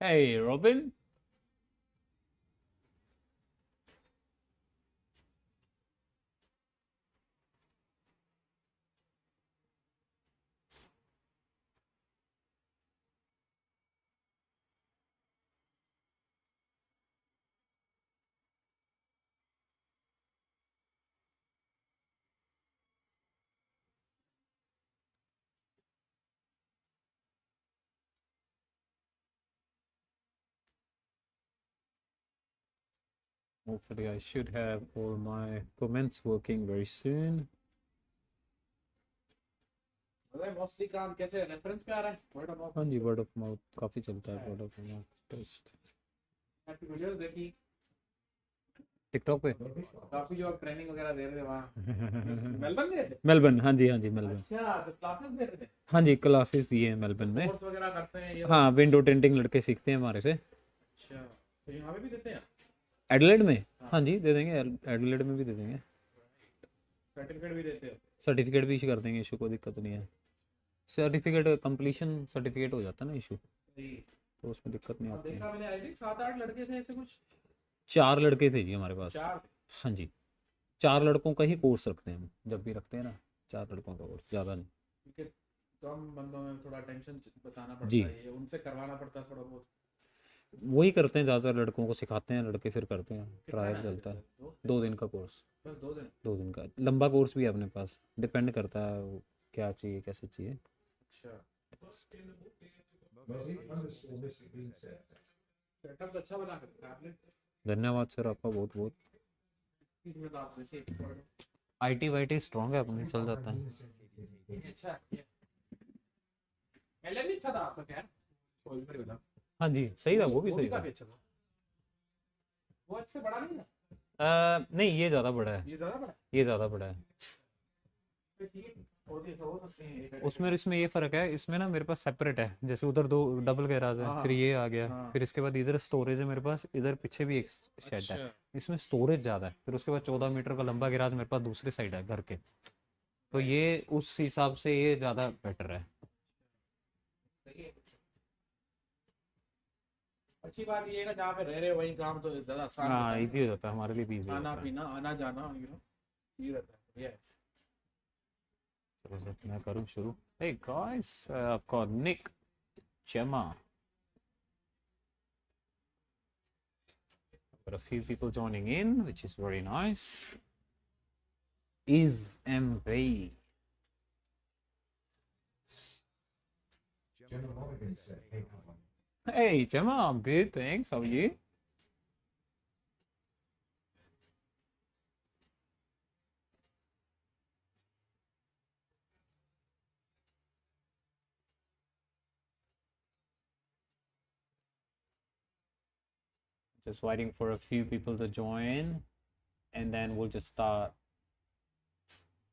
Hey, Robin. Hopefully, I should have all my comments working very soon. Mostly काम कैसे reference पे आ रहा है? Word of mouth. हाँ जी, वर्ड ऑफ माउथ काफ़ी चलता है। Word of mouth best. आपकी वीडियोस देखी टिकटॉक पे काफी, जो आप ट्रेनिंग वगैरह दे रहे थे वहाँ मेलबर्न गए थे? मेलबर्न, हाँ जी, हाँ जी, मेलबर्न। अच्छा, तो क्लासेस दे रहे थे? हाँ जी, क्लासेस दिए हैं मेलबर्न में। कोर्स वगैरह करते हैं ये? हाँ, विंडो टिंटिंग लड़के सीखते हैं हमारे से। अच्छा, तो यहाँ पे भी देते हैं? एडिलेड में? हाँ जी, दे देंगे। एडिलेड में भी दे देंगे। सर्टिफिकेट भी देते हो? सर्टिफिकेट भी इशू कर देंगे, इशू कोई दिक्कत नहीं है। सर्टिफिकेट कंप्लीशन सर्टिफिकेट हो जाता है ना इशू, तो उसमें दिक्कत नहीं आती है। देखा मैंने, आई थिंक 7-8 लड़के थे ऐसे कुछ। 4 लड़के थे जी हमारे पास। 4? हाँ जी, 4 लड़कों का ही कोर्स रखते हैं हम, जब भी रखते हैं ना। 4 लड़कों का कोर्स, ज़्यादा नहीं। क्योंकि कम बंदों में थोड़ा टेंशन बताना पड़ता जी, है, ये उनसे करवाना पड़ता है थोड़ा बहुत। वही करते हैं ज़्यादातर, लड़कों को सिखाते हैं, लड़के फिर करते हैं। कितना ट्रायल टाइम चलता देते है। हो? 2 दिन का कोर्स। बस 2 दिन? 2 दिन का लंबा कोर्स भी है अपने पास, डिपेंड करता है वो क्या चाहिए, कैसे चाहिए। अच्छा, सेटअप अच्छा बना के रखा है आपने। धन्यवाद सर आपका बहुत बहुत। इसमें तो आप वैसे expert आईटी वाईटी स्ट्रॉन्ग है अपनी, चल जाता है। हो। अच्छा किया। पहले भी अच्छा था आपका, खैर कोई भी बता। हाँ जी, सही था, वो भी वो सही भी था। काफी अच्छा था। वो अच्छे बड़ा नहीं था? नहीं, ये ज़्यादा बड़ा है। ये ज्यादा बड़ा? ये ज़्यादा बड़ा है। तो ठीक है, हो सकते हैं एक उसमें और इसमें ये फ़र्क है, इसमें ना मेरे पास सेपरेट है, जैसे उधर 2 डबल गैराज है, हाँ फिर ये आ गया, हाँ। फिर इसके बाद इधर स्टोरेज है मेरे पास, इधर पीछे भी एक शेड है। अच्छा, इसमें स्टोरेज ज़्यादा है, फिर उसके बाद 14 मीटर का लंबा गैराज मेरे पास दूसरी साइड है घर के। तो राइट, ये उस हिसाब से ये ज़्यादा बेटर है। सही है। अच्छी बात ये है ना, जहाँ पे रह रहे हो वही काम तो ज्यादा आसान रहता हाँ, है इजी हो जाता है, हमारे लिए भी इजी खाना होता है। पीना आना जाना, ये रहता है, बढ़िया है। चलो सर, मैं करूँ शुरू। Hey guys, I've got Nick, Gemma, got a few people joining in, which is very nice. Is MV. Hey Gemma, I'm good, thanks. How are you? Just waiting for a few people to join, and then we'll just start.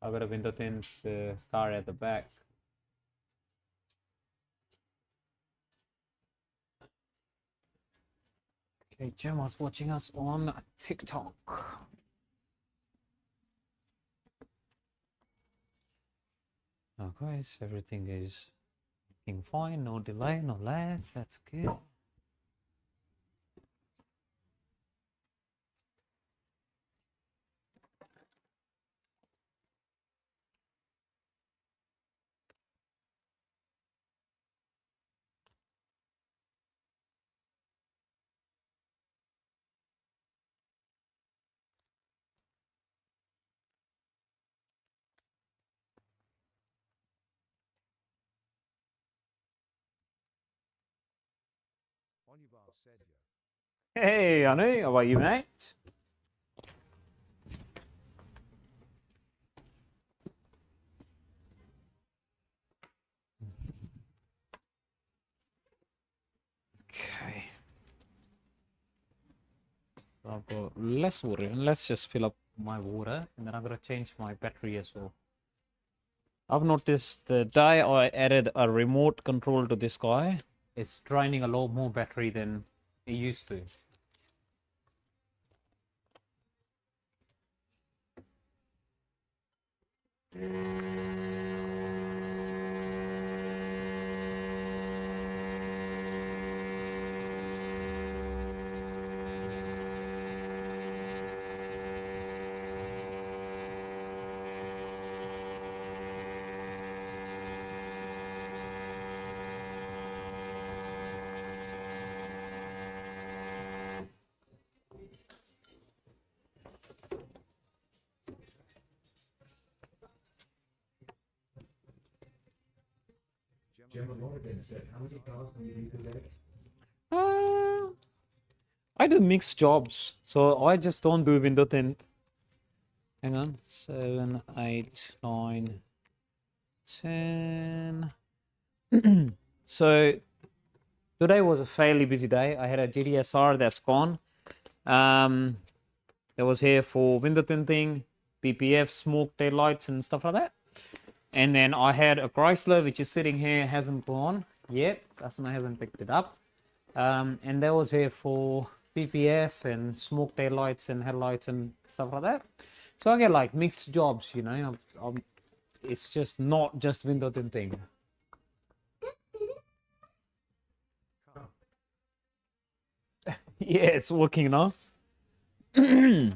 I've got a window tint the car at the back. Okay, Gemma's watching us on TikTok. Now guys, everything is looking fine, no delay, no lag, that's good. Hey, Anu, how are you, mate? Okay. I've got less water, and let's just fill up my water, and then I'm gonna change my battery as well. I've noticed the day I added a remote control to this guy, it's draining a lot more battery than it used to. Uh, I do mixed jobs, so I just don't do window tint. Hang on, 7, 8, 9, 10. So today was a fairly busy day. I had a GTSR that's gone. That was here for window tinting, PPF, smoke taillights and stuff like that. And then I had a Chrysler, which is sitting here, hasn't gone yet. Customer hasn't picked it up. And that was here for PPF and smoke taillights and headlights and stuff like that. So I get like mixed jobs, you know. It's just not just window tinting. Yeah, it's working now. Okay.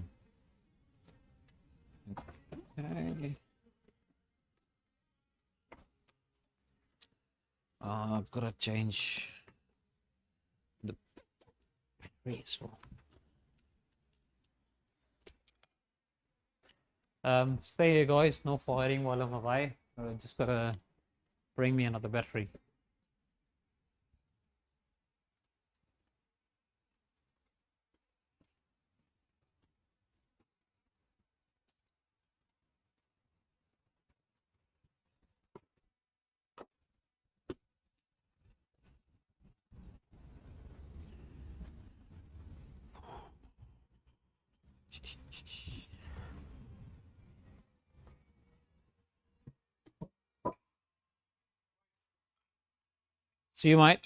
I've got to change the batteries for. Stay here, guys. No fighting while I'm away. Just gotta bring me another battery. See you, mate.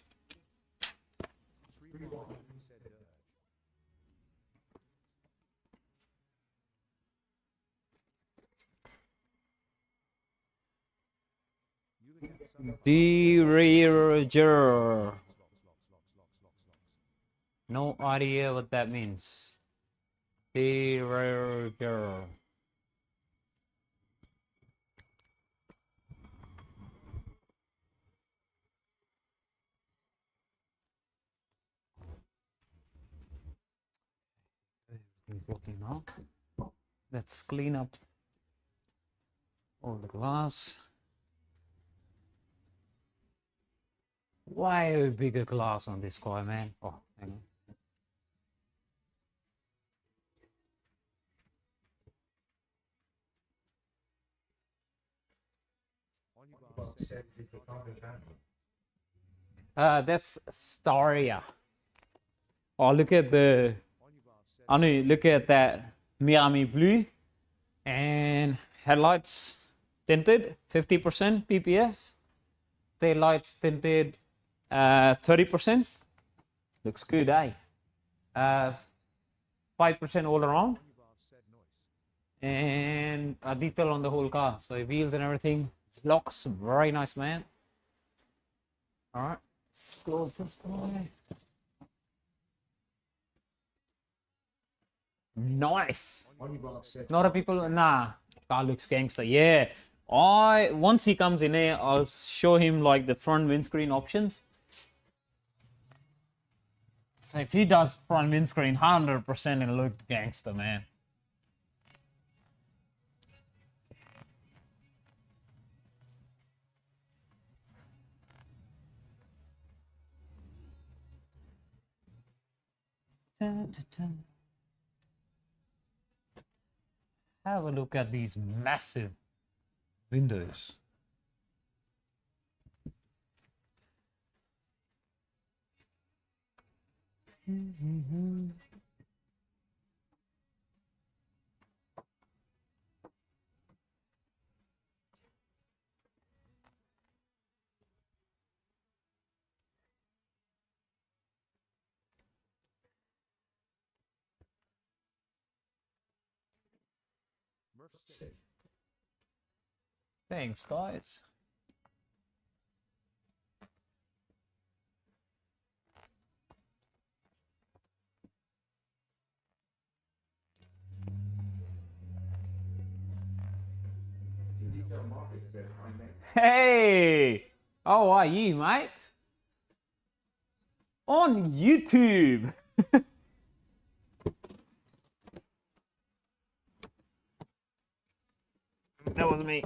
Derager. No idea what that means. Derager. Everything's working now. Let's clean up all the glass. Way bigger glass on this guy, man. Oh, hang on. That's Staria. Oh, look at the. I mean, look at that Miami blue and headlights tinted 50% PPF. Taillights tinted 30%. Looks good, eh? 5% all around. And a detail on the whole car. So wheels and everything. Looks very nice, man. Alright, let's close this guy. Nice. Not a people, nah. Car looks gangster. Yeah. Once he comes in here, I'll show him like the front windscreen options. So if he does front windscreen, 100% it'll look gangster, man. Dun, dun, dun. Have a look at these massive windows. Thanks, guys. Hey, how are you, mate? On YouTube. That was me.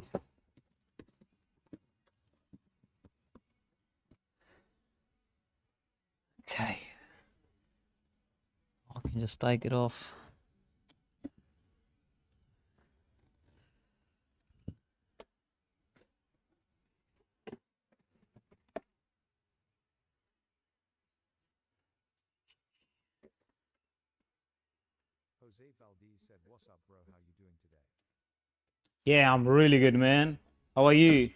Okay. I can just take it off. Jose Valdez said, "What's up, bro? How you doing today?" Yeah, I'm really good, man. How are you?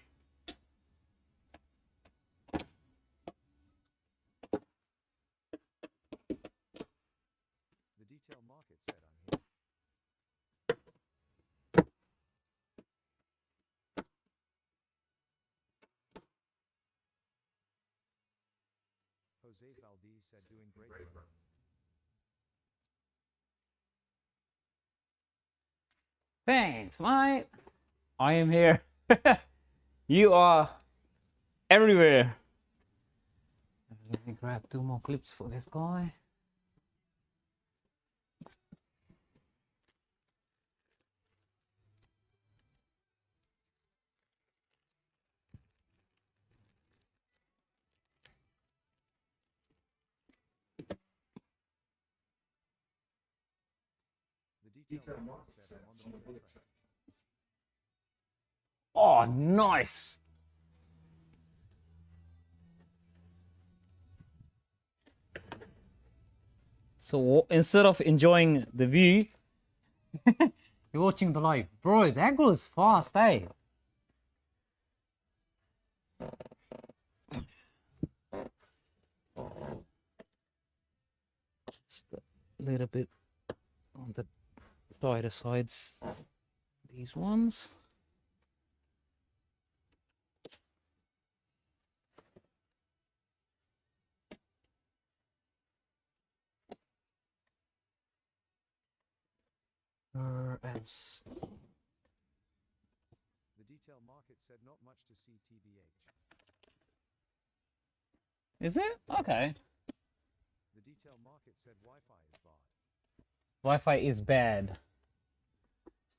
The detail market said, "I'm here." Jose Valdez said, "Doing great, bro." Thanks, mate. I am here. You are everywhere. Let me grab 2 more clips for this guy. The detail market said, "I'm on the move train." Oh, nice. So instead of enjoying the view, you're watching the live. Bro, that goes fast, eh? Just a little bit on the tighter sides. These ones. And The detail market said, "Not much to see, TBH." is it? Okay. The detail market said, "Wi-Fi is bad." Wi-Fi is bad.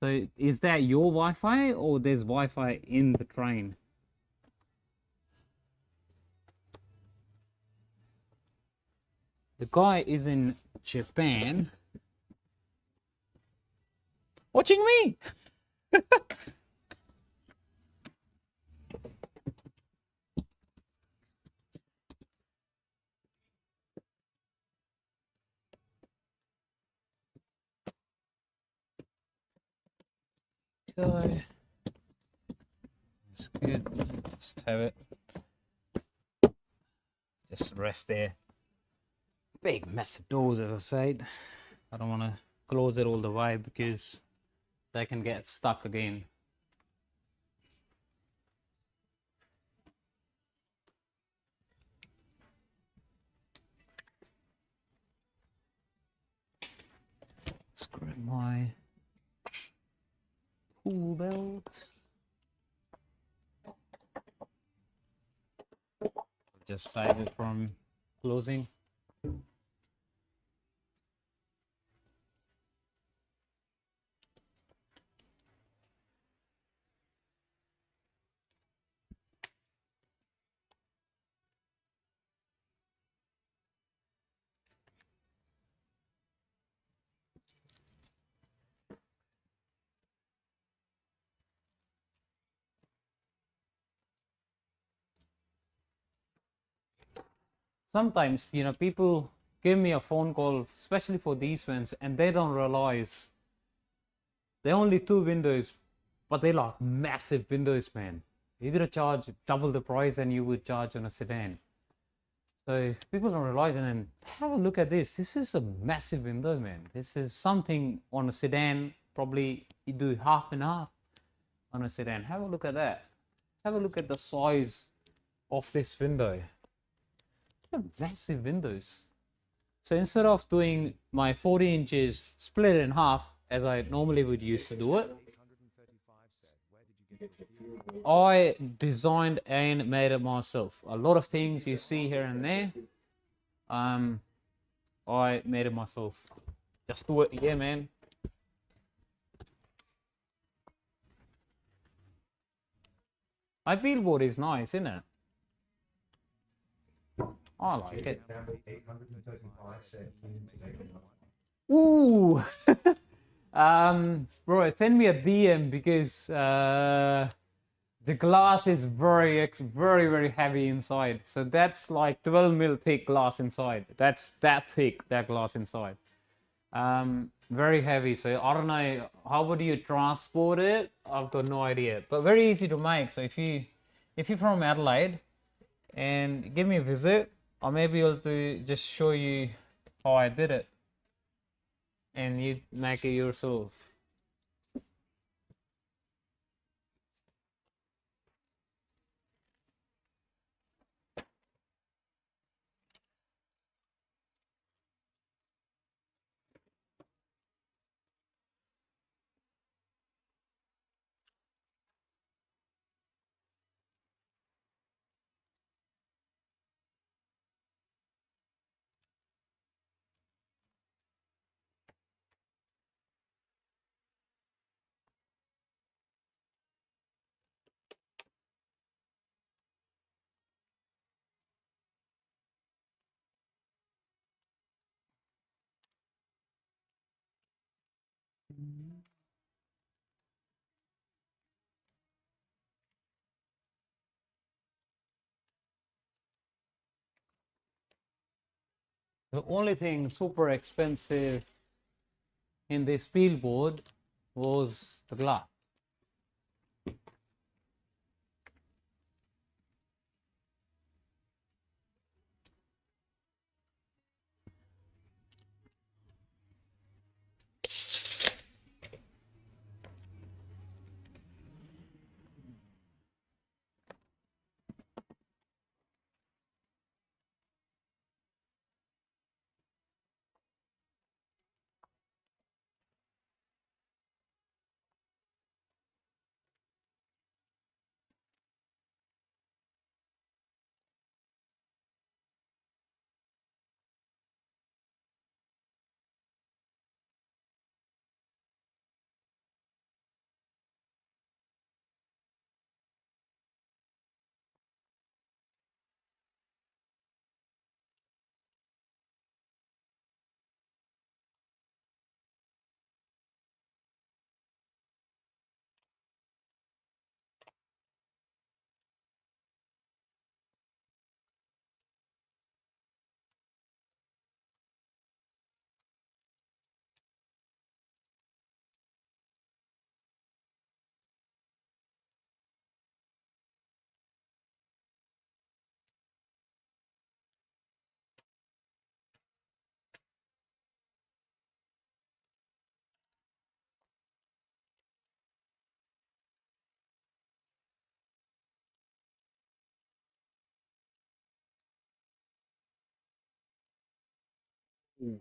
So is that your Wi-Fi or there's Wi-Fi in the train? The guy is in Japan. Watching me. Okay. That's good. Just have it. Just rest there. Big massive doors, as I said. I don't want to close it all the way because they can get stuck again. Let's grab my tool belt. Just save it from closing. Sometimes, people give me a phone call, especially for these ones, and they don't realize they're only 2 windows, but they're like massive windows, man. You're gonna charge double the price than you would charge on a sedan. So people don't realize, and then have a look at this. This is a massive window, man. This is something on a sedan, probably you do half and half on a sedan. Have a look at that. Have a look at the size of this window. Massive windows. So instead of doing my 40 inches split in half as I normally would used to do it, 835 said, "Where did you get your view?" I designed and made it myself. A lot of things you see here and there, I made it myself. Just do it, yeah, man. My billboard is nice, isn't it? I like it. Number 835 said keen to get one. Ooh. Bro, send me a DM because the glass is very heavy inside. So that's like 12 mil thick glass inside. That's that thick, that glass inside. Very heavy. So I don't know how would you transport it. I've got no idea, but very easy to make. So if you're from Adelaide and give me a visit, I may be able to just show you how I did it, and you make it yourself. The only thing super expensive in this peel board was the glass. Ooh.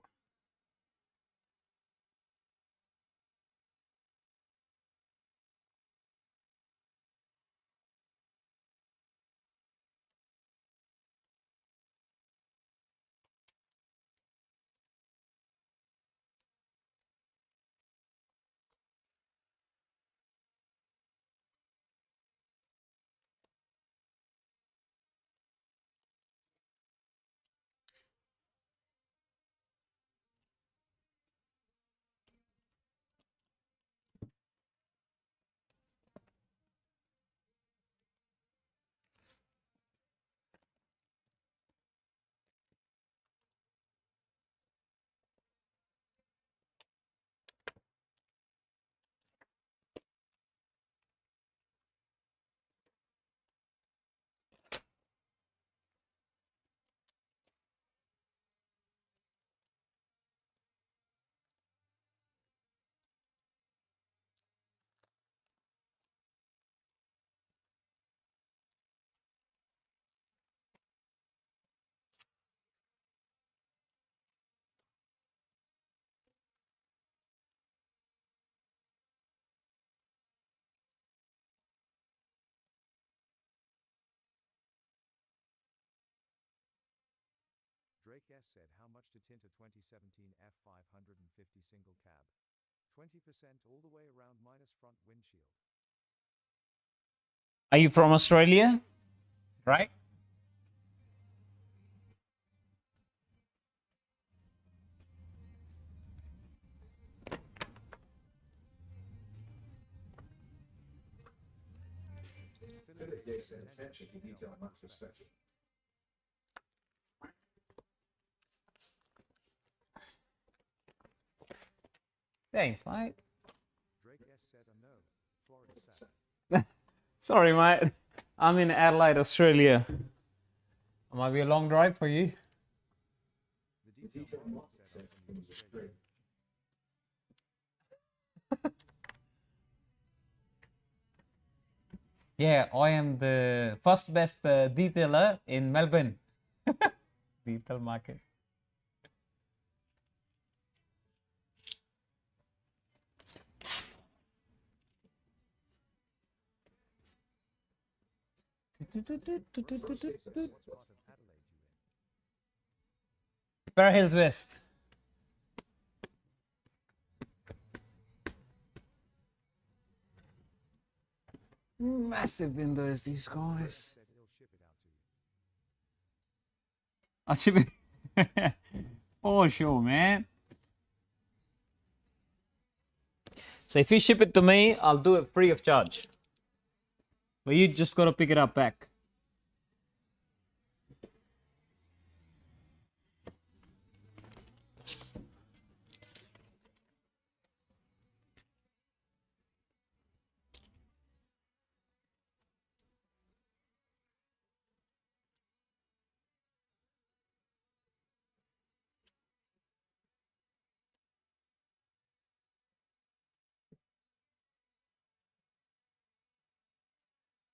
Drake S said how much to tint a 2017 F550 single cab. 20% all the way around minus front windshield. Are you from Australia? Right? Thanks, mate. Drake S said a no. Florida Sat. Sorry, mate. I'm in Adelaide, Australia. It might be a long drive for you. The detail market said I'm from Australia. Yeah, I am the first best detailer in Melbourne. Detail market. What part of Adelaide you in? Para Hills West. Massive windows, these guys. Said he'll ship it out to you. I'll ship it. For sure, man. So if you ship it to me, I'll do it free of charge. But you just gotta pick it up back.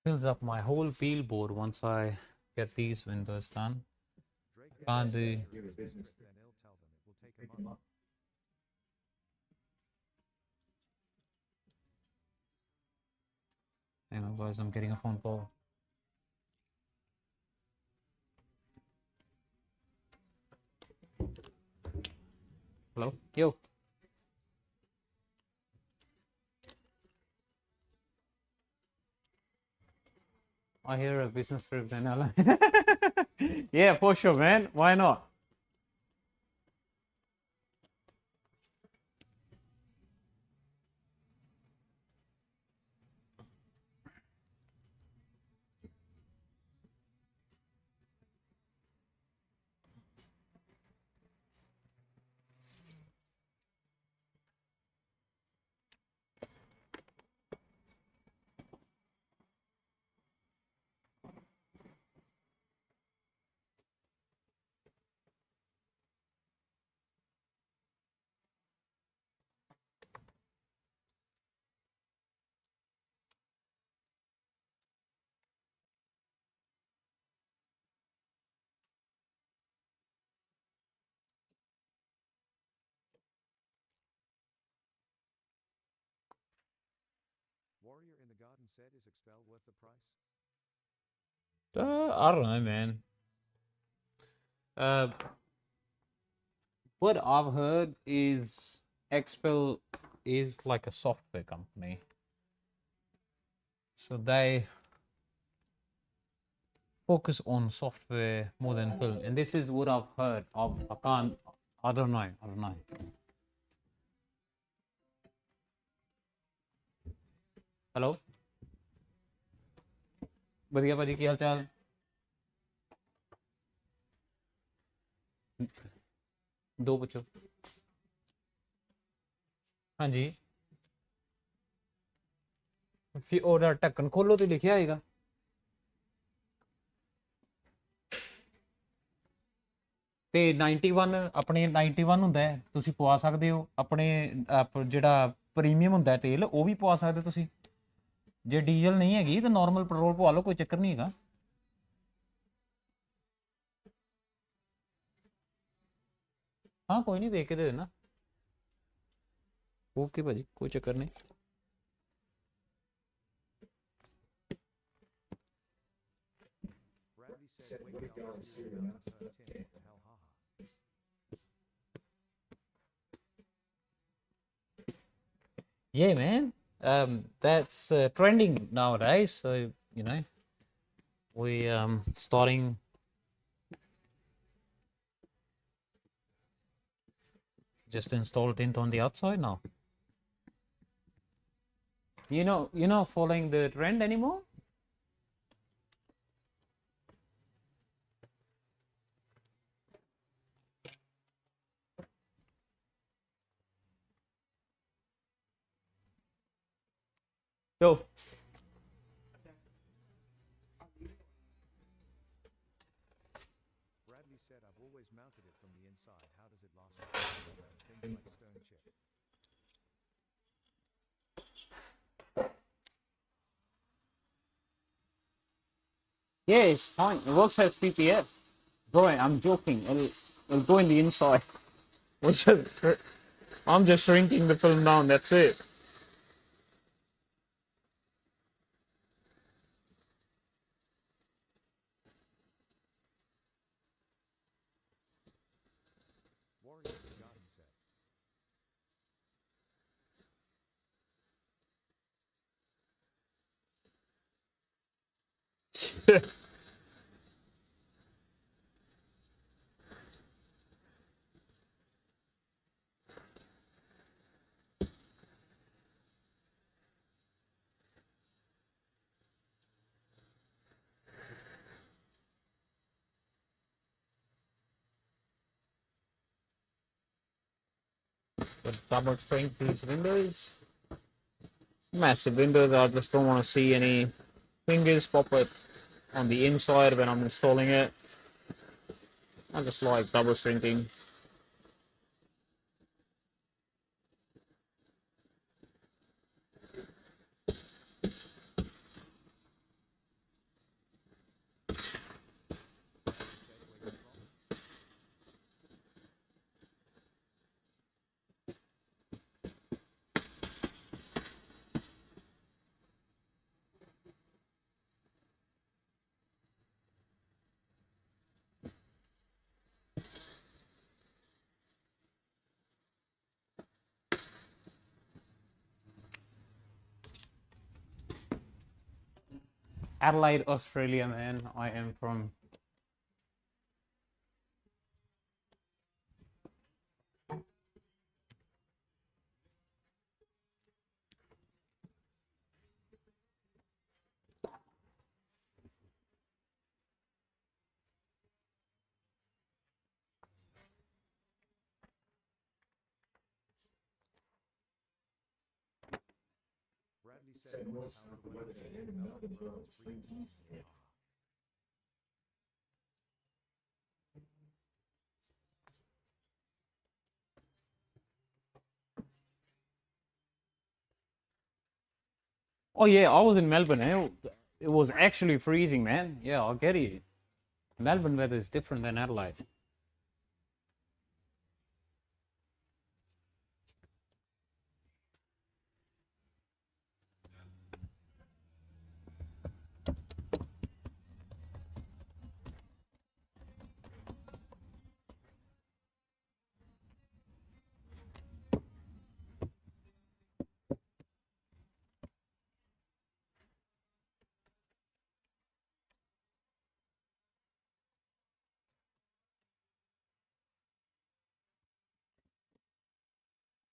Fills up my whole peel board once I get these windows done. Drake Can't do. and he'll tell them it will take a month. Hang on, guys, I'm getting a phone call. Hello? Yo. I hear a business trip in LA. Yeah, for sure, man. Why not? Warrior in the garden said is expel worth the price? I don't know, man. What I've heard is Expel is like a software company. So they focus on software more than film. And this is what I've heard. I don't know. Hello? बढ़िया भाजी की हाल चाल दो बच्चों हाँ जी फिर ਉਹਦਾ ਢੱਕਣ ਖੋਲੋ ਤੇ ਲਿਖਿਆ ਆਏਗਾ ਤੇ 91 ਆਪਣੇ 91 ਹੁੰਦਾ ਹੈ ਤੁਸੀਂ ਪਵਾ ਸਕਦੇ ਹੋ ਆਪਣੇ ਜਿਹੜਾ ਪ੍ਰੀਮੀਅਮ ਹੁੰਦਾ ਹੈ ਤੇਲ ਉਹ ਵੀ ਪਵਾ ਸਕਦੇ ਤੁਸੀਂ ਜੇ ਡੀਜ਼ਲ ਨਹੀਂ ਹੈਗੀ ਤਾਂ ਨਾਰਮਲ ਪੈਟਰੋਲ ਪਵਾ ਲਓ ਕੋਈ ਚੱਕਰ ਨਹੀਂ ਹੈਗਾ हाँ कोई नहीं देख के दे देना ओके भाजी कोई चक्कर नहीं Bradley said, wake up, Syria, Tint, what the hell, haha. Yeah, man. That's trending nowadays. So you know, we starting. Just install Tint on the outside now. You're not following the trend anymore. Yo. Bradley said, I've always mounted it from the inside. How does it last so long? Things like stone chip. Yeah, it's fine. It works as PPF. Bro, I'm joking. It'll go in the inside. I'm just shrinking the film down. That's it. Warrior of the Garden said. But double strength these windows. Massive windows. I just don't want to see any fingers pop it on the inside when I'm installing it. I just like double shrinking. Said, where you from? Adelaide, Australia, man. I am from. Bradley said, notice how the weather today in Melbourne, it's freezing. Ah. Oh yeah, I was in Melbourne. It was actually freezing, man. Yeah, I get it. Melbourne weather is different than Adelaide.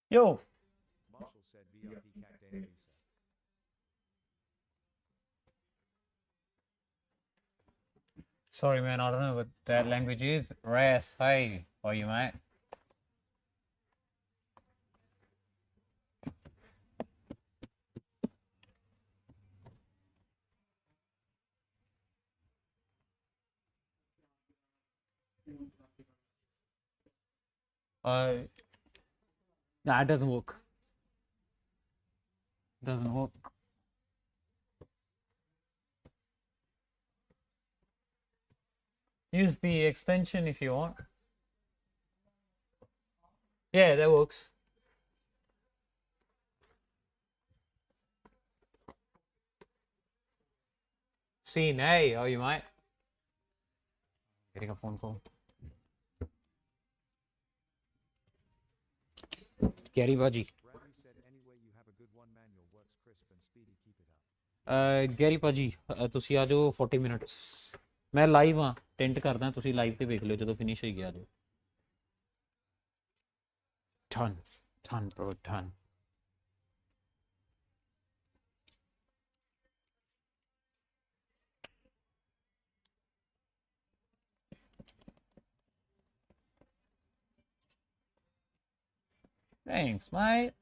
Yo. Marshall said, VRP Cat Dana Lisa. Sorry, man. I don't know what that language is. Ras, hey, how are you, mate? Nah, it doesn't work. Doesn't work. Use the extension if you want. Yeah, that works. Scene, hey, how are you, mate? Getting a phone call. Gary Baji. Bradley said, anyway, you have a good one, man. Your work's crisp and speedy. Keep it up. Gary ਭਾਜੀ ਤੁਸੀਂ ਆ ਜਾਓ 40 minutes ਮੈਂ live ਹਾਂ tent ਕਰਦਾ ਤੁਸੀਂ live ਤੇ ਵੇਖ ਲਿਓ ਜਦੋਂ ਫਿਨਿਸ਼ ਹੋਈ ਗਿਆ ਜਾਓ ton ton bro ton thanks mate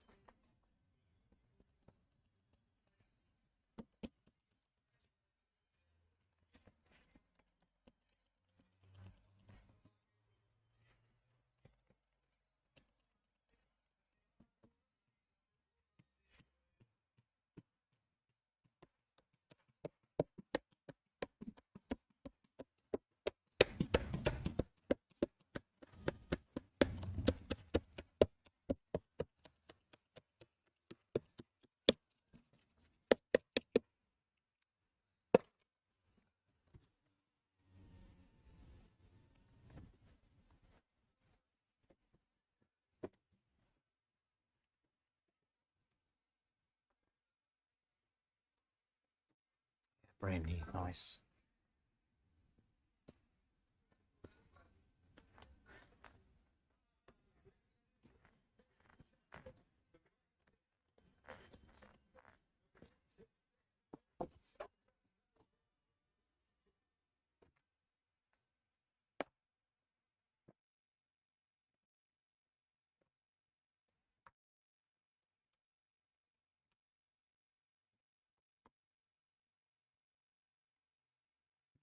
Brand new, nice.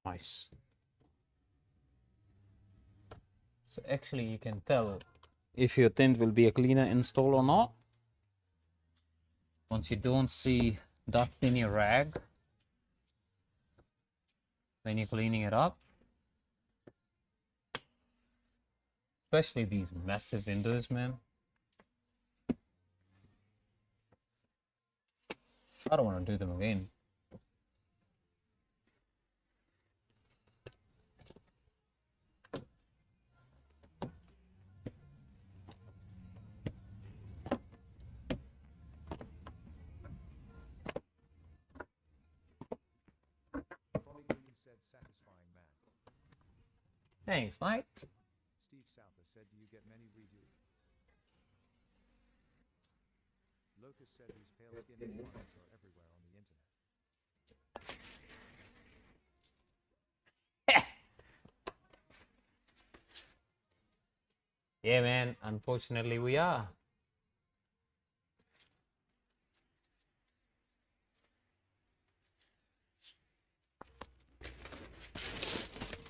Nice. So actually you can tell if your tint will be a cleaner install or not once you don't see dust in your rag when you're cleaning it up. Especially these massive windows, man. I don't want to do them again. Trolley Green said satisfying man. Thanks, mate. Steve Souther said, do you get many reviews? Locus said these pale-skinned morons are everywhere on the internet. Yeah, man. Unfortunately, we are.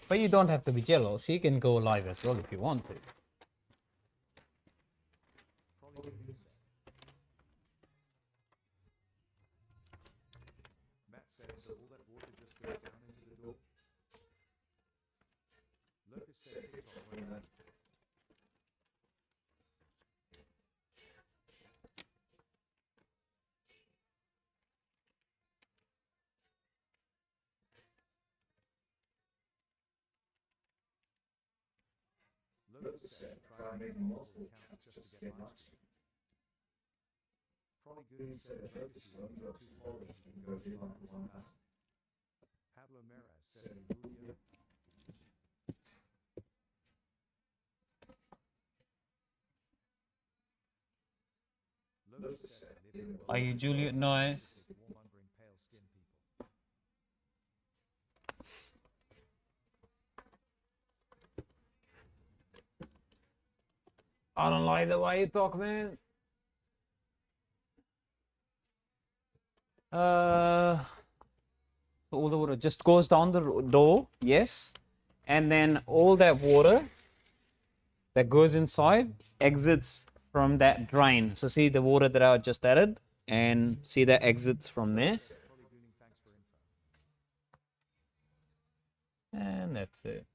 But you don't have to be jealous. You can go live as well if you want to. Trolley Green said. Matt said, so all that water just goes down into the door? Locus said TikTok won't let. Locus said, try making multiple accounts just to get live stream. Trolley Goon said, at Locus you only got 2 followers, you can go big after 1,000. Pablo Meraz said, in Rubio. Locus said, live in a Are you Juliet? No. warmongering pale-skinned people. I don't like the way you talk, man. All the water just goes down the door, yes, and then all that water that goes inside exits from that drain. So see the water that I just added, and see that exits from there, Trolley Gooning, thanks for info. and that's it.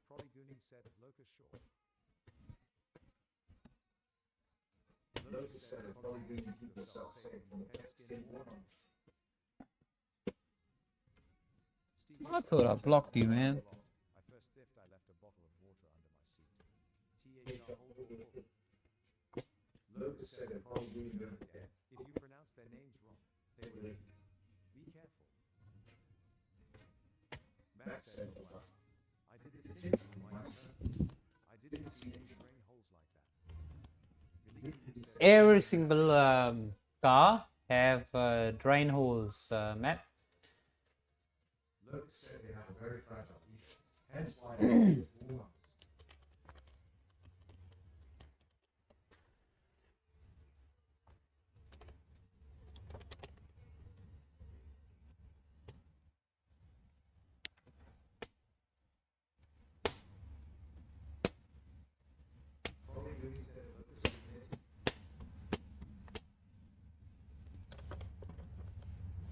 Trolley Gooning said, Locus short. Locus said, Trolley Gooning, keep yourself safe from pale-skinned morons. Steve I thought I blocked you, man. I first theft, I left a bottle of water under my seat. THR hold all full. Locus said, Trolley Gooning over there. If you pronounce their names wrong, they will leave. Be careful. Matt said, well, I did the tint on my own. I didn't see any drain holes like that. Illegally said, Every single car have drain holes, Matt. Locus said they have a very fragile ego. Hence why they use warmongers. Trolley Gooning said, Locus is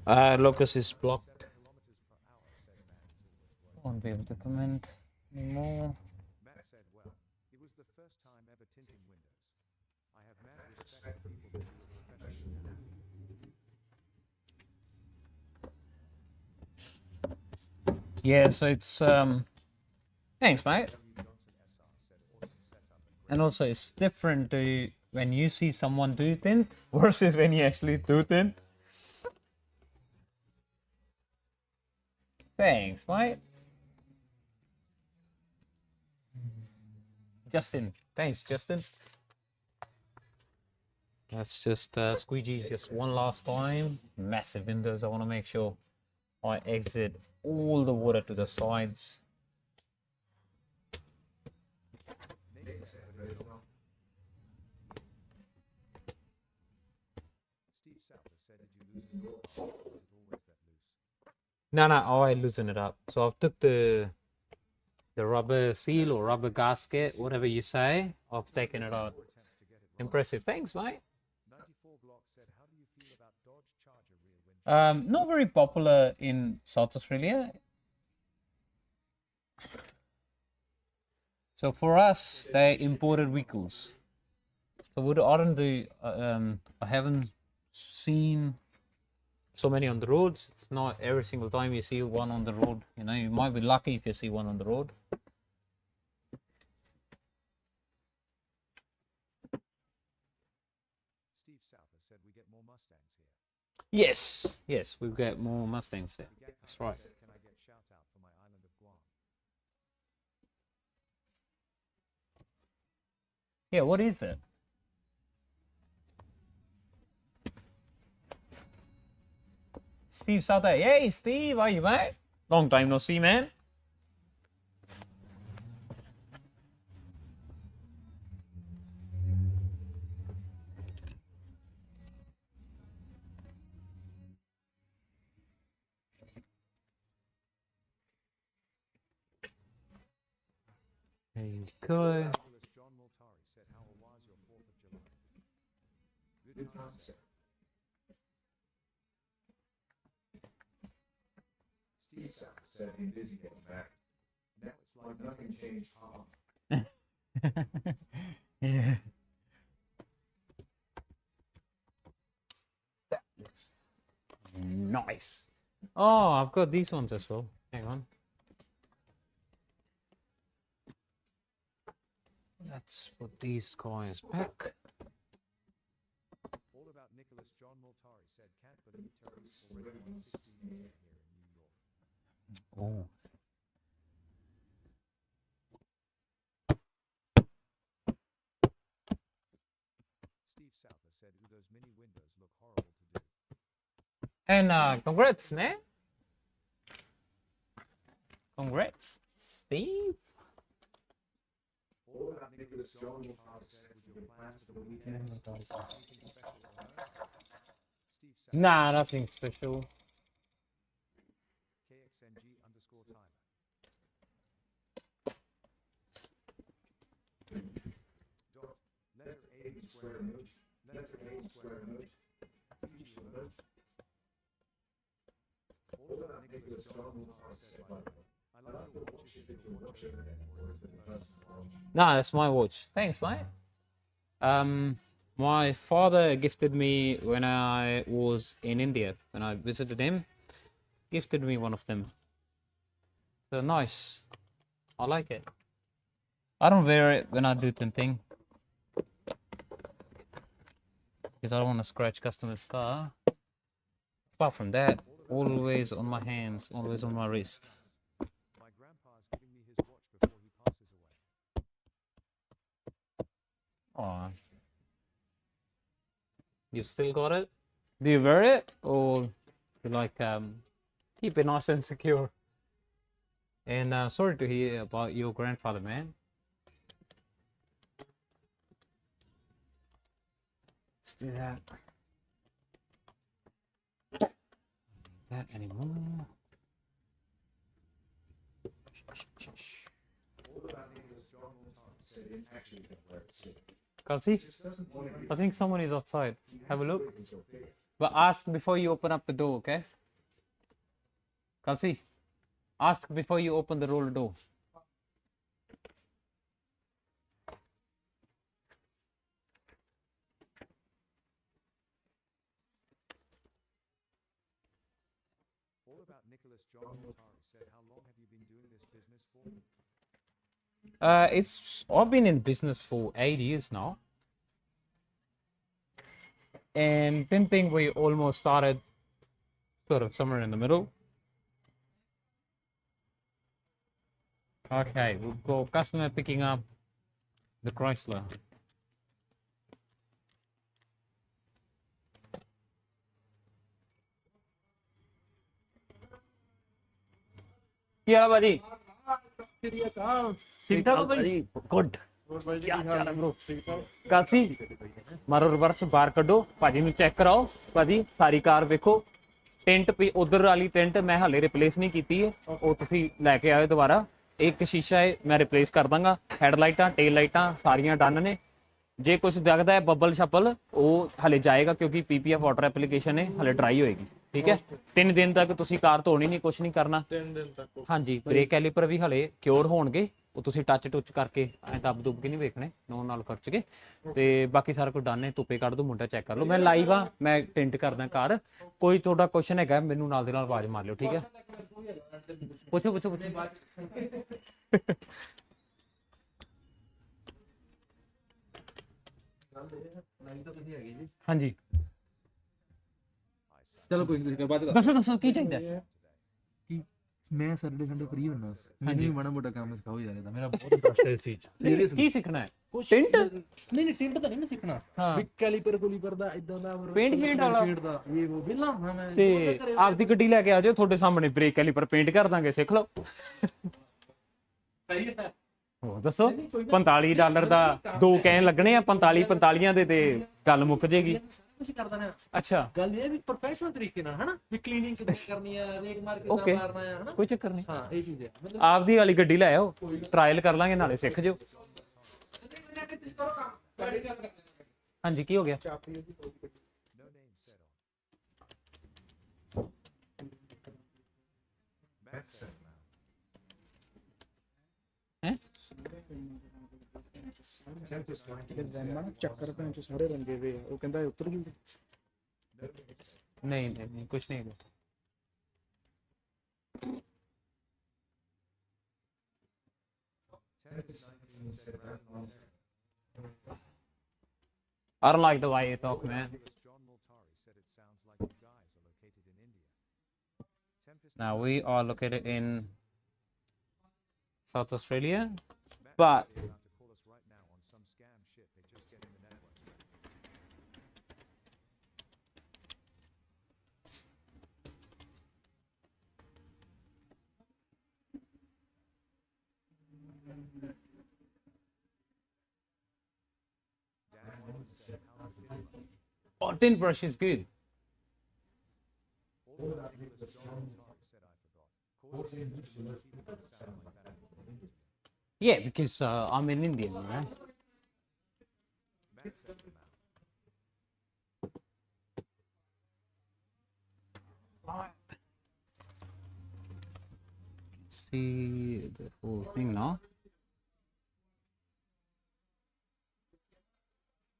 minted. Locus is blocked. 7 kilometers per hour, said man is always working. Won't be able to comment anymore. Matt said, well, it was the first time ever tinting windows. I have mad respect for people that do it professionally. Yeah, so it's thanks, mate. And also, it's different to when you see someone do tint versus when you actually do tint. Thanks, mate. Justin. Thanks, Justin. Let's just squeegee just one last time. Massive windows. I want to make sure I exit all the water to the sides. Steve South has said, did you lose the door? Is it always that loose? No, I loosen it up. So I've took the rubber seal or rubber gasket, whatever you say. I've taken it out. Attempts to get it right. Impressive. Thanks, mate. 94 Glock said, how do you feel about Dodge Charger rear windshield? Not very popular in South Australia. So for us, they imported vehicles. So I haven't seen so many on the roads. It's not every single time you see one on the road. You know, you might be lucky if you see one on the road. Steve South has said, we get more Mustangs here. Yes, we've got more Mustangs there. That's right. Said, can I get shout out for my island of Guam? Yeah, what is it? Steve Southey. Hey, Steve, how are you, mate? Long time no see, man. There you go. Nicholas John Multari said, how was your 4th of July? Good time, sir. Steve South said, he busy getting back. Now it's like nothing changed, Yeah. That looks nice. Oh, I've got these ones as well. Hang on. Let's put these guys back. All about Nicholas John Multari said, can't believe Terry's already won 16 million here in New York. Oh. Steve South has said, ooh, those mini windows look horrible to do. And congrats, man. Congrats, Steve. All about Nicholas John Multari said, with your plans for the weekend, anything special on Earth? Steve South, Nah, nothing special. KXNG_timer. Dot, letter 8 square emoji, letter 8 square emoji, Fiji emoji. All about Nicholas John Multari said, by the way, I like your watch. Is it your watch over there, or is it the person's watch? Nah, that's my watch. Thanks, mate. My father gifted me when I was in India. When I visited him, gifted me one of them. So nice. I like it. I don't wear it when I do tinting because I don't want to scratch customer's car. Apart from that, always on my hands, always on my wrist. My grandpa's giving me his watch before he passes away. Aw. You still got it? Do you wear it or you like keep it nice and secure? And sorry to hear about your grandfather, man. Let's do that. That anymore. All about Nicholas John Multari said it actually don't wear it sick. Kalsi, Just doesn't want to I think someone is outside. Have a look. But ask before you open up the door, okay? Kalsi, ask before you open the roller door. All about Nicholas John Mortari said, how long have you been doing this business for? I've been in business for 8 years now. And Tinting, we almost started sort of somewhere in the middle. Okay, we've got customer picking up the Chrysler. Yeah, buddy. Good. ਕਾਸੀ ਮਾਰੋ reverse ਬਾਹਰ ਕੱਢੋ ਭਾਜੀ ਨੂੰ check ਕਰਾਓ ਭਾਜੀ ਸਾਰੀ ਕਾਰ ਵੇਖੋ tint ਵੀ ਉਧਰ ਵਾਲੀ ਟਿੰਟ ਮੈਂ ਹਾਲੇ ਰਿਪਲੇਸ ਨਹੀਂ ਕੀਤੀ ਹੈ ਉਹ ਤੁਸੀਂ ਲੈ ਕੇ ਆਇਓ ਦੁਬਾਰਾ ਇੱਕ ਸ਼ੀਸ਼ਾ ਹੈ ਮੈਂ ਰਿਪਲੇਸ ਕਰ ਦਾਂਗਾ ਹੈਡਲਾਈਟਾਂ ਟੇਲ ਲਾਈਟਾਂ ਸਾਰੀਆਂ ਡਨ ਨੇ ਜੇ ਕੁਝ ਦਿਖਦਾ ਹੈ ਬੱਬਲ ਸ਼ੱਬਲ ਉਹ ਹਲੇ ਜਾਏਗਾ ਕਿਉਂਕਿ ਪੀਪੀਐਫ ਵਾਟਰ ਐਪਲੀਕੇਸ਼ਨ ਹੈ ਹਲੇ ਡਰਾਈ ਹੋਏਗੀ ਠੀਕ ਹੈ 3 ਦਿਨ ਤੱਕ ਤੁਸੀਂ ਕਾਰ ਧੋਣੀ ਨਹੀਂ ਕੁਝ ਨਹੀਂ ਕਰਨਾ 3 ਦਿਨ ਤੱਕ ਹਾਂਜੀ ਬ੍ਰੇਕ ਕੈਲੀਪਰ ਵੀ ਹਲੇ ਕਿਉਰ ਹੋਣਗੇ ਉਹ ਤੁਸੀਂ ਟੱਚ ਟੁੱਚ ਕਰਕੇ ਐ ਦੱਬ ਦੁੱਬ ਕੇ ਨਹੀਂ ਵੇਖਣੇ ਨੋਨ ਨਾਲ ਖਰਚ ਕੇ ਤੇ ਬਾਕੀ ਸਾਰਾ ਕੁਝ ਡਨ ਹੈ ਧੁੱਪੇ ਕੱਢ ਦੋ ਮੁੰਡਾ ਚੈੱਕ ਕਰ ਲਓ ਮੈਂ ਲਾਈਵ ਆ ਮੈਂ ਟਿੰਟ ਕਰਦਾ ਕਾਰ ਕੋਈ ਤੁਹਾਡਾ ਕੁਐਸਚਨ ਹੈਗਾ ਮੈਨੂੰ ਨਾਲ ਦੇ ਨਾਲ ਆਵਾਜ਼ ਮਾਰ ਲਿਓ ਠੀਕ ਹੈ ਪੁੱਛੋ ਪੁੱਛੋ ਪੁੱਛੋ ਹਾਂਜੀ ਚਲੋ ਕੋਈ ਨਹੀਂ ਬਾਅਦ ਦੱਸੋ ਦੱਸੋ ਕੀ ਚਾਹੀਦਾ ਕੀ ਮੈਂ ਸੈਟਰਡੇ ਸੰਡੇ ਫ੍ਰੀ ਹੁੰਨਾ ਮੈਨੂੰ ਵੀ ਮਾੜਾ ਮੋਟਾ ਕੰਮ ਸਿਖਾਓ ਯਾਰ ਇਹਦਾ ਮੇਰਾ ਬਹੁਤ ਇੰਟਰਸਟ ਹੈ ਇਸ ਚੀਜ਼ ਸੀਰੀਅਸਲੀ ਕੀ ਸਿੱਖਣਾ ਹੈ ਟਿੰਟ ਨਹੀਂ ਨਹੀਂ ਟਿੰਟ ਤਾਂ ਨਹੀਂ ਮੈਂ ਸਿੱਖਣਾ ਵੀ ਕੈਲੀਪਰ ਕੁਲੀਪਰ ਦਾ ਇਦਾਂ ਦਾ ਪੇਂਟ ਸ਼ੇਡ ਵਾਲਾ ਸ਼ੇਡ ਦਾ ਇਹ ਉਹ ਬਿੱਲਾ ਹਾਂ ਮੈਂ ਤੇ ਆਪਦੀ ਗੱਡੀ ਲੈ ਕੇ ਆ ਜਾਓ ਤੁਹਾਡੇ ਸਾਹਮਣੇ ਬ੍ਰੇਕ ਕੈਲੀਪਰ ਪੇਂਟ ਕਰ ਦਾਂਗੇ ਸਿੱਖ ਲਓ ਸਹੀ ਹੈ ਹੋ ਦੱਸੋ $45 ਦਾ 2 ਕੈਨ ਲੱਗਣੇ ਆ 45 ਦੇ ਤੇ ਗੱਲ ਮੁੱਕ ਜੇਗੀ ਕੁਝ ਕਰਦਾ ਨਾ ਅੱਛਾ ਗੱਲ ਇਹ ਵੀ ਪ੍ਰੋਫੈਸ਼ਨਲ ਤਰੀਕੇ ਨਾਲ ਹਨਾ ਵੀ ਕਲੀਨਿੰਗ ਕਿੱਦਾਂ ਕਰਨੀ ਆ ਰੇਕ ਮਾਰ ਕੇ ਕਿੱਦਾਂ ਮਾਰਨਾ ਆ ਹਨਾ ਕੋਈ ਚੱਕਰ ਨਹੀਂ ਹਾਂ ਇਹ ਚੀਜ਼ ਹੈ ਮਤਲਬ ਆਪਦੀ ਵਾਲੀ ਗੱਡੀ ਲੈ ਆਓ ਟਰਾਇਲ ਕਰ ਲਾਂਗੇ ਨਾਲੇ ਸਿੱਖ ਜਿਓ ਹਾਂਜੀ ਕੀ ਹੋ ਗਿਆ No name said on. Matt said now. ਹੈ ਚੱਕਰ ਭੈਣ ਚ ਸਾਰੇ ਰੰਗੇ ਵੇ ਆ ਉਹ ਕਹਿੰਦਾ ਇਹ ਉਤਰ ਜੂਗਾ ਨਹੀਂ ਨਹੀਂ ਨਹੀਂ ਕੁਛ ਨਹੀਂ ਹੈਗਾ I don't like the way you talk, man. John Multari said it sounds like you guys are located in India. Tempest Now we are located in South Australia, Matt but is about to call us right now on some scam shit they just get in the network. Dan Wood said, how's the tint? tint brush is good. All that Nicholas John Multari said I forgot. Cause tips to most people that sound like that. Yeah, because I'm an Indian, man. Matt said them out. See the whole thing now.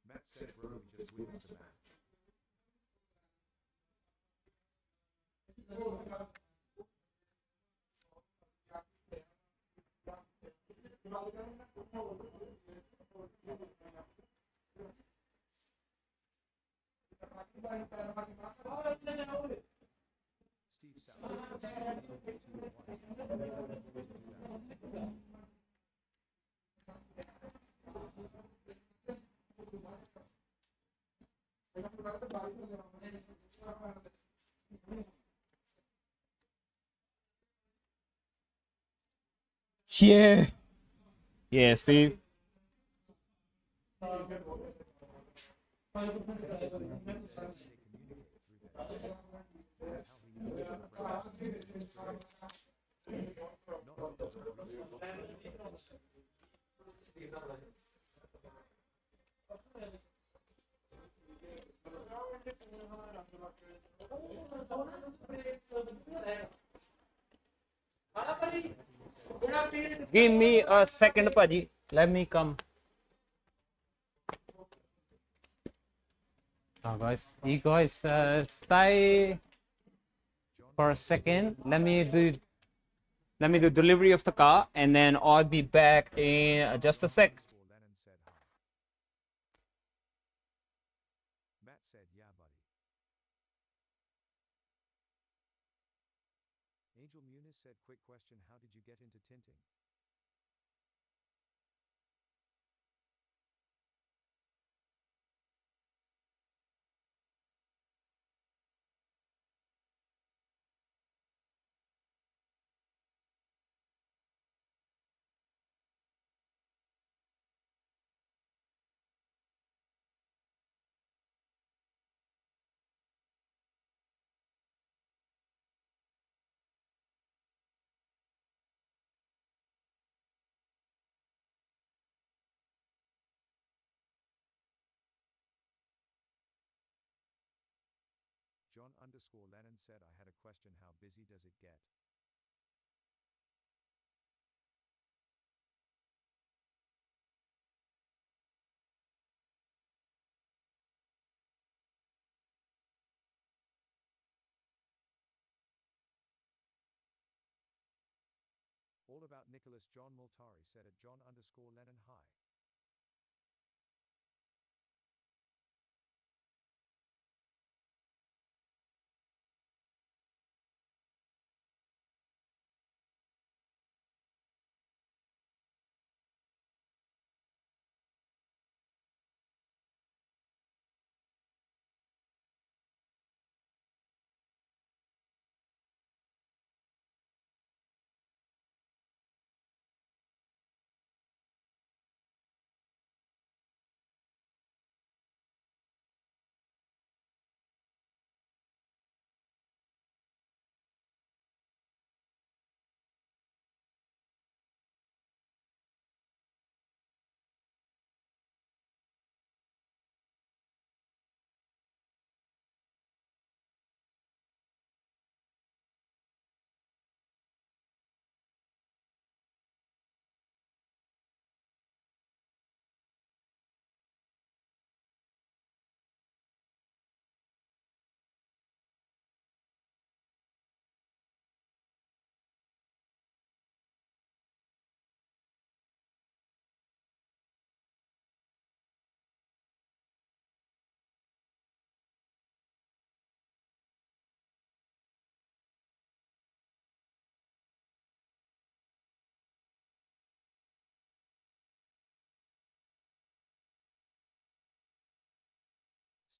Matt said, bro, we just witnessed a man. Steve Sowers. Yeah. Yeah, Steve. Give me a second, Paji. Let me come. Now, guys, you guys stay for a second. Let me do delivery of the car, and then I'll be back in just a sec. Lennon said hi. Matt said, yeah, buddy. Angel Muniz said, quick question, how did you get into tinting? John_Lennon said, I had a question, how busy does it get? All about Nicholas John Multari said at John_Lennon hi.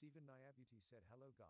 Stephen Nyabuti said, hello guy.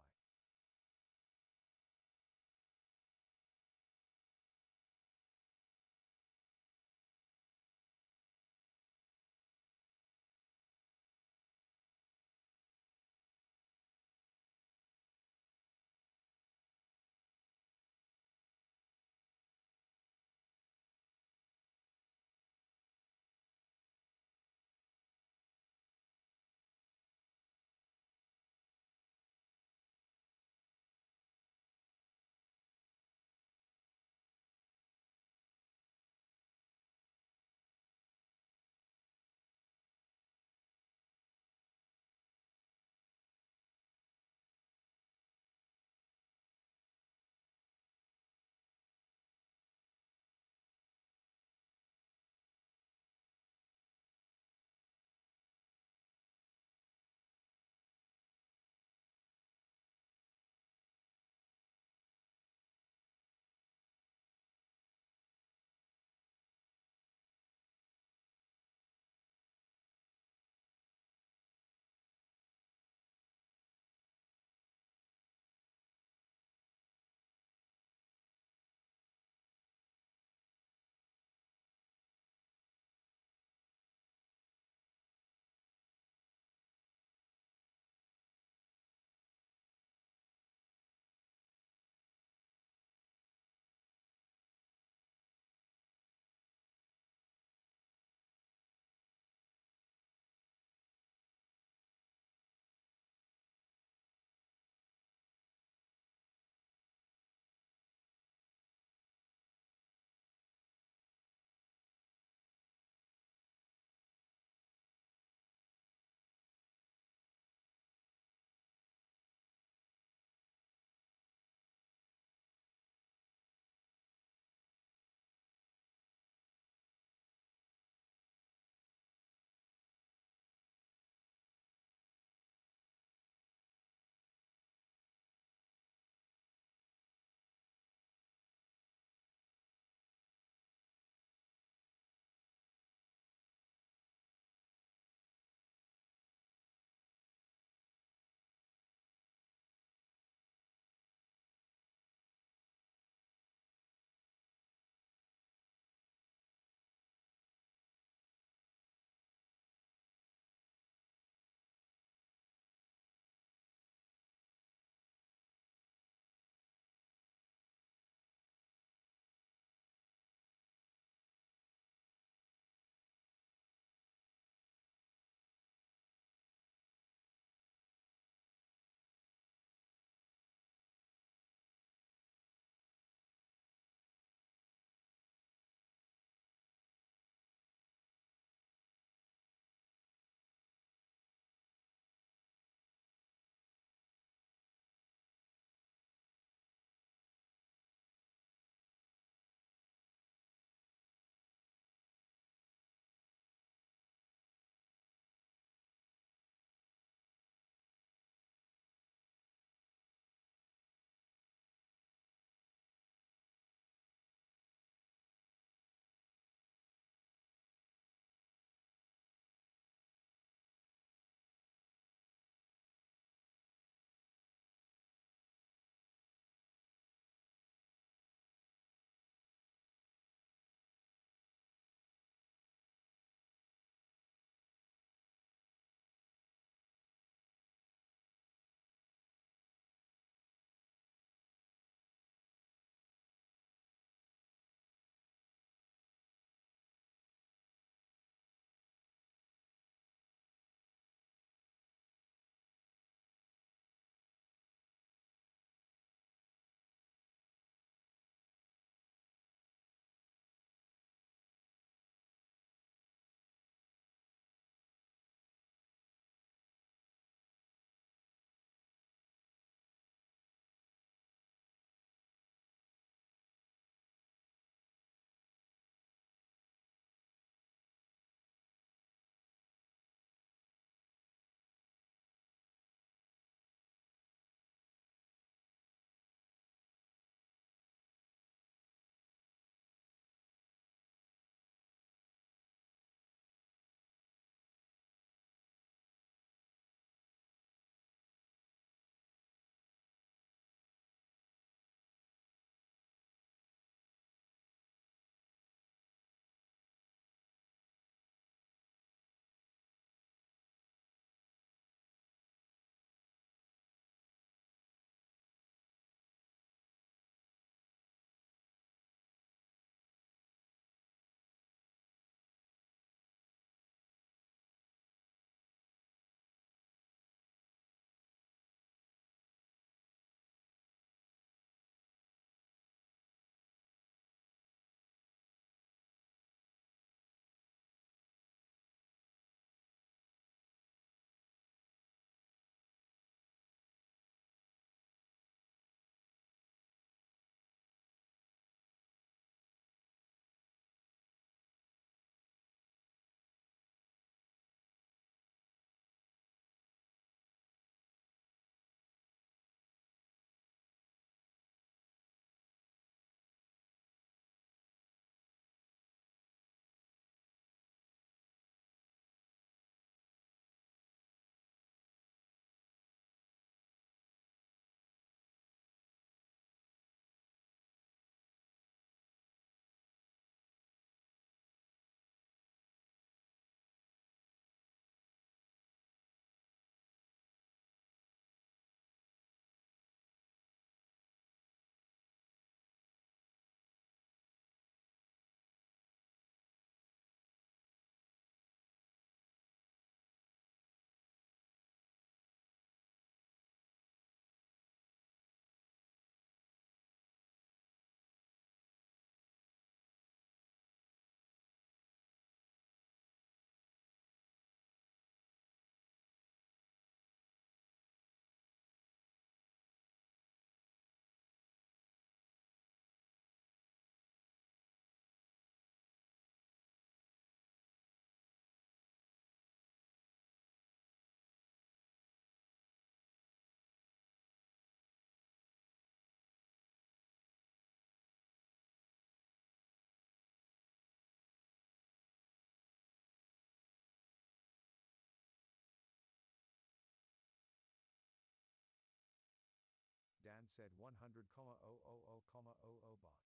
said 100,000,000 baht.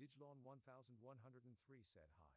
Dijlon 1103 said hi.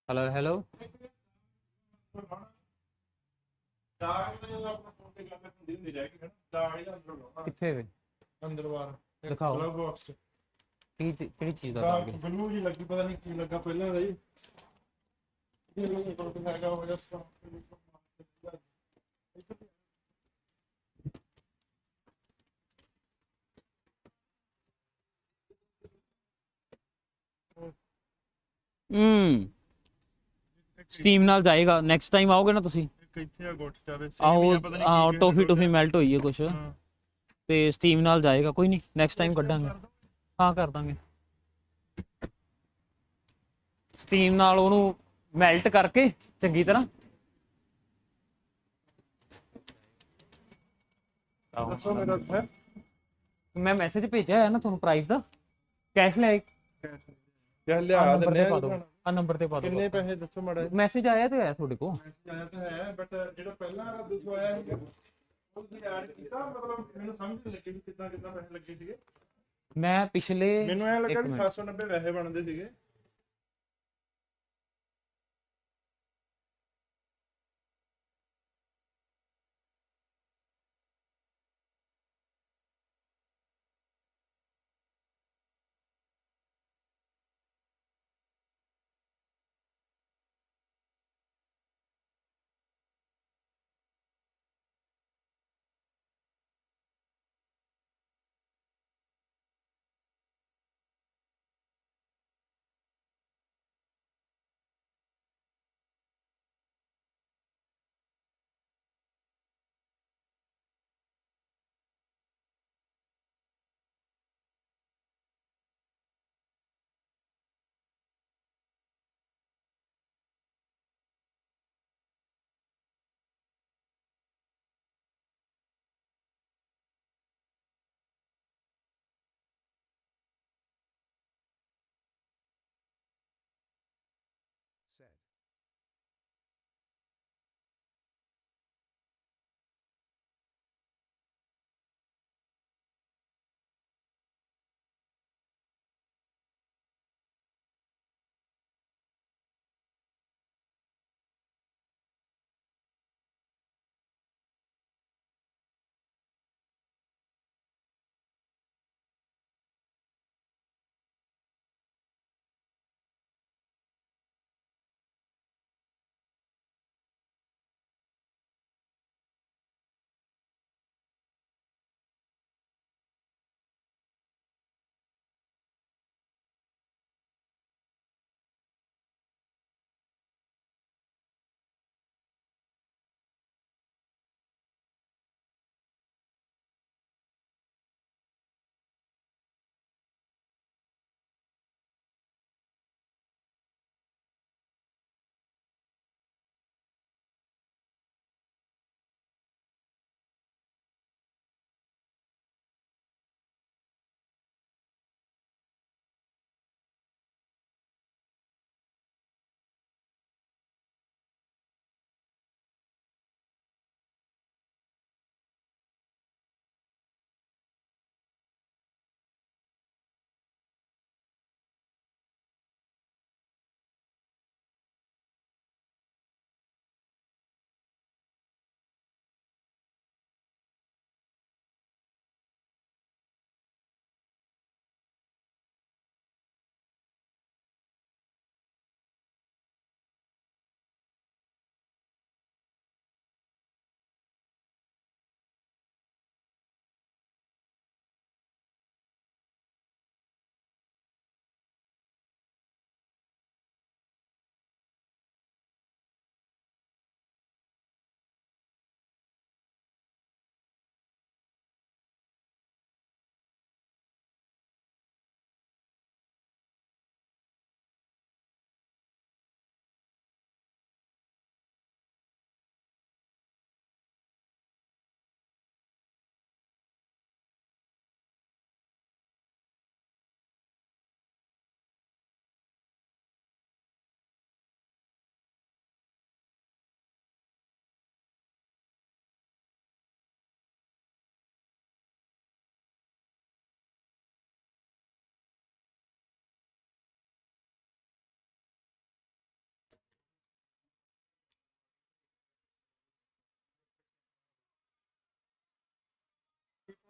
Hello hello ਕਿੱਥੇ ਵੇ ਅੰਦਰ ਬਾਹਰ ਦਿਖਾਓ। Glove box ਚ ਕਿਹੜੀ ਚੀਜ਼ ਦਾ ਦਾ ਦਾਗ ਹੈ? Glue ਜੀ ਲੱਗੀ, ਪਤਾ ਨਹੀਂ ਕੀ ਲੱਗਾ ਪਹਿਲਾਂ ਦਾ ਜੀ। ਇਹ ਕੋਈ ਹੈਗਾ ਹੋ ਜਾ ਸਟੀਮ ਨਾਲ ਜਾਏਗਾ। ਨੈਕਸਟ ਟਾਈਮ ਆਓਗੇ ਨਾ ਤੁਸੀਂ, ਕਿੱਥੇ ਆ ਗੁੱਟ ਚਾਵੇ ਆਹੋ ਪਤਾ ਨਹੀਂ ਆਹੋ, ਕੀ ਟੋਫੀ ਟੋਫੀ ਮੈਲਟ ਹੋਈ ਹੈ ਕੁਛ, ਹਾਂ। ਤੇ ਸਟੀਮ ਨਾਲ ਜਾਏਗਾ। ਕੋਈ ਨਹੀਂ, ਨੈਕਸਟ ਟਾਈਮ ਕੱਢਾਂਗੇ। ਹਾਂ ਕਰ ਦਾਂਗੇ। ਸਟੀਮ ਨਾਲ ਉਹਨੂੰ ਮੈਲਟ ਕਰਕੇ ਚੰਗੀ ਤਰ੍ਹਾਂ। ਦੱਸੋ ਮੇਰਾ ਹੈ ਮੈਂ ਮੈਸੇਜ ਭੇਜਿਆ ਹੈ ਨਾ ਤੁਹਾਨੂੰ ਪ੍ਰਾਈਸ ਦਾ। ਕੈਸ਼ ਲੈ ਕਿਆ ਆ ਲਿਆ ਨੰਬਰ ਤੇ ਦਿੰਨੇ ਪਾ ਦਿਓ, ਆ ਨੰਬਰ ਤੇ ਪਾ ਦਿਓ। ਕਿੰਨੇ ਪੈਸੇ ਦੱਸੋ ਮਾੜਾ ਜਿਹਾ। ਮੈਸੇਜ ਆਇਆ ਤੇ ਆਇਆ ਤੁਹਾਡੇ ਕੋਲ। ਮੈਸੇਜ ਆਇਆ ਤਾਂ ਹੈ, ਬਟ ਜਿਹੜਾ ਪਹਿਲਾਂ ਵਾਲਾ 200 ਆਇਆ ਸੀਗਾ ਉਹ ਤੁਸੀਂ ਐਡ ਕੀਤਾ, ਮਤਲਬ ਮੈਨੂੰ ਸਮਝ ਨਹੀਂ ਲੱਗੀ ਵੀ ਕਿੱਦਾਂ ਕਿੱਦਾਂ ਪੈਸੇ ਲੱਗੇ ਸੀਗੇ। ਮੈਂ ਪਿਛਲੇ ਮੈਨੂੰ ਐਂ ਲੱਗਾ ਇੱਕ ਵੀ ਮਿੰਟ 790 ਪੈਸੇ ਬਣਦੇ ਸੀਗੇ।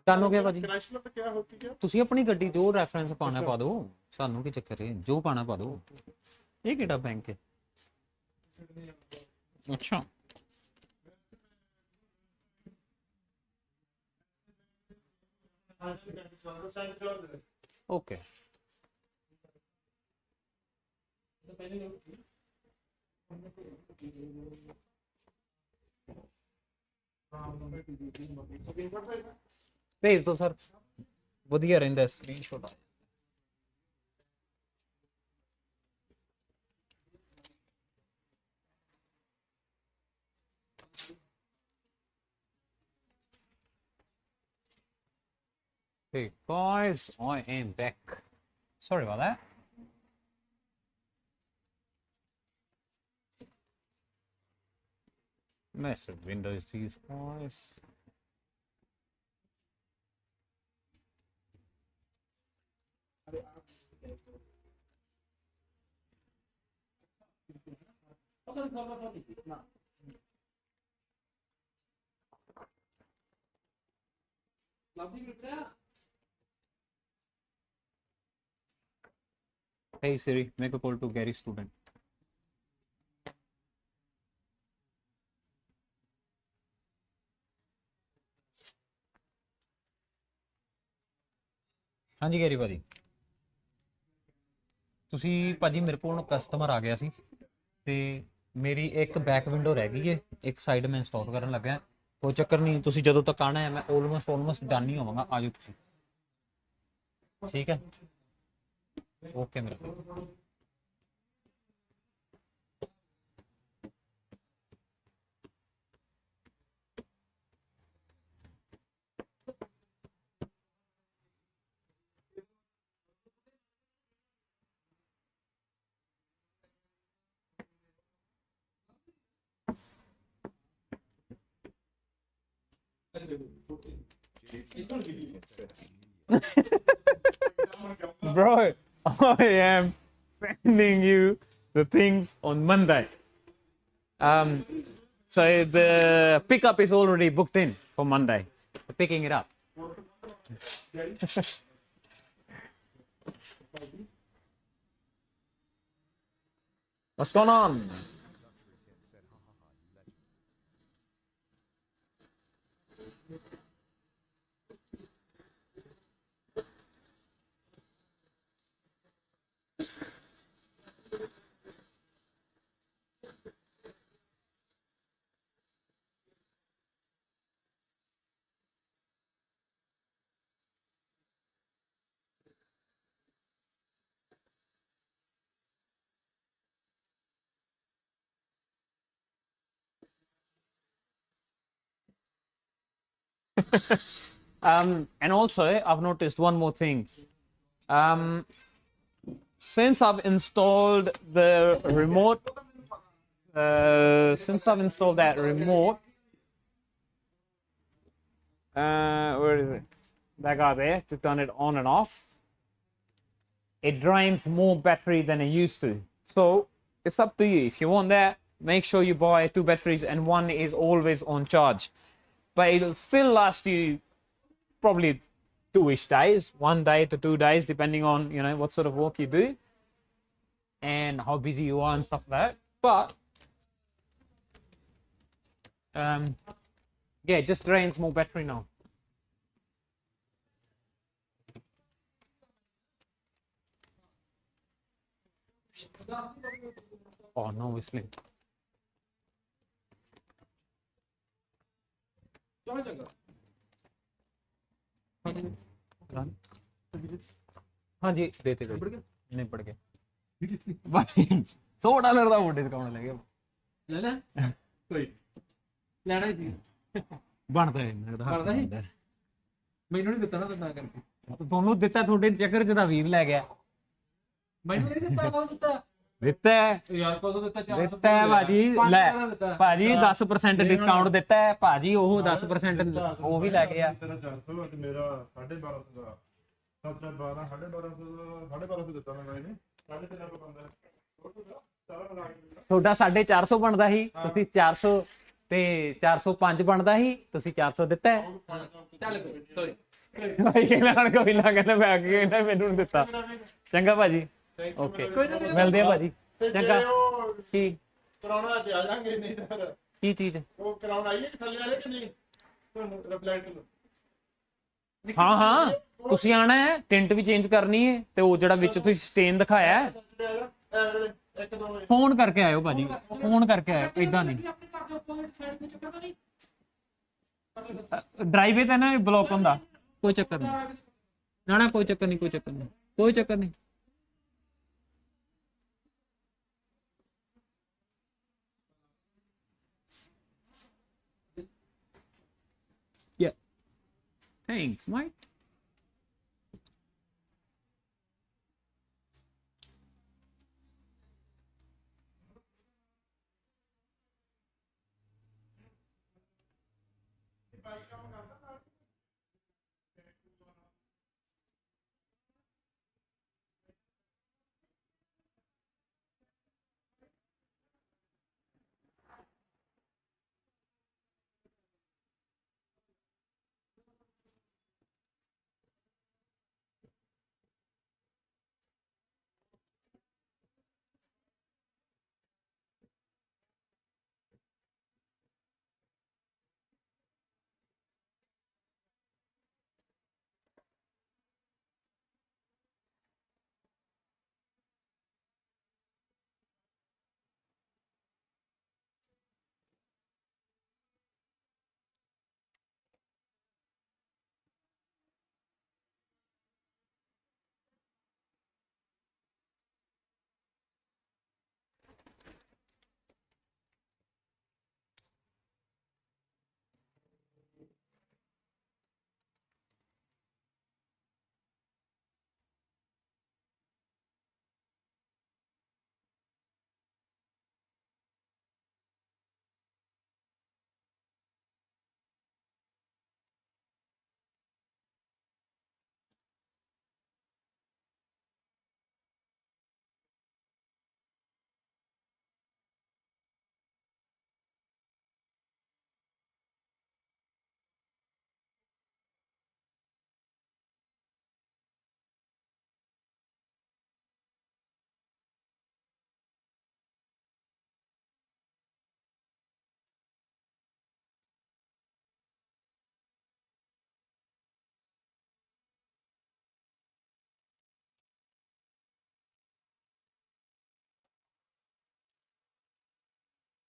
ਡਨ ਹੋ ਗਿਆ ਭਾਜੀ। ਕ੍ਰੈਸ਼ਲਰ ਤੇ ਕਿਆ ਹੋ ਗਿਆ? ਤੁਸੀਂ ਆਪਣੀ ਗੱਡੀ ਜੋ ਰੈਫਰੈਂਸ ਪਾਣਾ ਪਾ ਦਿਓ, ਸਾਨੂੰ ਕੀ ਚੱਕਰ ਹੈ, ਜੋ ਪਾਣਾ ਪਾ ਦਿਓ। ਇਹ ਕਿਹੜਾ ਬੈਂਕ ਹੈ? ਅੱਛਾ ਓਕੇ। ਭੇਜ ਦਿਓ ਸਰ, ਵਧੀਆ ਰਹਿੰਦਾ ਸਕਰੀਨਸ਼ਾਟ ਆ। Hey guys, I am back. Sorry about that. Massive windows these guys. Hey Siri, make a call to Gary Student. ਹਾਂਜੀ ਗੈਰੀ ਭਾਜੀ, ਤੁਸੀਂ ਭਾਜੀ ਮੇਰੇ ਕੋਲ ਕਸਟਮਰ ਆ ਗਿਆ ਸੀ ਤੇ ਮੇਰੀ ਇੱਕ ਬੈਕ ਵਿੰਡੋ ਰਹਿ ਗਈ ਹੈ, ਇੱਕ ਸਾਈਡ ਮੈਂ ਇੰਸਟਾਲ ਕਰਨ ਲੱਗਾ। ਕੋਈ ਚੱਕਰ ਨਹੀਂ, ਤੁਸੀਂ ਜਦੋਂ ਤੱਕ ਆਣਾ ਹੈ ਮੈਂ ਆਲਮੋਸਟ ਡਨ ਹੀ ਹੋਵਾਂਗਾ। ਆ ਜਾਓ ਤੁਸੀਂ, ਠੀਕ ਹੈ? ਓਕੇ ਮੇਰੇ ਕੋਲ। Bro, I am sending you the things on Monday. So the pickup is already booked in for Monday. Picking it up. What's going on? And also, I've noticed one more thing. Since I've installed the remote, where is it? That guy there to turn it on and off. It drains more battery than it used to. So it's up to you. If you want that, make sure you buy 2 batteries and one is always on charge. But it'll still last you probably 2-ish days, 1 day to 2 days, depending on, you know, what sort of work you do and how busy you are and stuff like that. But yeah, it just drains more battery now. Oh no, whistling. हाँ जी देते नहीं पड़ गए $100 का वो discount ले गया ਲੈ ਲੈ ਕੋਈ ਲੈਣਾ ਹੀ ਸੀ ਬਣਦਾ ਹੈ ਬਣਦਾ ਸੀ ਮੈਨੂੰ ਨਹੀਂ ਦਿੱਤਾ ਨਾ ਤਾਂ ਕਰਕੇ ਤੁਹਾਨੂੰ ਦਿੱਤਾ, ਤੁਹਾਡੇ ਚੱਕਰ ਚ ਤਾਂ ਵੀਰ ਲੈ ਗਿਆ। ਮੈਨੂੰ ਨਹੀਂ ਦਿੱਤਾ, ਕੌਣ ਦਿੱਤਾ? ਦਿੱਤਾ ਹੈ ਯਾਰ ਕਦੋਂ ਦਿੱਤਾ? ਦਿੱਤਾ ਹੈ ਭਾਜੀ, ਲੈ ਭਾਜੀ 10% ਡਿਸਕਾਊਂਟ ਦਿੱਤਾ ਹੈ ਭਾਜੀ, ਉਹ 10% ਉਹ ਵੀ ਲੈ ਗਿਆ। ਤੇਰਾ 400 ਤੇ ਮੇਰਾ 1250 ਦਾ 12 1250 ਦਿੱਤਾ ਮੈਂ ਇਹਨੇ 1350 ਬੰਦਾ ਤੁਹਾਡਾ 450 ਬਣਦਾ ਸੀ, ਤੁਸੀਂ 400 ਤੇ 405 ਬਣਦਾ ਸੀ, ਤੁਸੀਂ 400 ਦਿੱਤਾ ਹੈ। ਚੱਲ ਕੋਈ ਭਾਈ ਕਹਿੰਦਾ ਕੋਈ ਨਾ, ਕਹਿੰਦਾ ਮੈਂ ਅੱਗੇ ਕਹਿੰਦਾ ਮੈਨੂੰ ਨਹੀਂ ਦਿੱਤਾ। ਚੰਗਾ ਭਾਜੀ, ਓਕੇ ਮਿਲਦੇ ਆ ਭਾਜੀ, ਚੰਗਾ। ਕੀ ਕਰਾਉਣਾ ਅੱਜ ਆ ਜਾਾਂਗੇ, ਨਹੀਂ ਤਾਂ ਕੀ ਚੀਜ਼? ਉਹ ਕਰਾਉਣ ਆਈਏ ਕਿ ਥੱਲੇ ਵਾਲੇ ਕਿ ਨਹੀਂ ਤੁਹਾਨੂੰ ਰਿਫਲੈਕਟ ਨੂੰ? ਹਾਂ ਹਾਂ ਤੁਸੀਂ ਆਣਾ ਹੈ, ਟਿੰਟ ਵੀ ਚੇਂਜ ਕਰਨੀ ਹੈ, ਤੇ ਉਹ ਜਿਹੜਾ ਵਿੱਚ ਤੁਸੀਂ ਸਟੇਨ ਦਿਖਾਇਆ ਹੈ, ਇੱਕ ਦੋ ਵਜੇ ਫੋਨ ਕਰਕੇ ਆਇਓ ਭਾਜੀ, ਫੋਨ ਕਰਕੇ ਆਇਓ, ਇਦਾਂ ਨਹੀਂ। ਡਰਾਈਵੇ ਤੇ ਨਾ ਬਲੌਕ ਹੁੰਦਾ, ਕੋਈ ਚੱਕਰ ਨਹੀਂ, ਨਾ ਨਾ ਕੋਈ ਚੱਕਰ ਨਹੀਂ, ਕੋਈ ਚੱਕਰ ਨਹੀਂ, ਕੋਈ ਚੱਕਰ ਨਹੀਂ। Yeah. Thanks, Mike.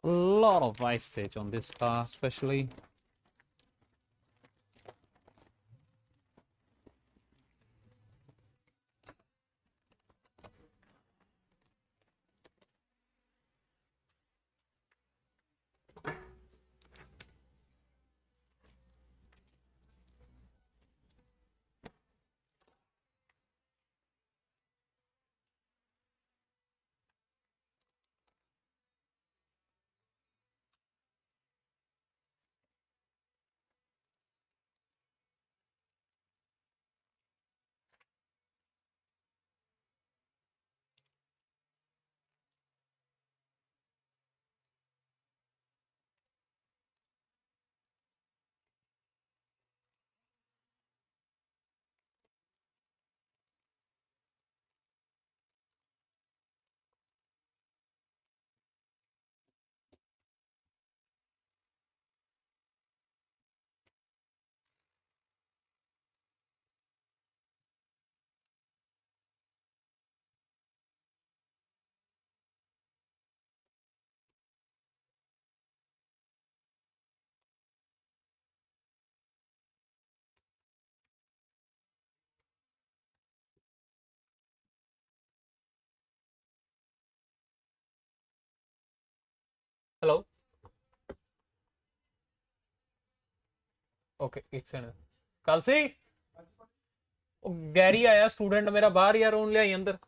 A lot of wastage on this car, especially. Hello. Okay, एक सेकंड। कल से गैरी आया स्टूडेंट मेरा बाहर यार, ओन ले आई अंदर।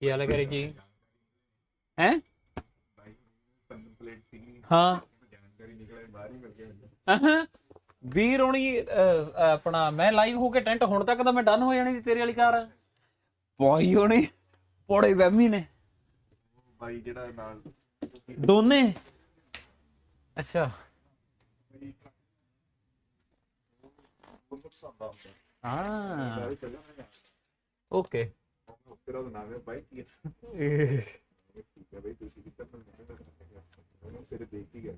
ਕੀ ਹਾਲ ਹੈ ਕਰੇ ਜੀ ਹੈ ਹਾਂ ਵੀਰ ਹੋਣੀ ਆਪਣਾ ਮੈਂ ਲਾਈਵ ਹੋ ਕੇ ਟੈਂਟ ਹੁਣ ਤੱਕ ਤਾਂ ਮੈਂ ਡਨ ਹੋ ਜਾਣੀ ਸੀ ਤੇਰੇ ਵਾਲੀ ਕਾਰ ਭਾਈ ਹੋਣੀ ਪੋੜੇ ਵਹਿਮੀ ਨੇ ਬਾਈ ਜਿਹੜਾ ਨਾਲ ਦੋਨੇ ਅੱਛਾ ਹਾਂ ਓਕੇ ਤੇਰਾ ਨਾਮ ਹੈ ਬਾਈ ਕੀ ਠੀਕ ਹੈ ਬਾਈ ਤੁਸੀਂ ਕਿੱਥੇ ਉਹਨੂੰ ਸਿਰ ਦੇਖ ਹੀ ਗਿਆ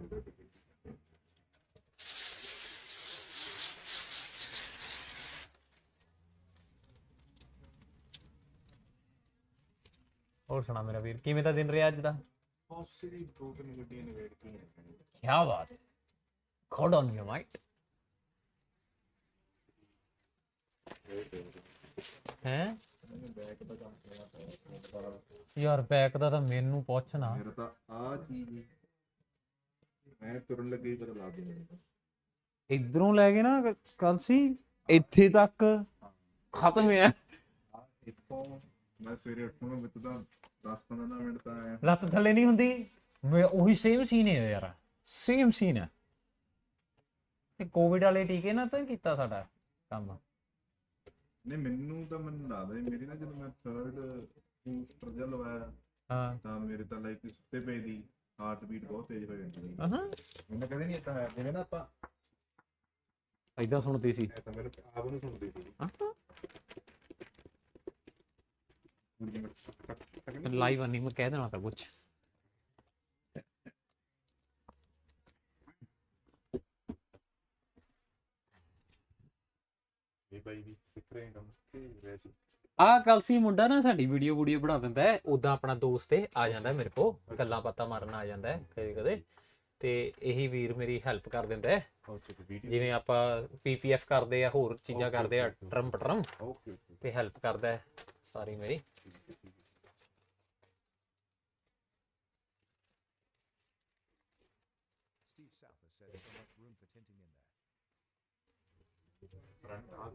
ਹੋਰ ਸੁਣਾ ਮੇਰਾ ਵੀਰ ਕਿਵੇਂ ਦਾ ਦਿਨ ਰਿਹਾ ਅੱਜ ਦਾ ਬਹੁਤ ਸਿਰੀ ਦੋ ਤਿੰਨ ਗੱਡੀਆਂ ਨੇ wait Ki Ki Baat ਖੋਡ on you might ਹੈ ਯਾਰ ਬੈਕ ਦਾ ਤਾਂ ਮੈਨੂੰ ਪੁੱਛ ਨਾ ਮੇਰਾ ਤਾਂ ਆ ਚੀਜ਼ ਮੈਂ ਤੁਰਨ ਲੱਗੇ ਪਤਾ ਲਾ ਦੇ ਇਧਰੋਂ ਲੈ ਕੇ ਨਾ ਕੱਲ ਸੀ ਇੱਥੇ ਤੱਕ ਖਤਮ ਹੋਇਆ ਇੱਥੋਂ ਮੈਂ ਸਵੇਰੇ ਉੱਠੂਗਾ ਵਿੱਚ ਤਾਂ 10-15 ਮਿੰਟ ਤਾਂ ਆਇਆ ਲੱਤ ਥੱਲੇ ਨਹੀਂ ਹੁੰਦੀ ਉਹੀ ਸੇਮ ਸੀਨ ਹੈ ਯਾਰ ਸੇਮ ਸੀਨ ਹੈ ਤੇ ਕੋਵਿਡ ਵਾਲੇ ਟੀਕੇ ਨਾ ਤਾਂ ਕੀਤਾ ਸਾਡਾ ਕੰਮ ਨਹੀਂ ਮੈਨੂੰ ਲੱਗਦਾ ਮੇਰੀ ਨਾ ਜਦੋਂ ਮੈਂ 3rd ਬੂਸਟਰ ਜਿਹਾ ਲਵਾਇਆ ਹਾਂ ਤਾਂ ਮੇਰੇ ਤਾਂ ਲਾਈਕ ਸੁੱਤੇ ਪਏ ਦੀ ਹਾਰਟ ਬੀਟ ਬਹੁਤ ਤੇਜ਼ ਹੋ ਜਾਂਦੀ ਸੀ ਹਾਂ ਮੈਨੂੰ ਕਦੇ ਨਹੀਂ ਏਦਾਂ ਹੋਇਆ ਜਿਵੇਂ ਨਾ ਆਪਾਂ ਏਦਾਂ ਸੁਣਦੀ ਸੀ ਤਾਂ ਮੇਰੇ ਆਪ ਨੂੰ ਸੁਣਦੀ ਸੀ ਲਾਈਵ ਨਹੀਂ ਮੈਂ ਕਹਿ ਦੇਣਾ ਤਾਂ ਕੁਛ ਇਹ ਬਾਈ ਵੀ ਸਿੱਖ ਰਹੇ ਕੰਮ ਤੇ ਵੈਸੇ ਆਹ ਕੱਲ ਸੀ ਮੁੰਡਾ ਨਾ ਸਾਡੀ ਵੀਡੀਓ ਬਣਾ ਦਿੰਦਾ ਹੈ ਉਦਾਂ ਆਪਣਾ ਦੋਸਤ ਆ ਜਾਂਦਾ ਮੇਰੇ ਕੋ ਗੱਲਾਂ ਬਾਤਾਂ ਮਾਰਨ ਆ ਜਾਂਦਾ ਕਦੇ ਕਦੇ ਤੇ ਇਹੀ ਵੀਰ ਮੇਰੀ ਹੈਲਪ ਕਰ ਦਿੰਦਾ ਹੈ ਜਿਵੇਂ ਆਪਾਂ ਪੀਪੀਐਫ ਕਰਦੇ ਆ ਹੋਰ ਚੀਜ਼ਾਂ ਕਰਦੇ ਆ ਟਰਮ ਪਟਰਮ ਤੇ ਹੈਲਪ ਕਰਦਾ ਹੈ ਸਾਰੀ ਮੇਰੀ Steve South has said so much room for tinting in there.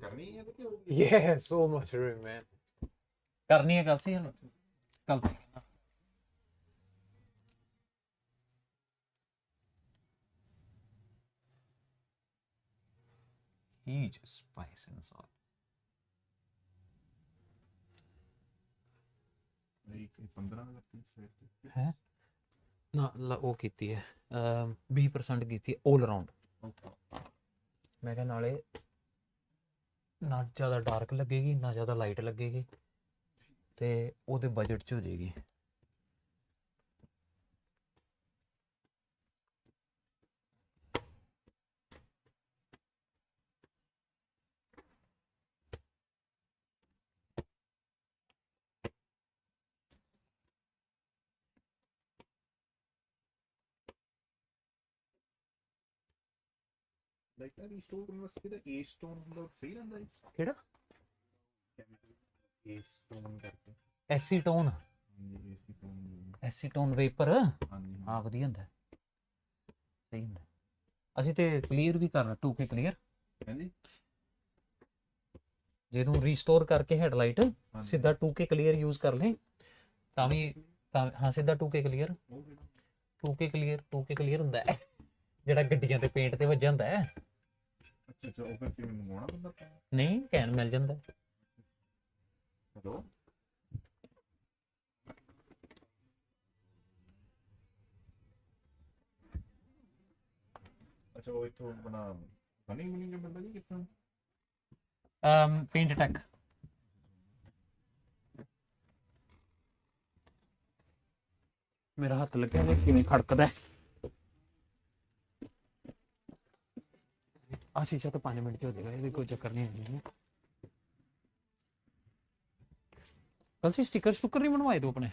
ਕਰਨੀ ਹੈ ਕਿ Yeah, so much room, man. ਕਰਨੀ ਹੈ ਕੱਲ ਸੀ ਕੱਲ huge spice inside. ਨਹੀਂ 15 ਲੱਖ ਹੈ ਨਾ ਉਹ ਕੀਤੀ ਹੈ 20% ਕੀਤੀ ਹੈ all around ਮੈਂ ਕਿਹਾ ਨਾਲੇ ਨਾ ਜ਼ਿਆਦਾ ਡਾਰਕ ਲੱਗੇਗੀ ਨਾ ਜ਼ਿਆਦਾ ਲਾਈਟ ਲੱਗੇਗੀ ਤੇ ਉਹਦੇ ਬਜਟ 'ਚ ਹੋ ਜਾਏਗੀ ਲਾਈਕ ਨਾ ਰੀਸਟੋਰ ਕਰਨ ਵਾਸਤੇ ਦਾ ਏ ਸਟੋਨ ਹੁੰਦਾ ਸਹੀ ਰਹਿੰਦਾ ਹੈ ਕਿਹੜਾ ਏ ਸਟੋਨ ਕਰਕੇ ਐਸੀਟੋਨ ਹਾਂਜੀ ਏ ਸਟੋਨ ਐਸੀਟੋਨ ਵੇਪਰ ਹਾਂਜੀ ਹਾਂ ਵਧੀਆ ਹੁੰਦਾ ਸਹੀ ਹੁੰਦਾ ਅਸੀਂ ਤੇ ਕਲੀਅਰ ਵੀ ਕਰਨਾ 2K ਕਲੀਅਰ ਹਾਂਜੀ ਜਦੋਂ ਰੀਸਟੋਰ ਕਰਕੇ ਹੈਡਲਾਈਟ ਸਿੱਧਾ 2K ਕਲੀਅਰ ਯੂਜ਼ ਕਰ ਲੈ ਤਾਂ ਵੀ ਤਾਂ ਹਾਂ ਸਿੱਧਾ 2K ਕਲੀਅਰ 2K ਕਲੀਅਰ ਹੁੰਦਾ ਹੈ ਜਿਹੜਾ ਗੱਡੀਆਂ ਤੇ ਪੇਂਟ ਤੇ ਵੱਜਾ ਹੁੰਦਾ ਹੈ ਅੱਛਾ ਉਹ ਫਿਰ ਕਿਵੇਂ ਮੰਗਵਾਉਣਾ ਬੰਦਾ ਨਹੀਂ ਕੈਨ ਮਿਲ ਜਾਂਦਾ ਹੈਲੋ ਅੱਛਾ ਉਹ ਇੱਥੋਂ ਬਣਾ ਬਣੀ ਜੋ ਬੰਦਾ ਜੀ ਕਿੱਥੋਂ ਪੇਂਟ ਟੈਕ ਮੇਰਾ ਹੱਥ ਲੱਗਿਆ ਹੋਇਆ ਕਿਵੇਂ ਖੜਕਦਾ ਆ ਸ਼ੀਸ਼ਾ ਤਾਂ 5 ਮਿੰਟ 'ਚ ਹੋ ਜਾਏਗਾ ਇਹਦੇ ਕੋਈ ਚੱਕਰ ਨਹੀਂ ਹੈ ਕੱਲ ਸੀ ਸਟicker ਨਹੀਂ ਬਣਵਾਏ ਤੂੰ ਆਪਣੇ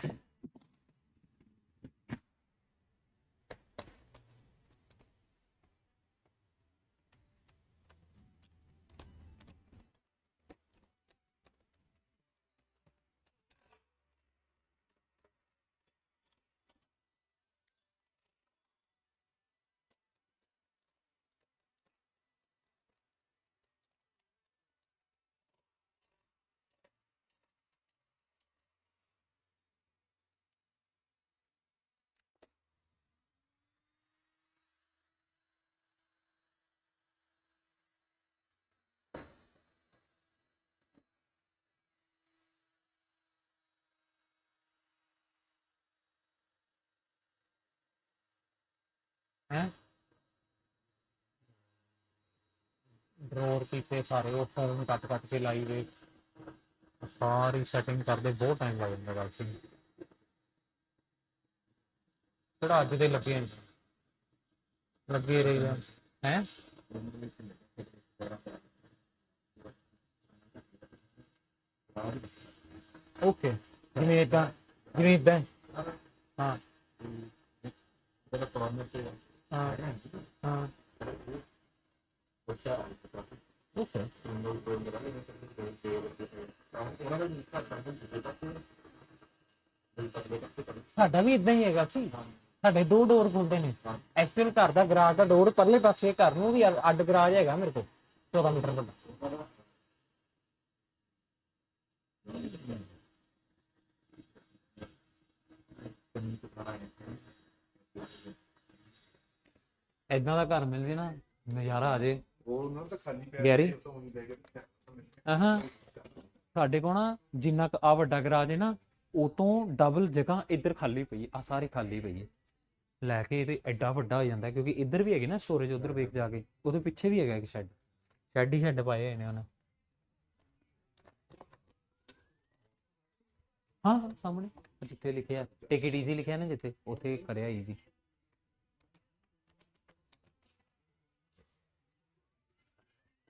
हैं ड्रोर कीते सारे वो फोन कट के लाई गए सारी सैटिंग करते बहुत टाइम लग जाता वैसे थोड़ा अज तो लगे रही है ओके जिमें इदा हाँ हाँ हाँ ओके ਸਾਡਾ ਵੀ ਇਦਾਂ ਹੀ ਹੈਗਾ ਸੀ ਸਾਡੇ 2 ਡੋਰ ਖੁੱਲਦੇ ਨੇ ਐਕਚੁਅਲ ਘਰ ਦਾ ਗਰਾਜ ਦਾ ਡੋਰ ਪਰਲੇ ਪਾਸੇ ਘਰ ਨੂੰ ਵੀ ਅੱਡ ਗਰਾਜ ਹੈਗਾ ਮੇਰੇ ਕੋਲ 14 ਮੀਟਰ ਵੱਡਾ ਏਦਾਂ ਦਾ ਘਰ ਮਿਲ ਜੇ ਨਾ ਨਜ਼ਾਰਾ ਆ ਜੇ ਉਹ ਨਾ ਤਾਂ ਖਾਲੀ ਪਿਆ ਗੈਰੀ ਤੋਂ ਨਹੀਂ ਬੈਗ ਹਾਂ ਸਾਡੇ ਕੋਲ ਨਾ ਜਿੰਨਾ ਕੁ ਆ ਵੱਡਾ ਗਰਾਜ ਹੈ ਨਾ ਉਹ ਤੋਂ ਡਬਲ ਜਗ੍ਹਾ ਇੱਧਰ ਖਾਲੀ ਪਈ ਆ ਸਾਰੀ ਖਾਲੀ ਪਈ ਹੈ ਲੈ ਕੇ ਤੇ ਐਡਾ ਵੱਡਾ ਹੋ ਜਾਂਦਾ ਕਿਉਂਕਿ ਇੱਧਰ ਵੀ ਹੈਗੇ ਨਾ ਸਟੋਰੇਜ ਉਧਰ ਵੇਖ ਜਾ ਕੇ ਉਹਦੇ ਪਿੱਛੇ ਵੀ ਹੈਗਾ ਇੱਕ ਸ਼ੈੱਡ ਹੀ ਸ਼ੈੱਡ ਪਾਏ ਹੋਏ ਨੇ ਉਹਨੇ ਹਾਂ ਸਾਹਮਣੇ ਜਿੱਥੇ ਲਿਖਿਆ ਟੇਕ ਇਟ ਈਜ਼ੀ ਲਿਖਿਆ ਨਾ ਜਿੱਥੇ ਉੱਥੇ ਕਰਿਆ ਈਜ਼ੀ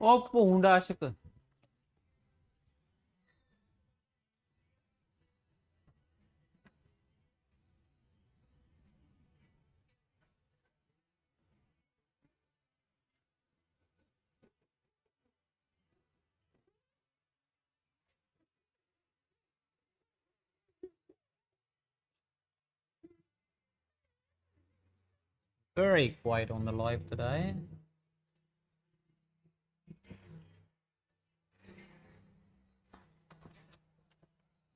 ਉਹ ਭੂੰਡ ਆਸ਼ਕ very quiet on the live today.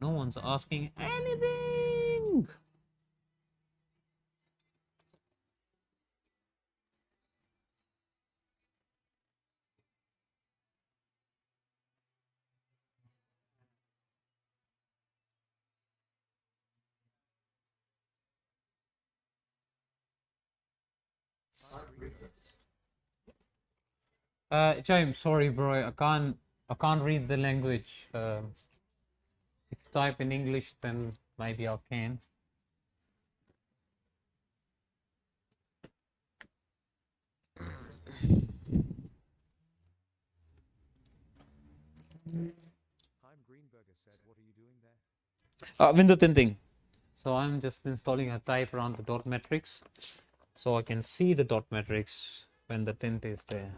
No one's asking anything. James, sorry, bro. I can't read the language. If you type in English, then maybe I can. Heim Greenberger said, what are you doing there? Window tinting. So I'm just installing a type around the dot matrix, so I can see the dot matrix when the tint is there.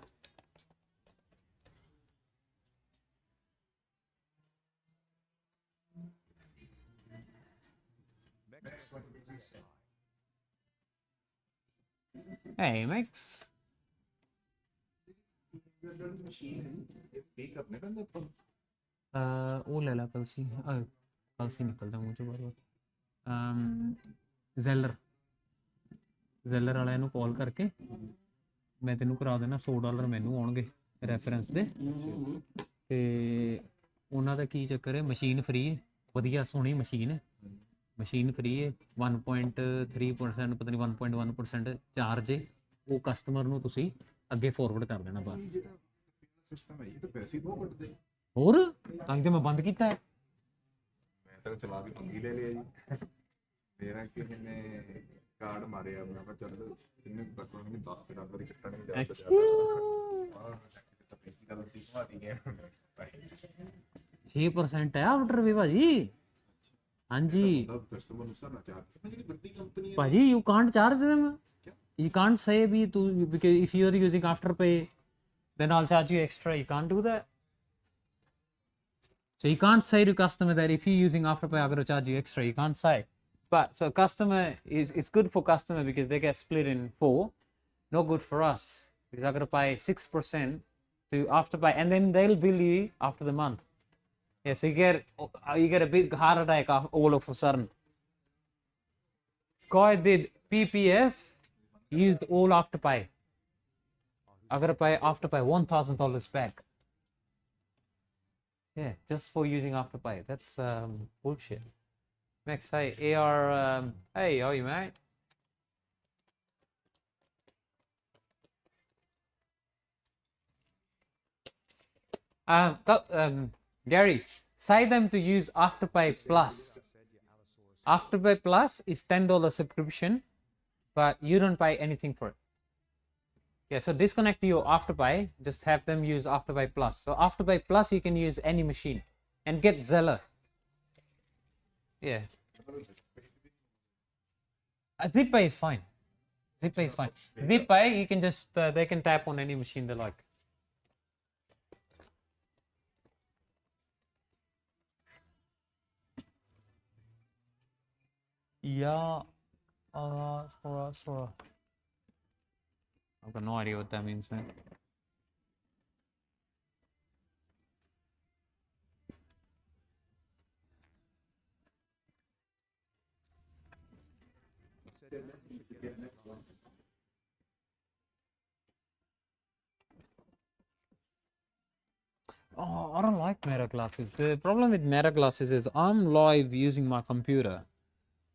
Hey, Max. वो ले ला कल सी निकलता मुझे बार ਜ਼ੈਲਰ ਵਾਲਿਆਂ ਨੂੰ ਕਾਲ ਕਰਕੇ ਮੈਂ ਤੈਨੂੰ ਕਰਾ ਦੇਣਾ $100 ਮੈਨੂੰ ਆਉਣਗੇ ਰੈਫਰੈਂਸ ਦੇ ਤੇ ਉਹਨਾਂ ਦਾ ਕੀ ਚੱਕਰ ਹੈ ਮਸ਼ੀਨ ਫ੍ਰੀ ਹੈ ਵਧੀਆ ਸੋਹਣੀ ਮਸ਼ੀਨ ਫ੍ਰੀ ਹੈ 1.3% ਪਤਾ ਨਹੀਂ 1.1% ਚਾਰਜ ਹੈ ਉਹ ਕਸਟਮਰ ਨੂੰ ਤੁਸੀਂ ਅੱਗੇ ਫਾਰਵਰਡ ਕਰ ਦੇਣਾ ਬਸ ਸਿਸਟਮ ਹੈ ਇਹ ਤਾਂ ਪੈਸੇ ਬਹੁਤ ਕੱਟਦੇ ਹੋਰ ਤਾਂ ਹੀ ਤੇ ਮੈਂ ਬੰਦ ਕੀਤਾ ਹੈ ਮੈਂ ਤਾਂ ਚਲਾ ਕੇ ਪੰਗੀ ਲੈ ਲਿਆ ਜੀ ਮੇਰਾ ਕਿਸੇ ਨੇ ਕਾਰਡ ਮਾਰਿਆ ਮੈਂ ਕਿਹਾ ਚੱਲ ਕਿੰਨੇ ਕੱਟਣਗੇ $10 ਹੀ ਕੱਟਣਗੇ ਜ਼ਿਆਦਾ ਗੱਲ ਸੀ ਘੁਮਾਤੀ ਗਿਆ 6% ਹੈ ਆਫਟਰ ਵੀ ਭਾਜੀ ਹਾਂਜੀ ਕਸਟਮਰ ਨੂੰ ਸਰ ਨਾ ਚਾਰਜ ਜਿਹੜੀ ਵੱਡੀ ਕੰਪਨੀ ਹੈ ਭਾਜੀ you can't charge them you can't say ਵੀ ਤੂੰ because if you are using afterpay then I'll charge you extra you can't do that so you can't say to customer that if you're using afterpay I'm going to charge you extra you can't say but so customer is it's good for customer because they get split in 4 not good for us because I'm going to pay 6% to afterpay and then they'll bill you after the month yeah so you get a big heart attack all of a sudden guy did PPF used all afterpay I got to pay afterpay $1,000 back yeah just for using afterpay that's bullshit Max, hey, AR, hey, how are you, mate? Gary, say them to use Afterpay Plus. Afterpay Plus is $10 subscription, but you don't pay anything for it. Yeah, so disconnect your Afterpay, just have them use Afterpay Plus. So Afterpay Plus, you can use any machine and get Zeller. Yeah. ZipPay is fine. ZipPay is fine. ZipPay, you can just, they can tap on any machine they like. Yeah. For. I've got no idea what that means, man. Oh, I don't like Meta glasses. The problem with Meta glasses is I'm live using my computer.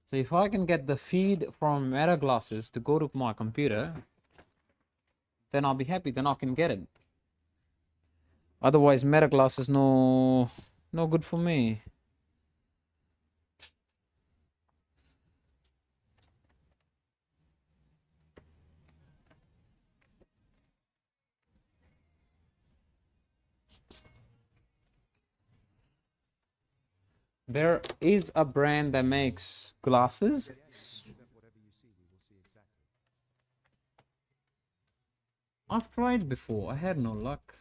So if I can get the feed from Meta glasses to go to my computer, then I'll be happy. Then I can get it. Otherwise, Meta glasses no good for me. There is a brand that makes glasses. I've tried before. I had no luck.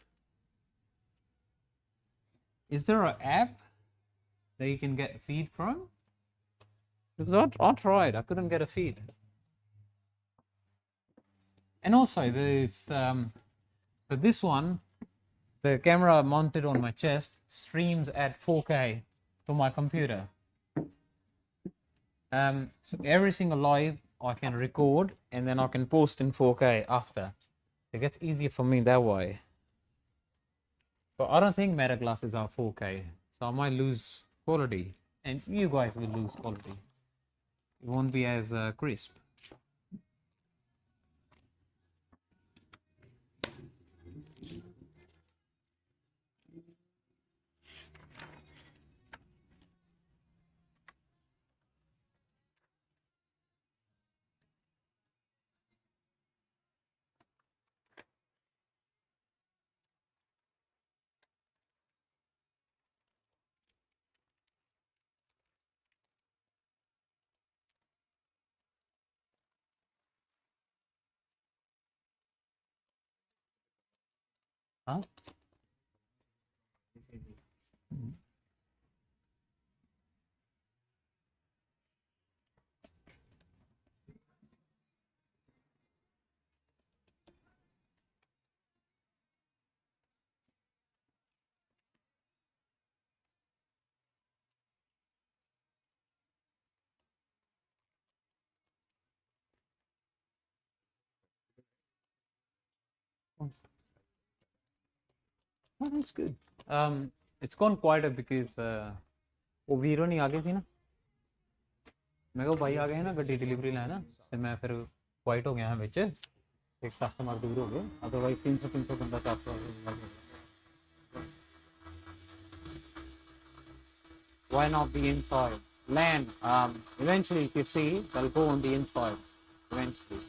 Is there an app that you can get a feed from? Because I tried. I couldn't get a feed. And also, there's so this one, the camera mounted on my chest streams at 4K to my computer. So every single live I can record and then I can post in 4K after. It gets easier for me that way. But I don't think Meta glasses are 4K, so I might lose quality, and you guys will lose quality. It won't be as crisp. Huh? Oh, that's good. It's gone quieter because वो वीरो नहीं आ गई थी ना, मैं वो भाई आ गए ना गड्डी डिलीवरी लेना, तो मैं फिर क्वाइट हो गया हाँ बिच एक कस्टमर दूर हो गए, अदरवाइज 300 बंदा 400. Why not the inside? Land, eventually if you see, they'll go on the inside, eventually.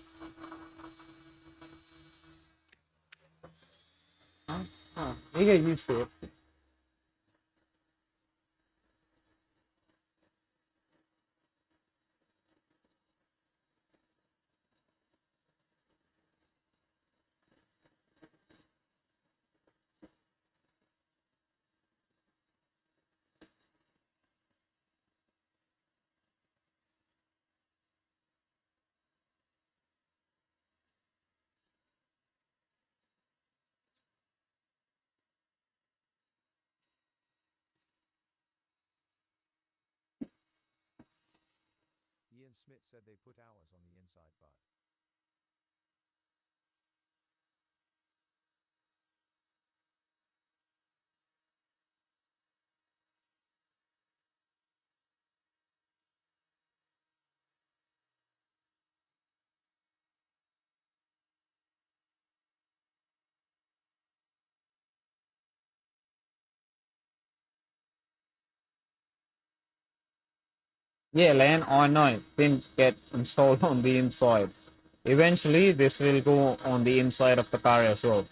Huh? You get used to it. Ian Smith said they put hours on the inside butt. Yeah, Len, I know. Didn't get installed on the inside. Eventually, this will go on the inside of the car as well.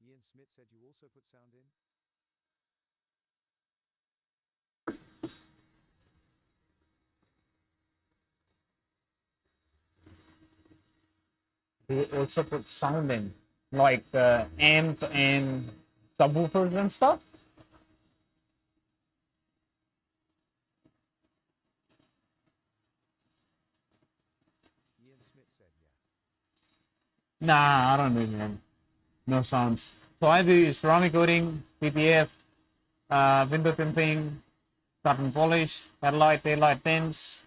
Ian Smith said you also put sound in? We also put sound in, like amp and subwoofers and stuff. Ian Smith said, yeah. Nah, I don't do man. No sounds. So I do ceramic coating, PPF, window tinting, carbon polish, headlight, taillight tints,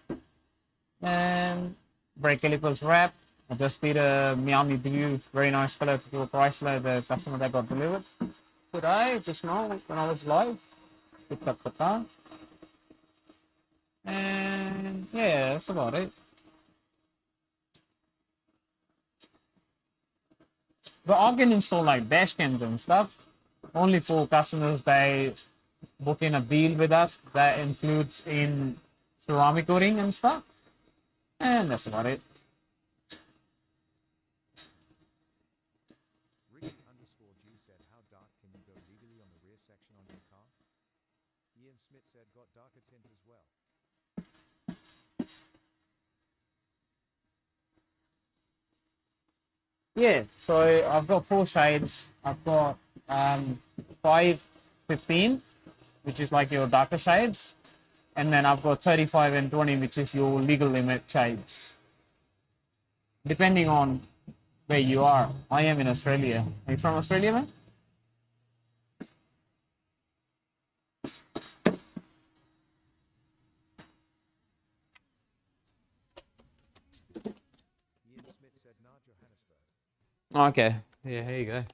and brake calipers wrap. I just did a Miami Blue, very nice color to a Chrysler, the customer that got delivered today, just now when I was live. Picked up the car. And yeah, that's about it. But I can install like dash cams and stuff only for customers that book in a deal with us that includes in ceramic coating and stuff. And that's about it. Ricky_G said, how dark can you go legally on the rear section on your car? Ian Smith said, got darker tint as well. Yeah, so I've got 4 shades. I've got 515, which is like your darker shades. And then I've got 35 and 20, which is your legal limit shades. Depending on where you are. I am in Australia. Are you from Australia, man? Ian Smith said, nah, Johannesburg. Okay. Yeah, here you go.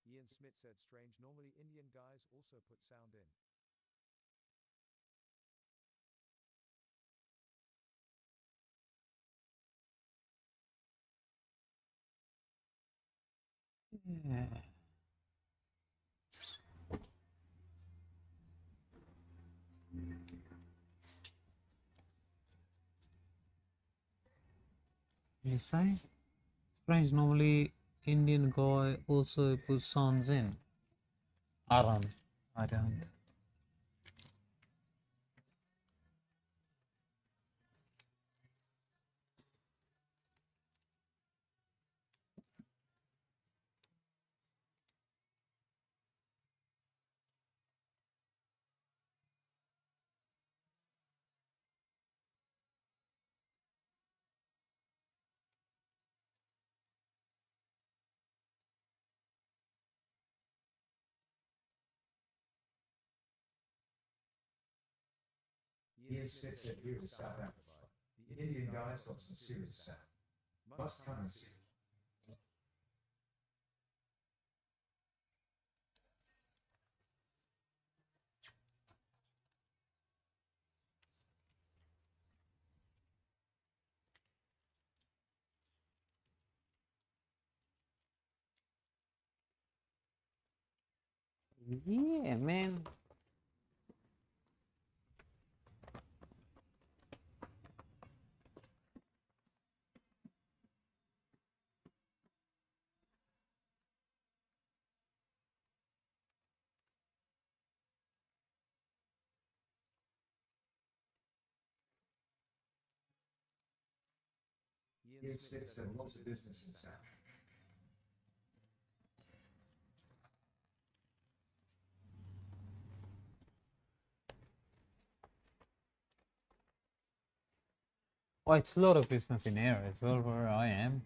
Ian Smith said, strange, normally Indian guys also put sound in. Yeah. You say? Strange, normally Indian guy also puts sounds in. I don't. I don't. Ian Smith said, here was South Africa. The Indian guys got some serious sound. Must come and see. Yeah, man. Ian Smith said lots of business in Sam. Oh, it's a lot of business in here as well where I am.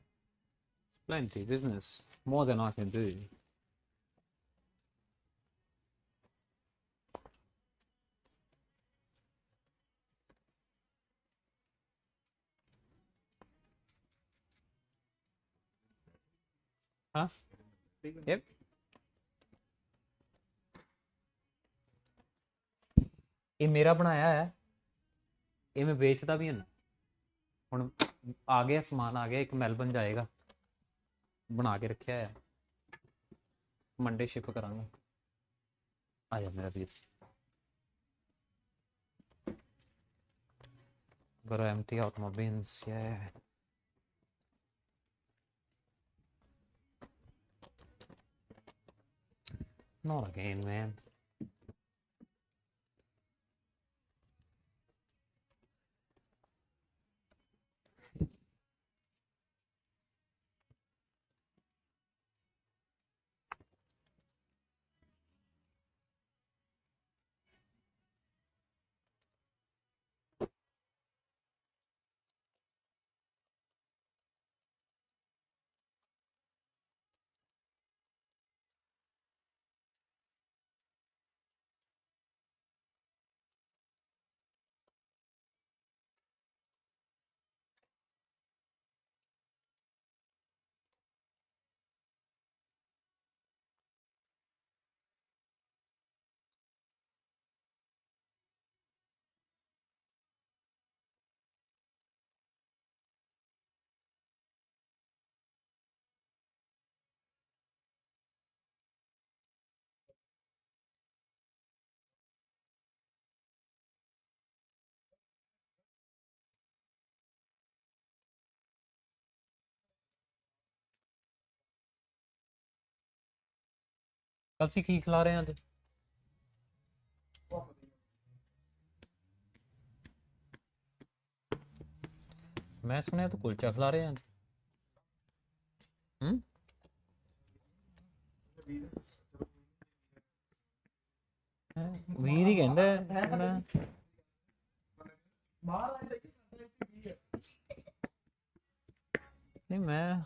It's plenty business. More than I can do. Huh? Yep. ਇਹ ਮੇਰਾ ਬਣਾਇਆ ਹੈ ਇਹ ਮੈਂ ਵੇਚਦਾ ਵੀ ਹਾਂ ਹੁਣ ਆ ਗਿਆ ਸਮਾਨ ਆ ਗਿਆ ਇੱਕ ਮੈਲਬਨ ਜਾਏਗਾ ਬਣਾ ਕੇ ਰੱਖਿਆ ਹੈ ਮੰਡੇ ਸ਼ਿਪ ਕਰਾਂਗਾ ਆ ਜਾ ਮੇਰਾ ਵੀਰ gotta empty out my bins yeah not again man ਤੁਸੀਂ ਕੀ ਖਿਲਾ ਰਹੇ ਆ ਅੱਜ ਮੈਂ ਸੁਣਿਆ ਤੂੰ ਕੁਲਚਾ ਖਿਲਾ ਰਹੇ ਆ ਅੱਜ ਵੀਰ ਹੀ ਕਹਿੰਦਾ ਨਹੀਂ ਮੈਂ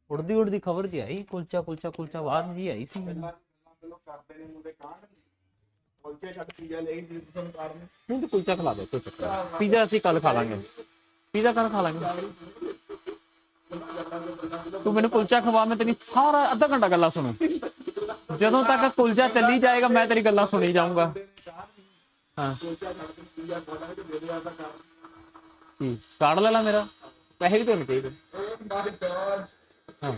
ਉੜਦੀ ਖਬਰ ਜੀ ਆਈ ਕੁਲਚਾ ਬਾਹਰ ਜੀ ਆਈ ਸੀ ਮੈਨੂੰ ਕਰਦੇ ਨੇ ਮੁੰਡੇ ਕਾਂਡ ਕੁਲਚੇ ਛੱਡ ਪੀਜ਼ਾ ਲੈ ਜੀ ਤੁਹਾਨੂੰ ਕਾਰਨ ਨਹੀਂ ਤੇ ਕੁਲਚਾ ਖਿਲਾ ਦੇ ਕੋਈ ਚੱਕਰ ਪੀਜ਼ਾ ਅਸੀਂ ਕੱਲ ਖਾ ਲਾਂਗੇ ਪੀਜ਼ਾ ਕੱਲ ਖਾ ਲਾਂਗੇ ਤੂੰ ਮੈਨੂੰ ਕੁਲਚਾ ਖਵਾ ਮੈਂ ਤੇਰੀ ਸਾਰਾ ਅੱਧਾ ਘੰਟਾ ਗੱਲਾਂ ਸੁਣੂ ਜਦੋਂ ਤੱਕ ਕੁਲਚਾ ਚੱਲੀ ਜਾਏਗਾ ਮੈਂ ਤੇਰੀ ਗੱਲਾਂ ਸੁਣੀ ਜਾਊਂਗਾ ਹਾਂ ਕੀ ਕਾਰਡ ਲੈ ਲਾ ਮੇਰਾ ਪੈਸੇ ਵੀ ਤੁਹਾਨੂੰ ਚਾਹੀਦੇ ਹਾਂ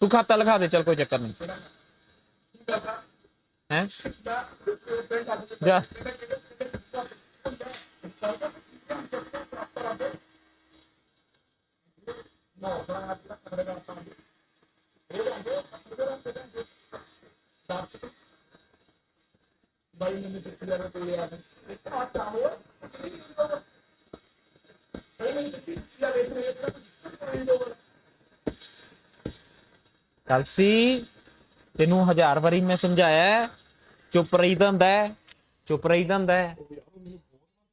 ਤੂੰ ਖਾਤਾ ਲਿਖਾ ਦੇ ਚਲ ਕੋਈ ਚੱਕਰ ਨਹੀਂ ਹੈ ਜਾ ਕਲਸੀ ਤੈਨੂੰ 1000 ਵਾਰੀ ਮੈਂ ਸਮਝਾਇਆ ਚੁੱਪ ਰਹੀਦਾ ਹੁੰਦਾ ਹੈ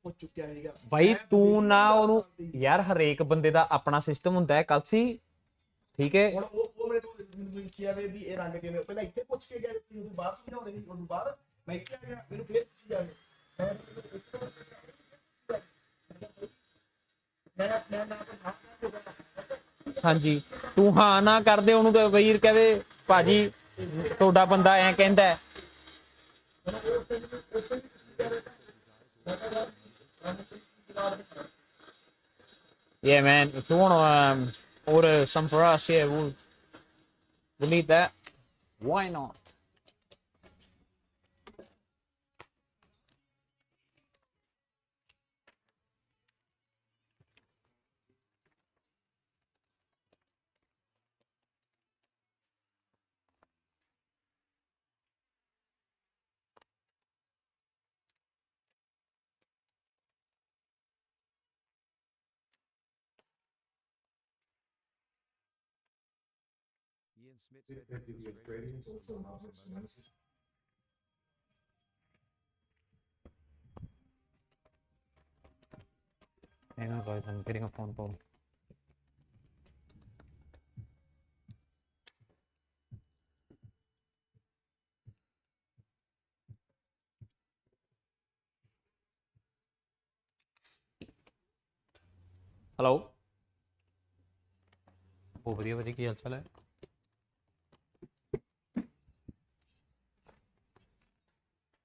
ਪੁੱਛ ਚੁੱਕਿਆ ਹੈਗਾ ਭਾਈ ਤੂੰ ਨਾ ਉਹਨੂੰ ਯਾਰ ਹਰੇਕ ਬੰਦੇ ਦਾ ਆਪਣਾ ਸਿਸਟਮ ਹੁੰਦਾ ਹੈ ਕਲਸੀ ਠੀਕ ਹੈ ਹੁਣ ਉਹ ਮੇਰੇ ਕੋਲ ਪੁੱਛਿਆ ਵੇ ਵੀ ਇਹ ਰੰਗ ਕਿਵੇਂ ਪਹਿਲਾਂ ਇੱਥੇ ਪੁੱਛ ਕੇ ਗਿਆ ਤੁਸੀਂ ਉਹਦੇ ਬਾਅਦ ਸਮਝਾਉਂਦੇ ਸੀ ਉਹਨੂੰ ਬਾਅਦ ਮੈਂ ਇੱਥੇ ਆ ਗਿਆ ਮੈਨੂੰ ਫੇਰ ਪੁੱਛੀ ਜਾਵੇ ਹਾਂਜੀ ਤੂੰ ਹਾਂ ਨਾ ਕਰਦੇ ਉਹਨੂੰ ਤੇ ਵੀਰ ਕਹਵੇ ਭਾਜੀ ਤੁਹਾਡਾ ਬੰਦਾ ਐ ਕਹਿੰਦਾ Yeah, man. If you want to order some for us, yeah, we'll delete that. Why not? Ian Smith said the Australians also love Moses. Hang on, guys. I'm getting a phone call. Hello बहुत बढ़िया भाजी की हाल चाल है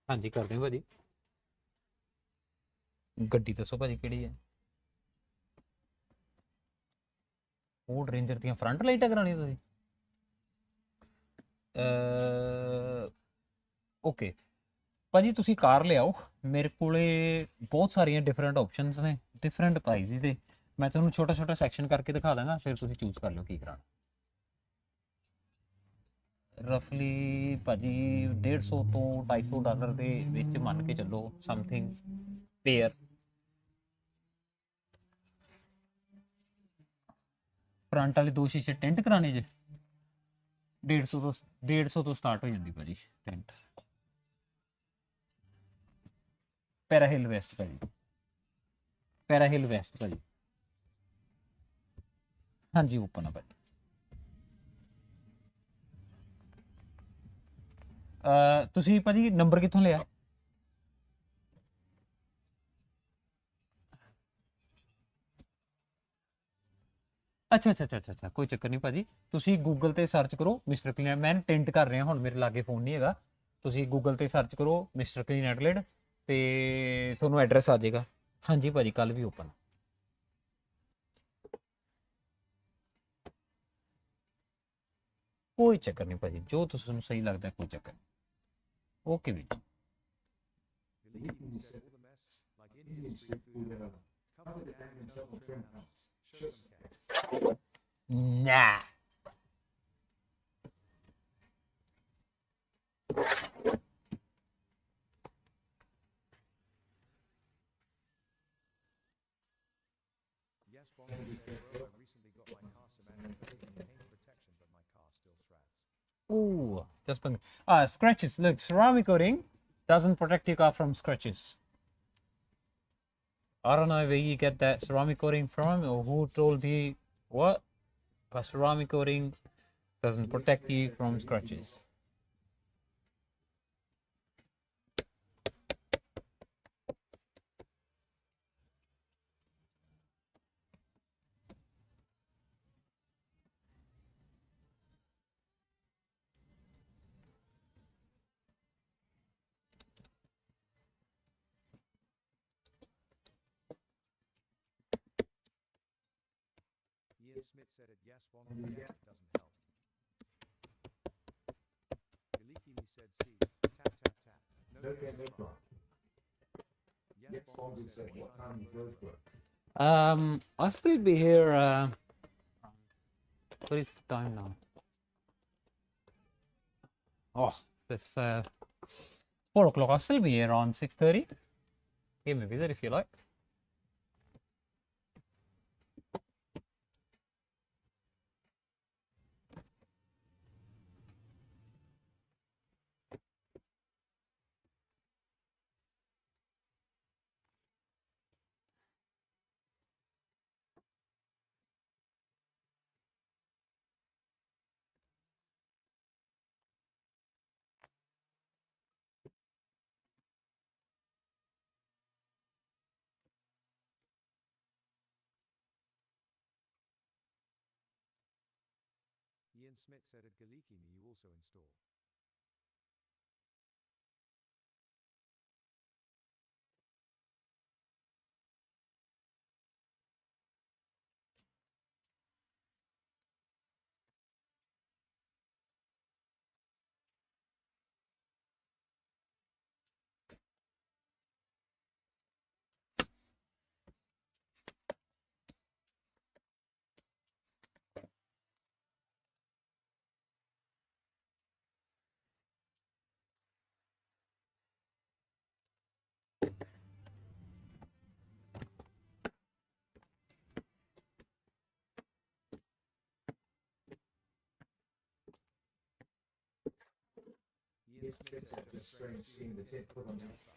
हाँ जी कर दें भाजी गड्डी दसो भाजी किहड़ी है फूड रेंजर ਦੀਆਂ फ्रंट लाइटां करानी ਤੁਸੀਂ ਓਕੇ ਭਾਜੀ ਤੁਸੀਂ ਕਾਰ ਲਿਆਓ ਮੇਰੇ ਕੋਲੇ ਬਹੁਤ ਸਾਰੀਆਂ ਡਿਫਰੈਂਟ ਆਪਸ਼ਨਸ ਨੇ ਡਿਫਰੈਂਟ ਪ੍ਰਾਈਸਿਸ ਨੇ ਮੈਂ ਤੁਹਾਨੂੰ ਛੋਟਾ ਛੋਟਾ ਸੈਕਸ਼ਨ ਕਰਕੇ ਦਿਖਾ ਦਾਂਗਾ ਫਿਰ ਤੁਸੀਂ ਚੂਜ਼ ਕਰ ਲਿਓ ਕੀ ਕਰਾਣਾ ਰਫਲੀ ਭਾਜੀ 150 ਤੋਂ $250 ਦੇ ਵਿੱਚ ਮੰਨ ਕੇ ਚੱਲੋ ਸਮਥਿੰਗ ਪੇਅਰ ਫਰੰਟ ਵਾਲੇ ਦੋ ਸ਼ੀਸ਼ੇ ਟੈਂਟ ਕਰਾਣੇ ਜੇ 150 ਤੋਂ ਸਟਾਰਟ ਹੋ ਜਾਂਦੀ ਭਾਜੀ ਟੈਂਟ ਪੈਰਾ ਹਿੱਲ ਵੈਸਟ ਭਾਜੀ ਪੈਰਾ ਹਿੱਲ ਵੈਸਟ ਭਾਜੀ ਹਾਂਜੀ ਓਪਨ ਆ ਭਾਜੀ ਤੁਸੀਂ ਭਾਜੀ ਨੰਬਰ ਕਿੱਥੋਂ ਲਿਆ ਅੱਛਾ ਅੱਛਾ ਅੱਛਾ ਅੱਛਾ ਕੋਈ ਚੱਕਰ ਨਹੀਂ ਭਾਜੀ ਤੁਸੀਂ ਗੂਗਲ ਤੇ ਸਰਚ ਕਰੋ ਮਿਸਟਰ ਕਲੀਨ ਮੈਂ ਟੈਂਟ ਕਰ ਰਿਹਾ ਹੁਣ ਮੇਰੇ ਲਾਗੇ ਫੋਨ ਨਹੀਂ ਹੈਗਾ ਤੁਸੀਂ ਗੂਗਲ ਤੇ ਸਰਚ ਕਰੋ ਮਿਸਟਰ ਕਲੀਨ ਐਡਲੇਡ ਤੇ ਤੁਹਾਨੂੰ ਐਡਰੈਸ ਆ ਜਾਏਗਾ ਹਾਂਜੀ ਭਾਜੀ ਕੱਲ ਵੀ ਓਪਨ ਕੋਈ ਚੱਕਰ ਨਹੀਂ ਭਾਜੀ ਜੋ ਤੁਹਾਨੂੰ ਸਹੀ ਲੱਗਦਾ ਕੋਈ ਚੱਕਰ ਨਹੀਂ okay we Galiki said all the mess, like Indian street food ever. Come with an internal trim house. Show some cats. nah Yes, Bongo said, bro, I recently got my car cemented paint protection, but my car still shreds. Ooh, just scratches. Look, ceramic coating doesn't protect your car from scratches. I don't know where you get that ceramic coating from or who told you what, but ceramic coating doesn't protect you from scratches. Ian Smith said it, yes, Bongo, yeah, it doesn't help. Galiki me said, see, tap, tap, tap. No game cry. Yes, Bongo said, what time you close work? I'll still be here. What is the time now? Oh, this 4 o'clock. I'll still be here around 6:30. Give me a visit if you like. Ian Smith said at Galiki me you also install. just strange seeing the tint put on the outside.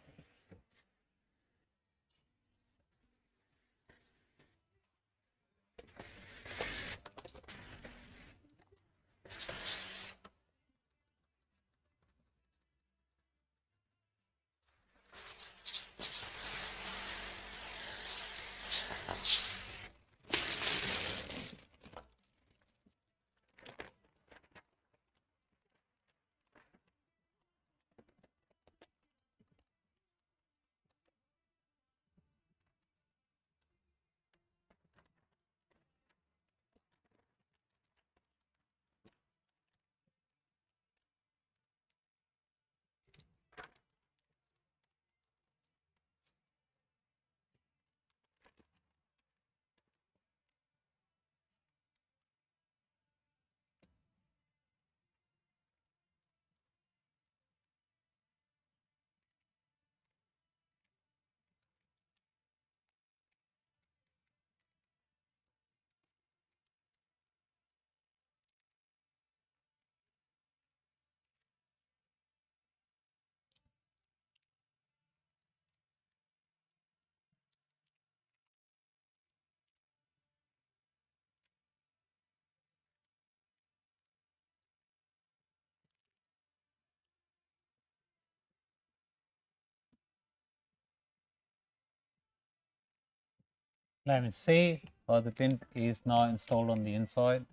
Let me see. The tint is now installed on the inside,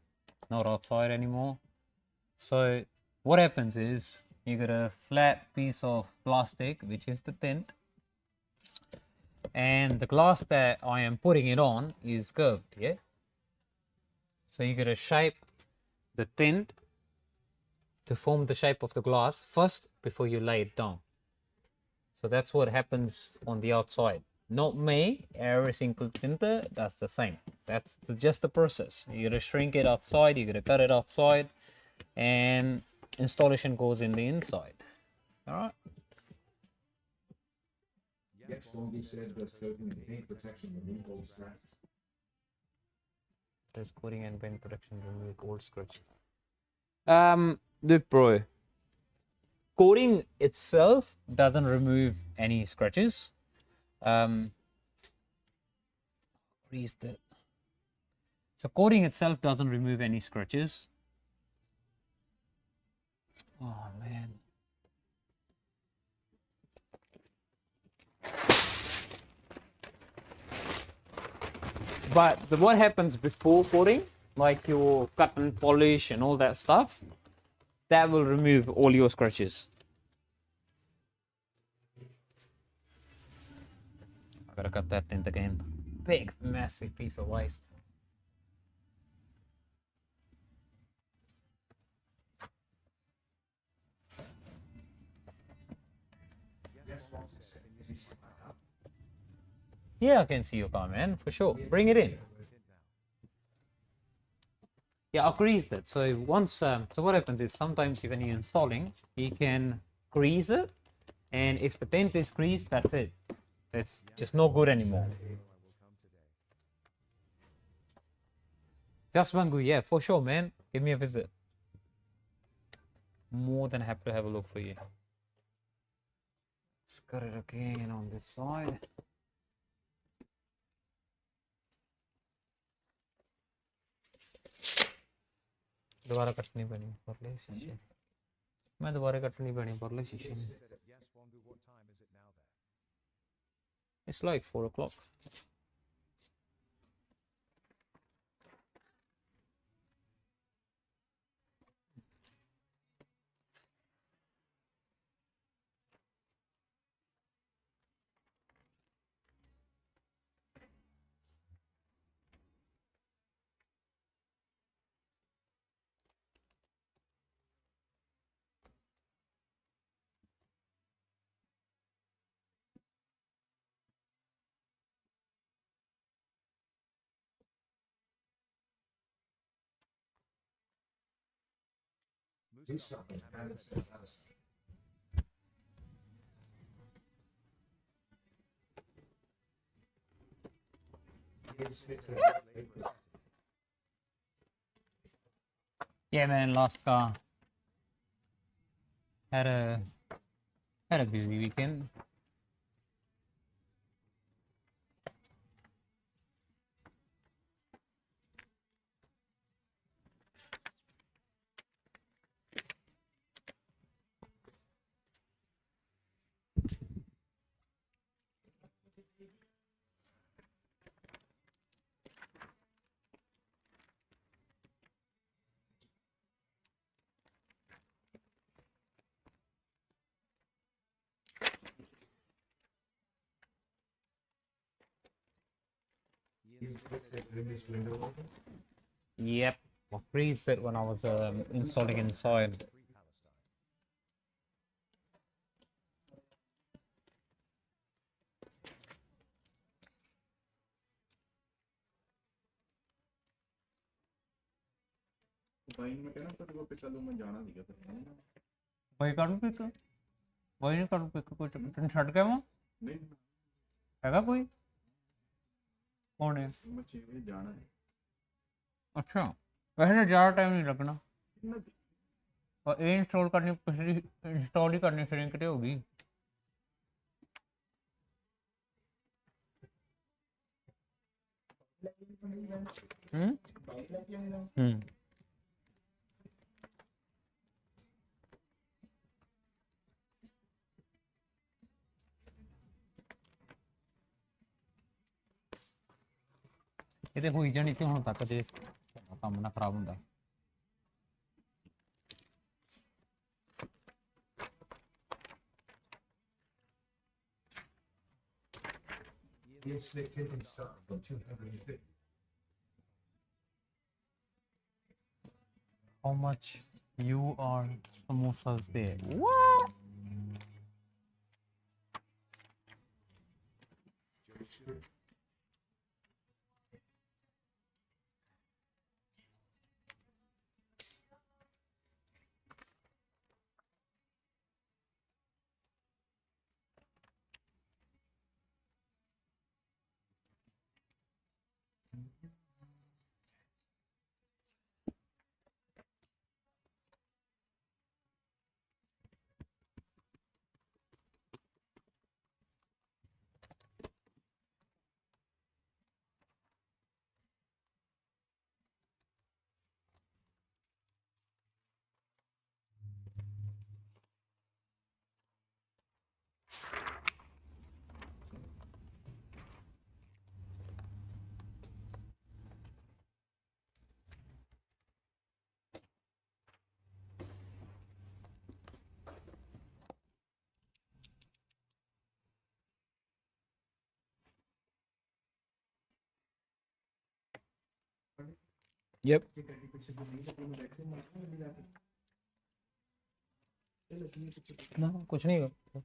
not outside anymore. So what happens is you get a flat piece of plastic, which is the tint, and the glass that I am putting it on is curved. Yeah. So you get to shape the tint to form the shape of the glass first before you lay it down. So that's what happens on the outside. Not me, every single tinter does the same. That's just the process. You gotta shrink it outside, you gotta cut it outside, and installation goes in the inside. Alright. Yes, Longy said there's coating and paint protection remove old scratches. There's coating and paint protection remove old scratches. Look bro, coating itself doesn't remove any scratches. Where is that? So coating itself doesn't remove any scratches. Oh man. But what happens before coating, like your cut and polish and all that stuff, that will remove all your scratches. I gotta cut that tint again. Big, massive piece of waste. Yeah, I can see your car, man, for sure. Bring it in. Yeah, I'll grease that. So once, so what happens is sometimes when you're installing, you can grease it, and if the tint is greased, that's it. It's just no good anymore. Just Bangu, yeah, for sure, man. Give me a visit. More than happy to have a look for you. Let's cut it again on this side. दोबारा कटनी पड़ी पर ले शीशे मैं दोबारा कटनी पड़ी पर ले शीशे It's like 4 o'clock. Yeah, man, last car. Had a busy weekend. Yep, I freezed it when I was installing inside. Free Palestine. ਬਾਈ ਨੂੰ ਮੈਂ ਕਹਿਣਾ ਤੁਹਾਡੇ ਕੋਲ ਪਿੱਛੇ ਨੂੰ ਮੈਂ ਜਾਣਾ ਸੀਗਾ ਫਿਰ Why can't pick? Why you can't pick? कोई चक्कर छट गया वहाँ? ਨਹੀਂ हैगा कोई? कौन है? ਮੈਂ 6 ਵਜੇ ਜਾਣਾ ਹੈ अच्छा, वैसे तो ज़्यादा टाइम नहीं लगना। ਕਿੰਨਾ और ये इंस्टॉल करनी पिछली इंस्टॉल ही करनी फिर कितने होगी? हम्म। ਇਹ ਤੇ ਹੋਈ ਜਾਣੀ ਸੀ ਹੁਣ ਤੱਕ ਜੇ ਕੰਮ ਨਾ ਖਰਾਬ ਹੁੰਦਾ। How much you are samosas there? What? Yep. No, कुछ नहीं होगा।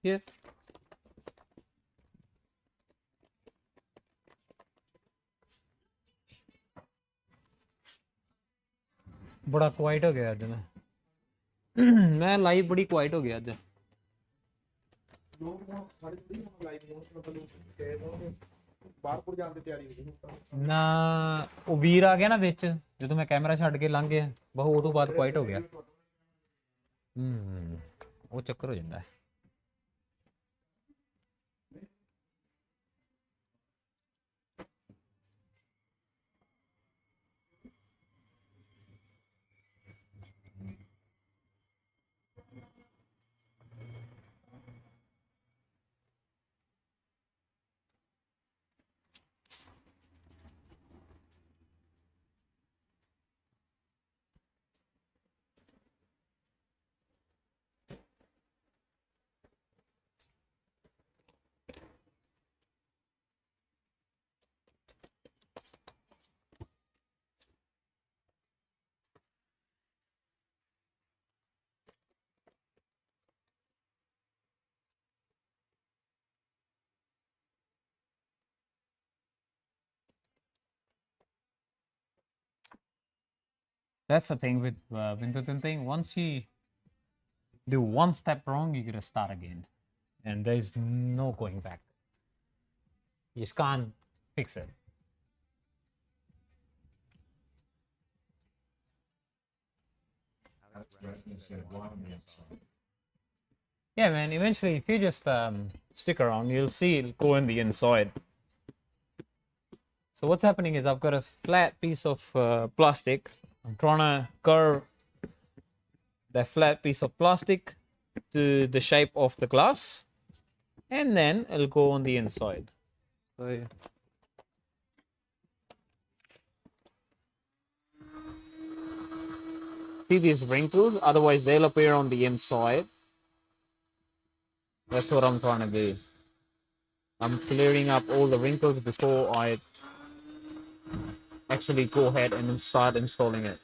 ये बड़ा क्वाइट हो गया आज मैं लाइव बड़ी क्वाइट हो गया आज। ਲੋਕ ਹੁਣ ਸਾਡੇ ਥੋੜੀ ਹੁਣ ਲਾਈਵ ਹੋਣ ਮਤਲਬ ਕਹਿ ਦੋ ਬਾਹਰਪੁਰ ਜਾਣ ਦੀ ਤਿਆਰੀ ਹੋ ਗਈ ਹੁਣ ਨਾ ਉਹ ਵੀਰ ਆ ਗਿਆ ਨਾ ਵਿੱਚ ਜਦੋਂ ਮੈਂ ਕੈਮਰਾ ਛੱਡ ਕੇ ਲੰਘ ਗਿਆ ਬਹੁਤ ਉਦੋਂ ਬਾਅਦ ਕੁਆਇਟ ਹੋ ਗਿਆ। ਉਹ ਚੱਕਰ ਹੋ ਜਾਂਦਾ ਹੈ। That's the thing with window tinting. Once you do one step wrong, you gotta start again, and there is no going back. You just can't fix it. Yeah, man, eventually if you just stick around, you'll see it'll go in the inside. So what's happening is I've got a flat piece of plastic. I'm trying to curve that flat piece of plastic to the shape of the glass, and then it'll go on the inside. So yeah. See these wrinkles? Otherwise they'll appear on the inside. That's what I'm trying to do. I'm clearing up all the wrinkles before I actually go ahead and start installing it.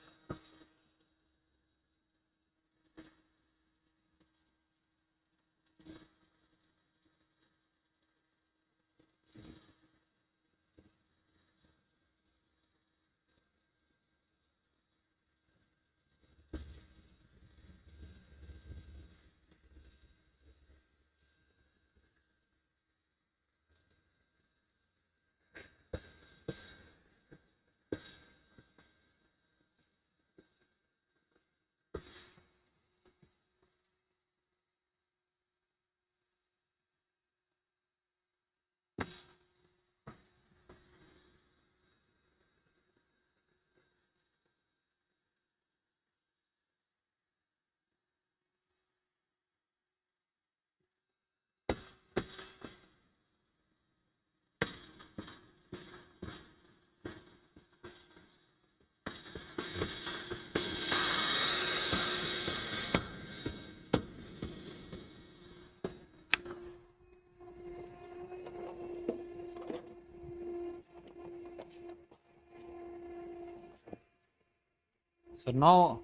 So now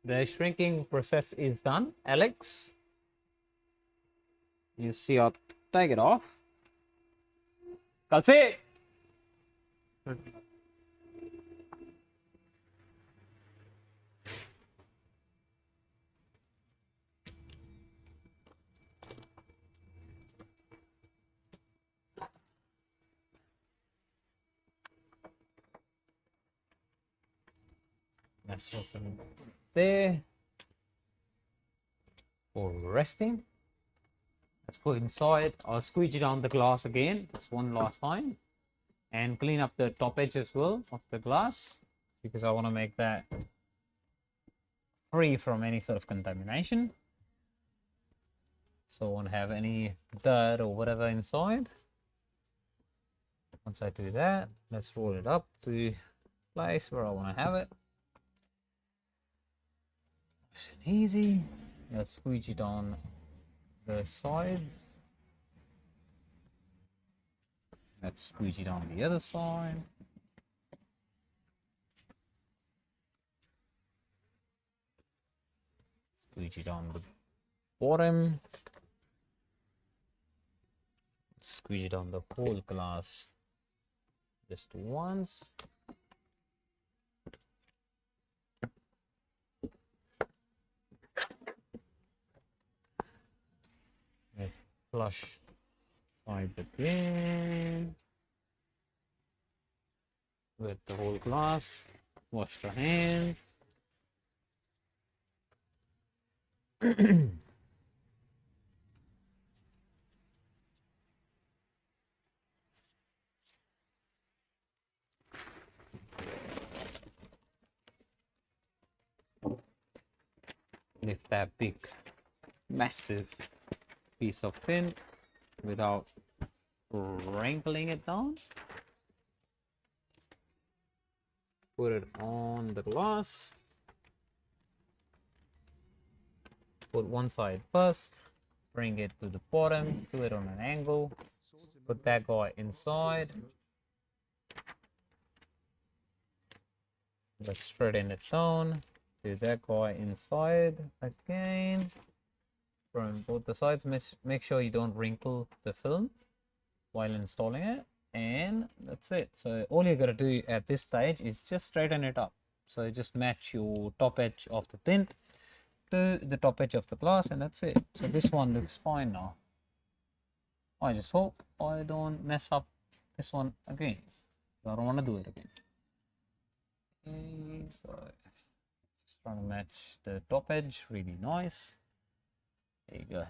the shrinking process is done. Alex, you see I'll take it off. That's it. That's just there for resting. Let's go inside. I'll squeegee down the glass again, just one last time, and clean up the top edge as well of the glass, because I want to make that free from any sort of contamination. So I won't have any dirt or whatever inside. Once I do that, let's roll it up to the place where I want to have it. Nice and easy. Let's squeegee down the side. Let's squeegee down the other side. Squeegee down the bottom. Squeegee down the whole glass just once. Flush pipe again with the whole glass. Wash the hands. Lift that big, massive piece of tint without wrinkling it down. Put it on the glass. Put one side first, bring it to the bottom, do it on an angle, put that guy inside. Let's straighten it down, do that guy inside again. From both the sides, make sure you don't wrinkle the film while installing it, and that's it. So all you gotta do at this stage is just straighten it up. So just match your top edge of the tint to the top edge of the glass, and that's it. So this one looks fine now. I just hope I don't mess up this one again. I don't want to do it again. Okay, so just trying to match the top edge, really nice. There you go.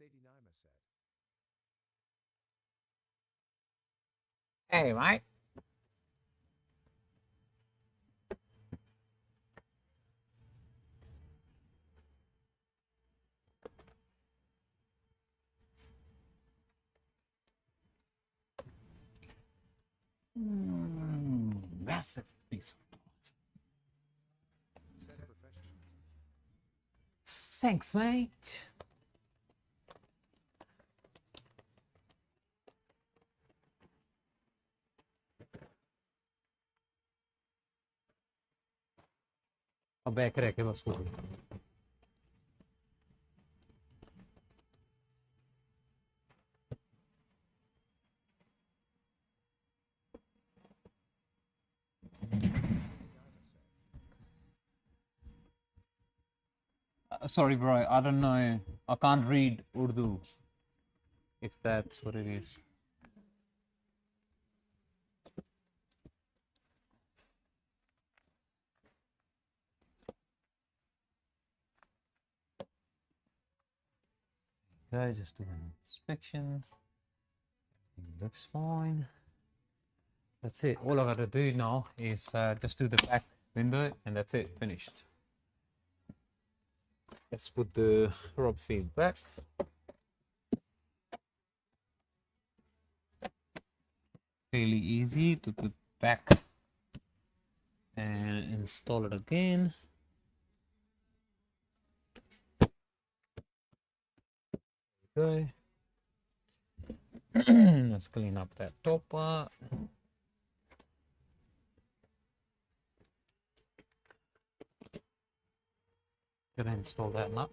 Sadie Nima said. Hey, mate. Massive piece of glass. Said professionalism. Thanks, mate. अब back रह के बस हो गई sorry, bro. I don't know. I can't read Urdu. If that's what it is. Okay, just do an inspection. Everything looks fine. That's it. All I got to do now is just do the back window, and that's it. Finished. Let's put the rub seal back. Fairly easy to put back and install it again. Okay. Let's clean up that top part. Gonna install that nut.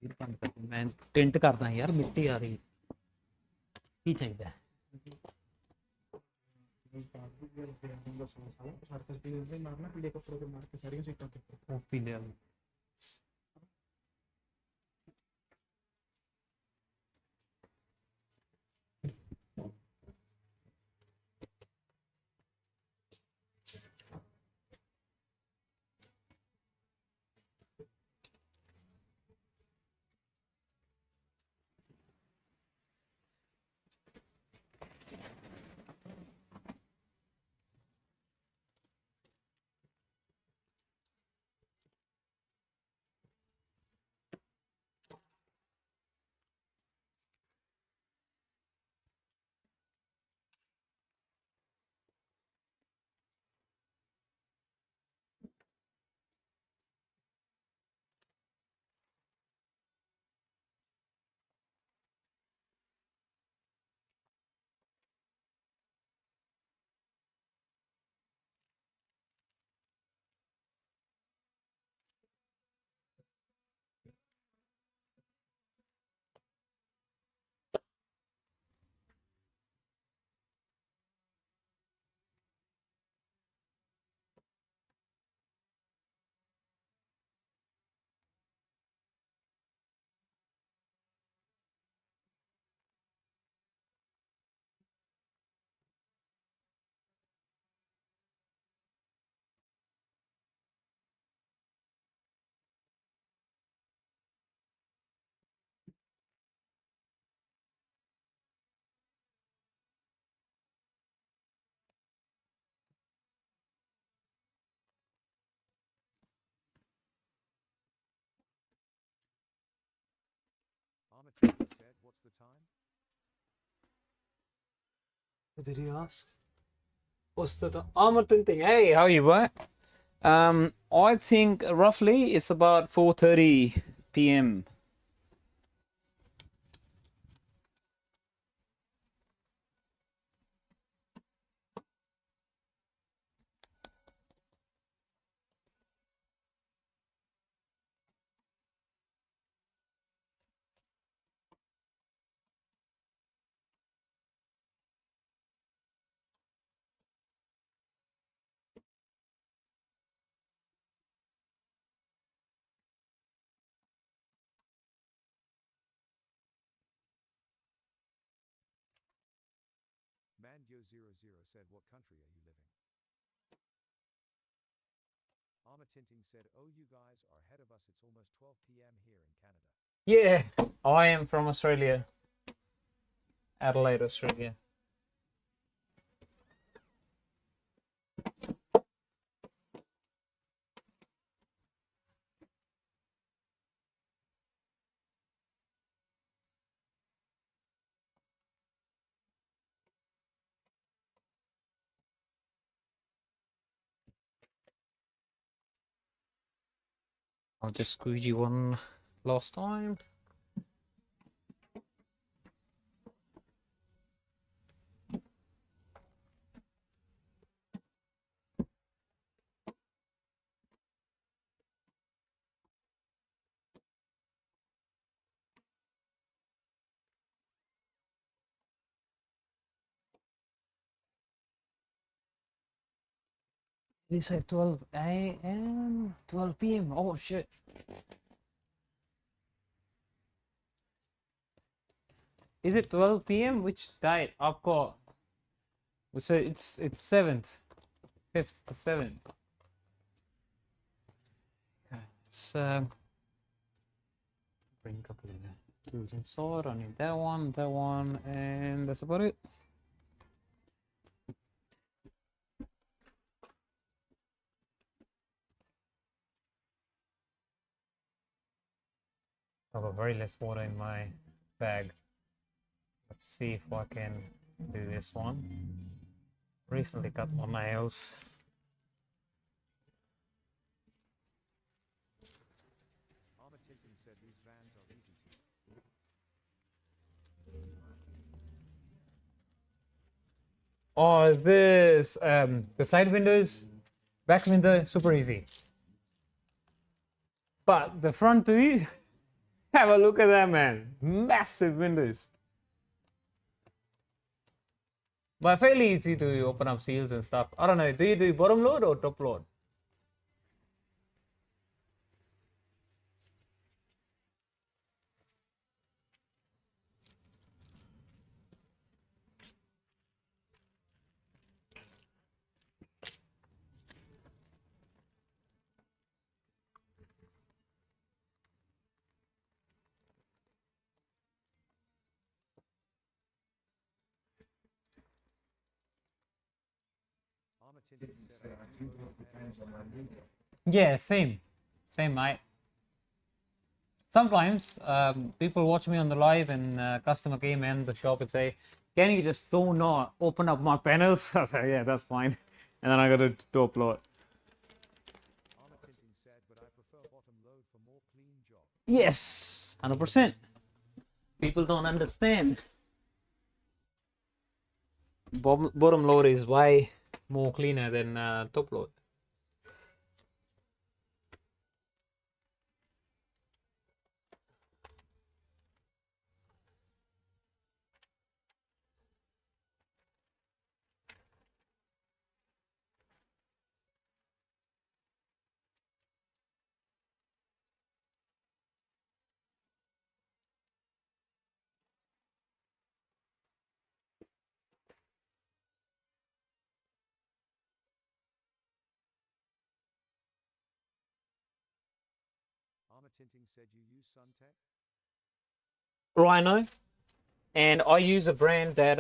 मैं tint करना यार मिट्टी आ रही की चाहिए marcas de marna pile का programme marcas सारी set होते हैं वो पीले वाले। Tinting said, what's the time? What did he ask? What's the Tinting? Hey, how are you, boy? I think roughly it's about 4:30 p.m. Mandio00 said, what country are you living? Tinting said, oh, you guys are ahead of us. It's almost 12 p.m. here in Canada. Yeah, I am from Australia. Adelaide, Australia. I'll just squeegee one last time. Did he say 12 a.m.? 12 p.m. Oh shit. Is it 12 p.m.? Which date? I've got. So it's 7th, 5th to 7th. Okay, let's bring a couple of the tools inside. I need that one, and that's about it. I've got very less water in my bag. Let's see if I can do this one. Recently cut my nails. Tinting said, these vans are easy to. Oh, this the side windows, back window, super easy. But the front too, have a look at that, man. Massive windows. But fairly easy to open up seals and stuff. I don't know. Do you do bottom load or top load? Armor Tinting said I have two panels on my window. Yeah, same. Same, mate. Sometimes people watch me on the live and customer came in the shop and say, can you just do not open up my panels? I say, yeah, that's fine. And then I got to top load. Armor Tinting said, but I prefer bottom load for more clean job. Yes, 100%. People don't understand. Bottom load is way more cleaner than top load. Armor Tinting said you use Suntech? Rhino, and I use a brand that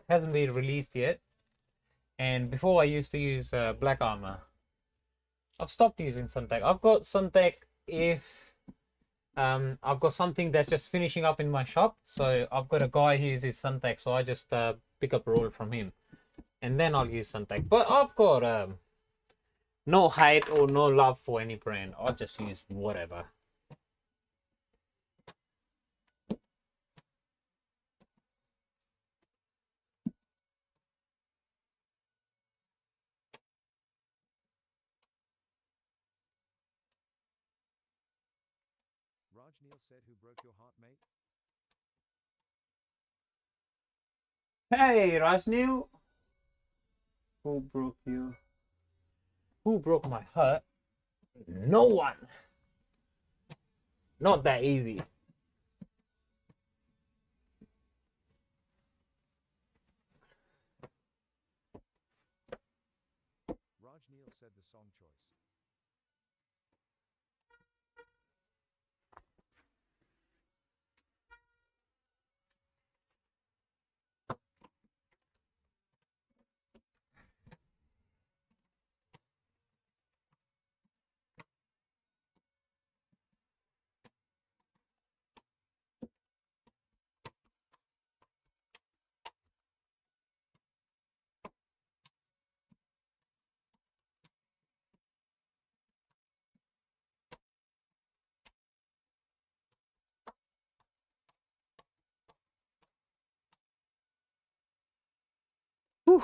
hasn't been released yet. And before I used to use Black Armor. I've stopped using Suntech. I've got Suntech if I've got something that's just finishing up in my shop. So I've got a guy who uses Suntech, so I just pick up a roll from him, and then I'll use Suntech. But I've got no hate or no love for any brand. I'll just use whatever. Raj Neil said, who broke your heart, mate? Hey, Rajneil. Who broke you? Who broke my heart? No one. Not that easy. Raj Neil said the song choice. Whew.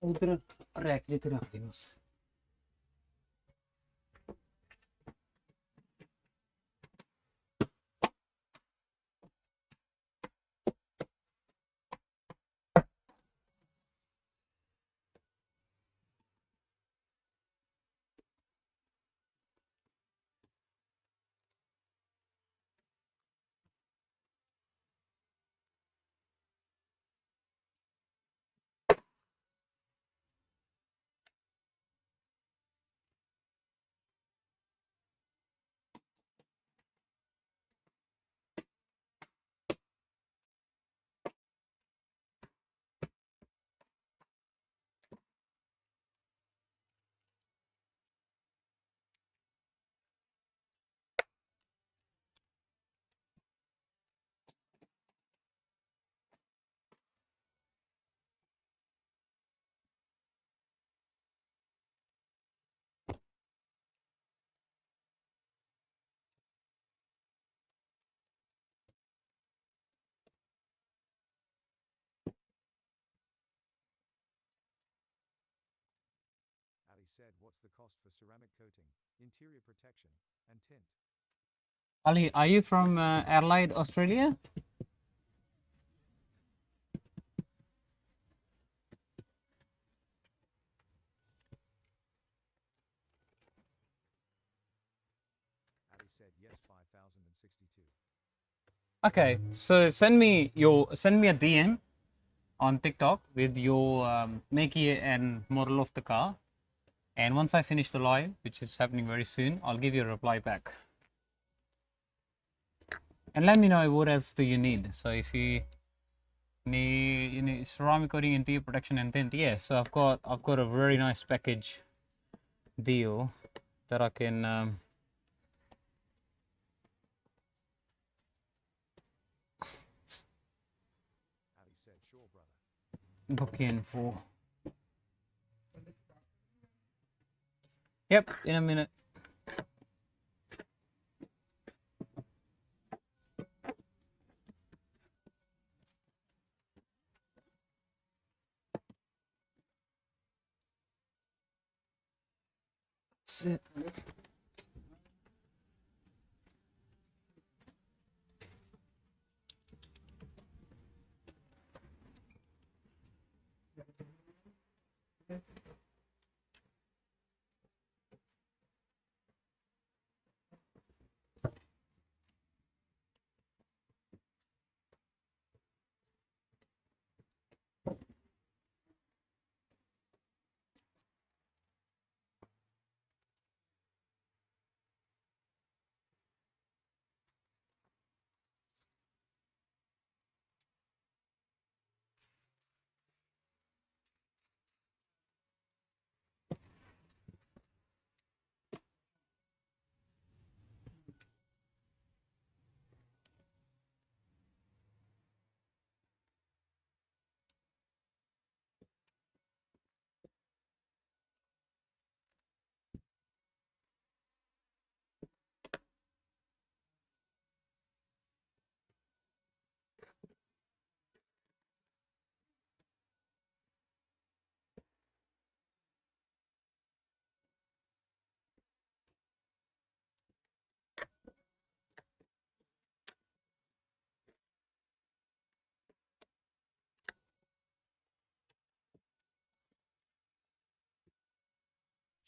उधर rack जिते रख दी बस said, what's the cost for ceramic coating, interior protection, and tint? Ali, are you from Adelaide, Australia? Ali said, yes, 5062. Okay, so send me a DM on TikTok with your make and model of the car, and once I finish the live, which is happening very soon, I'll give you a reply back. And let me know what else do you need. So if you need ceramic coating, interior protection, and tint, yeah. So I've got a very nice package deal that I can Ali said, sure, brother. book in for. Yep, in a minute. That's it.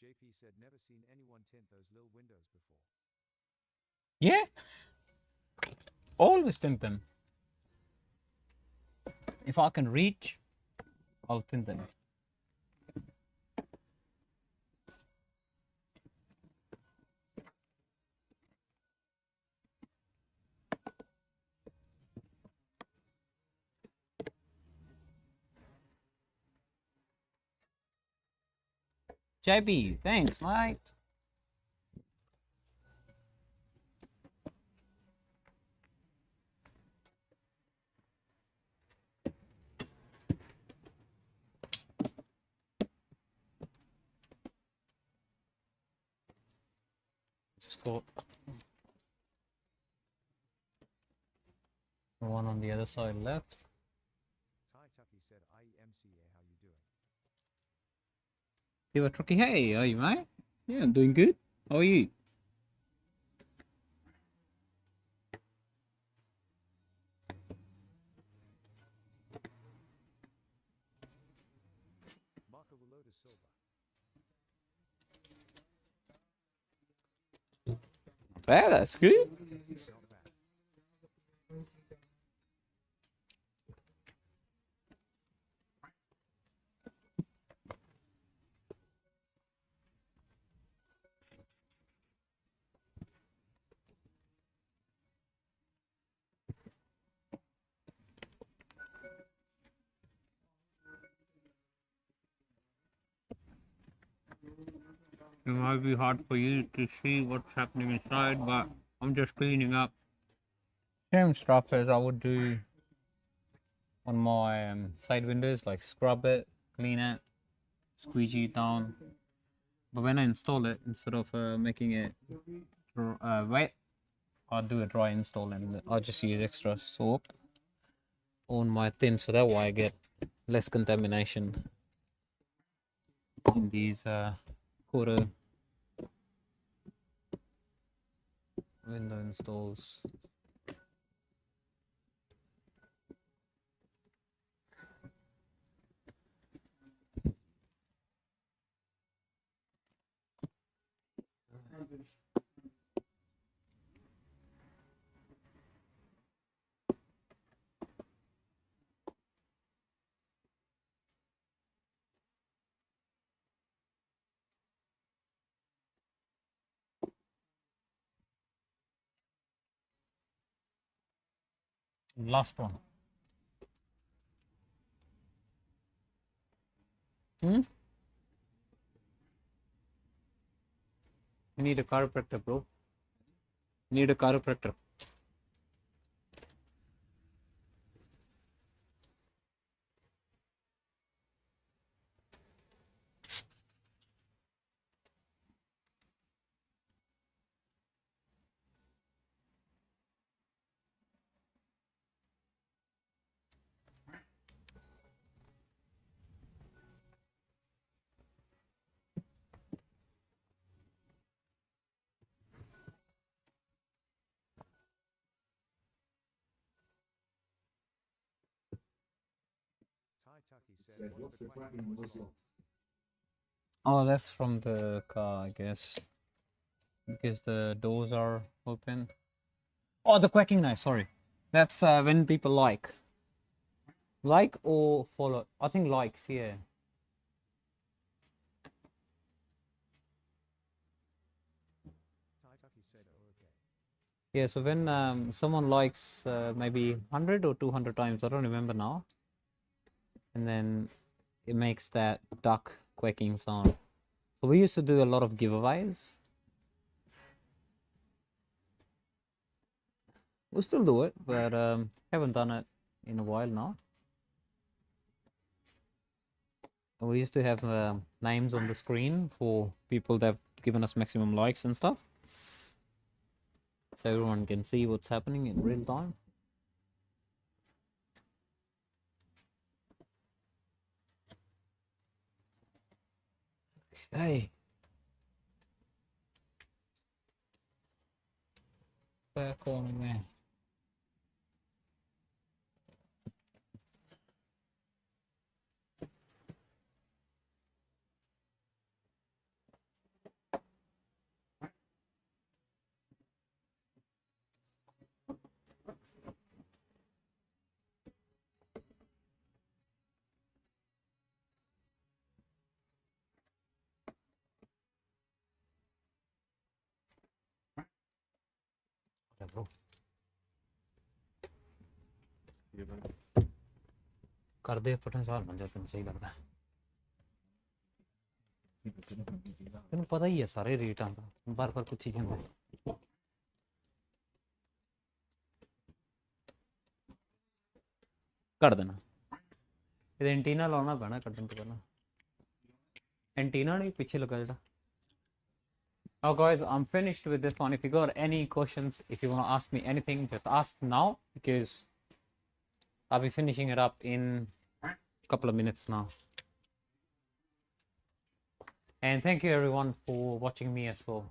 JP said, never seen anyone tint those little windows before. Yeah, always tint them. If I can reach, I'll tint them. JB, thanks, mate. Just got one on the other side left. Tai Tucky said, IEMCA, how you doing? Hey, Trucky, hey, how are you, mate? Yeah, I'm doing good. How are you? Marco Willoda Silva. Yeah, that's good. Not bad. It might be hard for you to see what's happening inside, but I'm just cleaning up. Same stuff as I would do on my side windows, like scrub it, clean it, squeegee it down. But when I install it, instead of making it wet, I'll do a dry install and I'll just use extra soap on my tint, so that way I get less contamination in these quarter. Window installs. Last one. You need a chiropractor, bro. Need a chiropractor. Tai Tucky said, what's the quacking noise like? Oh, that's from the car, I guess. Because the doors are open. Oh, the quacking noise, sorry. That's when people like. Like or follow. I think likes, yeah. Tai Tucky said, oh, okay. Yeah, so when someone likes maybe 100 or 200 times, I don't remember now. And then it makes that duck quacking sound. So we used to do a lot of giveaways. We still do it, but haven't done it in a while now. We used to have names on the screen for people that have given us maximum likes and stuff. So everyone can see what's happening in real time. Okay. Back on there. Bro. कर दे पठान बन जाते हैं सही लगता है तेन पता ही है सारे रेटां दा बार बार पुछी जांदा कर देना ये एंटीना लाना पैना कटन तो पहला एंटीना नहीं पीछे लगा जेड़ा Now guys, I'm finished with this one. If you got any questions, if you want to ask me anything, just ask now because I'll be finishing it up in a couple of minutes now. And thank you everyone for watching me as well.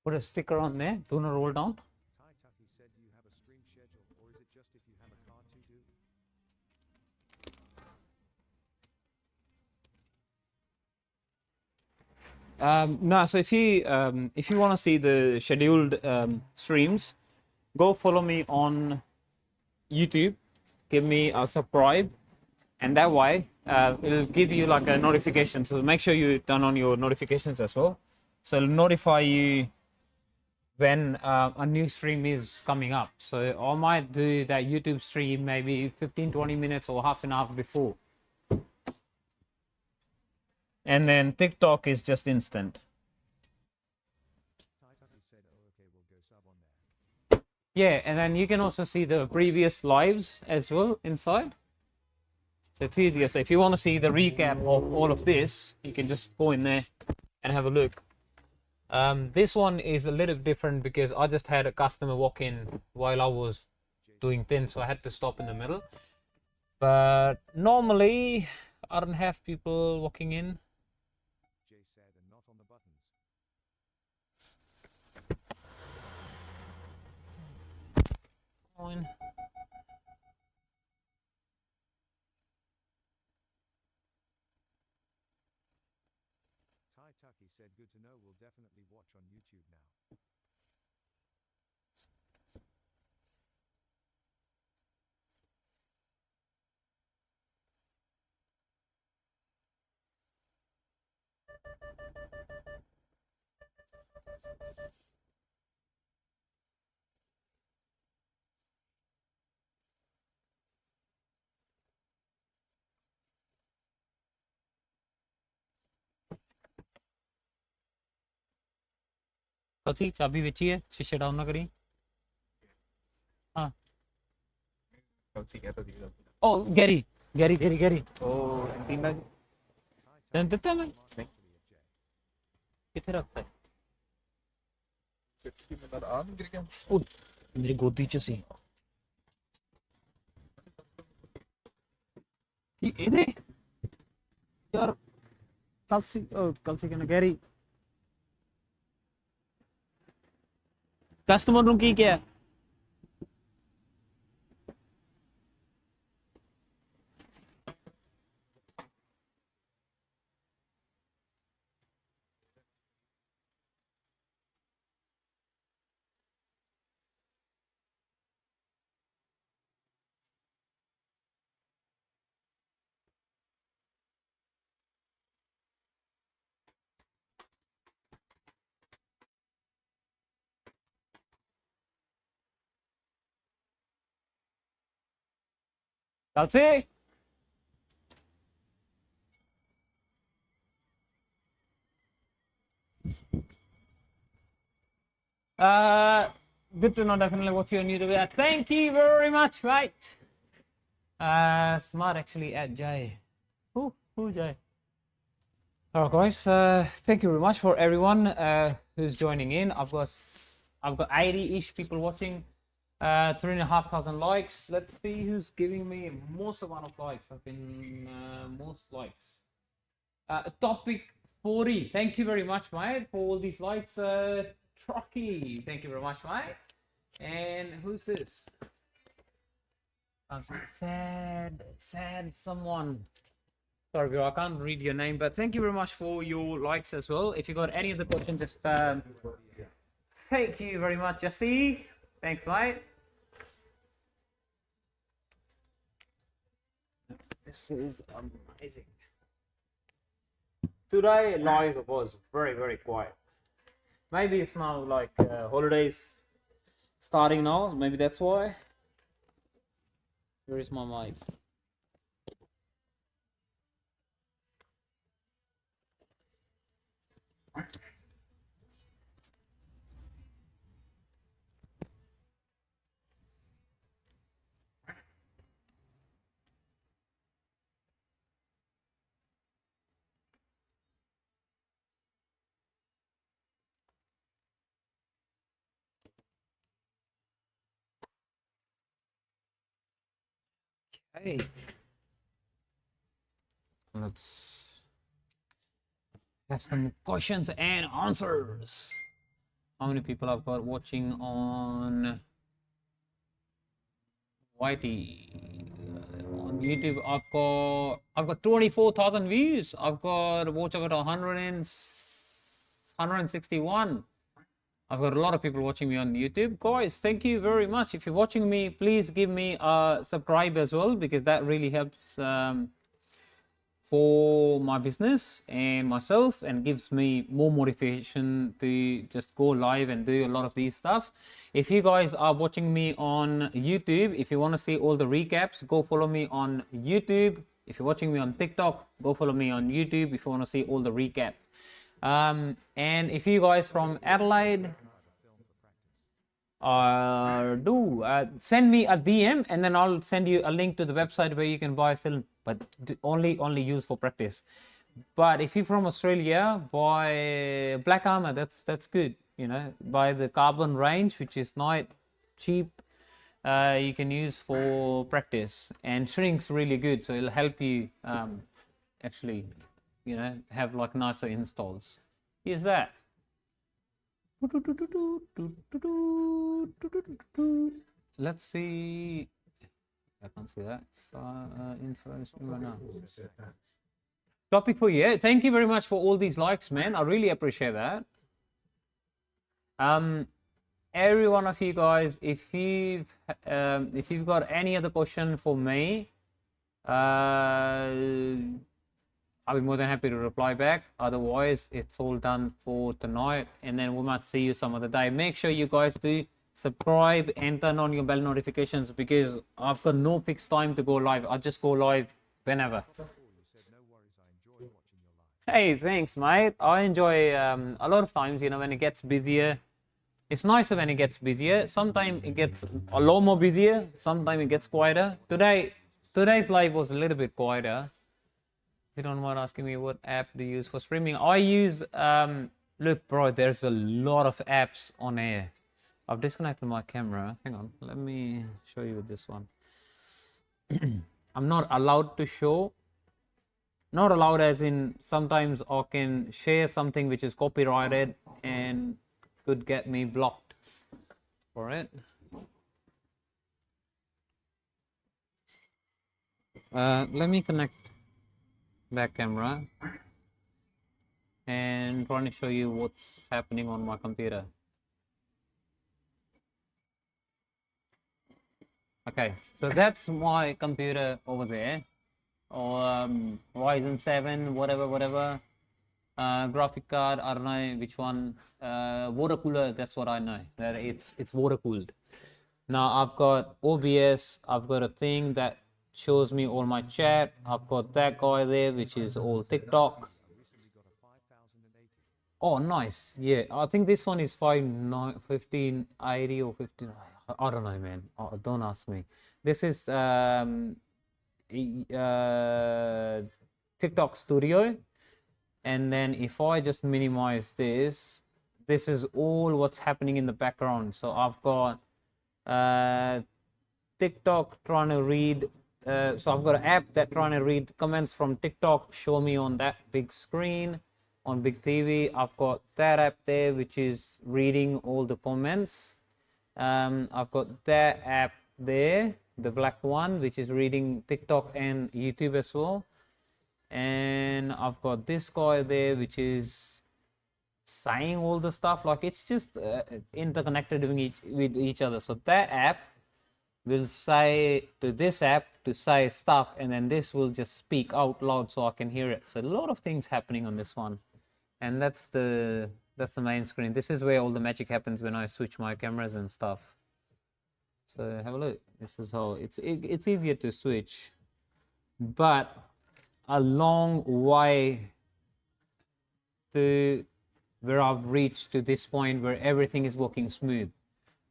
Put a sticker on there, do not roll down. Tai Tucky said, do you have a stream schedule, or is it just if you have a car to do? No, so if you want to see the scheduled streams, go follow me on YouTube, give me a subscribe, and that way it'll give you like a notification. So make sure you turn on your notifications as well. So it'll notify you when a new stream is coming up. So I might do that YouTube stream maybe 15-20 minutes or half an hour before. And then TikTok is just instant. Tucky said, oh, okay, we'll go sub on there. Yeah, and then you can also see the previous lives as well inside. So it's easier. So if you want to see the recap of all of this, you can just go in there and have a look. This one is a little different because I just had a customer walk in while I was doing tint, so I had to stop in the middle. But normally I don't have people walking in. Jay said, and not on the buttons. Fine. Tucky said, good to know, we'll definitely watch on YouTube now. कथी चाबी बेची है शीशे down ना करी हाँ कौन-सी कहता थी ओ गैरी गैरी गैरी गैरी ओ एंटीना तैन दिता मैं नहीं किथे रखता है फिफ्टी में ना आम गिर गया ओ मेरी गोदी च सी ये यार कल से कहना गैरी कस्टमर ਨੂੰ ਕੀ ਕਿਹਾ Chelsea? Good to know definitely what you're new to that. Thank you very much, mate. Smart actually at Jay. Who Jay? Alright guys, thank you very much for everyone who's joining in. I've got 80-ish people watching. 3,500 likes. Let's see who's giving me most amount of likes. I've been most likes. Topic 40. Thank you very much, mate, for all these likes. Trocky. Thank you very much, mate. And who's this? Sad someone. Sorry, bro, I can't read your name, but thank you very much for your likes as well. If you got any other questions, just thank you very much, Jesse. Thanks, mate. This is amazing. Today live was very quiet. Maybe it's now like holidays starting now. Maybe that's why. Where is my mic? Hey, let's have some questions and answers. How many people I've got watching on Whitey? On YouTube, I've got 24,000 views. I've got watch about 161. I've got a lot of people watching me on YouTube. Guys, thank you very much. If you're watching me, please give me a subscribe as well, because that really helps for my business and myself, and gives me more motivation to just go live and do a lot of these stuff. If you guys are watching me on YouTube, if you want to see all the recaps, go follow me on YouTube. If you're watching me on TikTok, go follow me on YouTube if you want to see all the recap. And if you guys from Adelaide, send me a DM and then I'll send you a link to the website where you can buy film, but only use for practice. But if you're from Australia, buy Black Armor. That's good. You know, buy the carbon range, which is not cheap. You can use for practice, and shrinks really good, so it'll help you actually, you know, have like nicer installs. Here's that. Let's see. I can't see that. Info right now. Topic for you. Thank you very much for all these likes, man. I really appreciate that. Every one of you guys, if you've got any other question for me, I'll be more than happy to reply back. Otherwise, it's all done for tonight, and then we might see you some other day. Make sure you guys do subscribe and turn on your bell notifications, because I've got no fixed time to go live. I just go live whenever. Hey, thanks, mate. I enjoy a lot of times, you know, when it gets busier. It's nicer when it gets busier. Sometimes it gets a lot more busier. Sometimes it gets quieter. Today's live was a little bit quieter. You don't mind asking me what app do you use for streaming? I use, look, bro, there's a lot of apps on air. I've disconnected my camera. Hang on, let me show you this one. I'm not allowed to show. Not allowed as in sometimes I can share something which is copyrighted and could get me blocked for it. Let me connect back camera and trying to show you what's happening on my computer. Okay, so that's my computer over there, or Ryzen 7, whatever. Graphic card, I don't know which one. Water cooler, that's what I know, that it's water cooled. Now I've got OBS, I've got a thing that shows me all my chat. I've got that guy there, which is all TikTok. Oh, nice. Yeah, I think this one is 1580 or 15. I don't know, man. Oh, don't ask me. This is TikTok Studio. And then if I just minimize this, this is all what's happening in the background. So I've got TikTok trying to read. So I've got an app that trying to read comments from TikTok, show me on that big screen, on big TV. I've got that app there, which is reading all the comments. I've got that app there, the black one, which is reading TikTok and YouTube as well. And I've got this guy there, which is saying all the stuff. Like, it's just interconnected with each other. So that app will say to this app to say stuff, and then this will just speak out loud so I can hear it. So a lot of things happening on this one, and that's the main screen. This is where all the magic happens when I switch my cameras and stuff. So have a look. This is how it's easier to switch, but a long way to where I've reached to this point where everything is working smooth.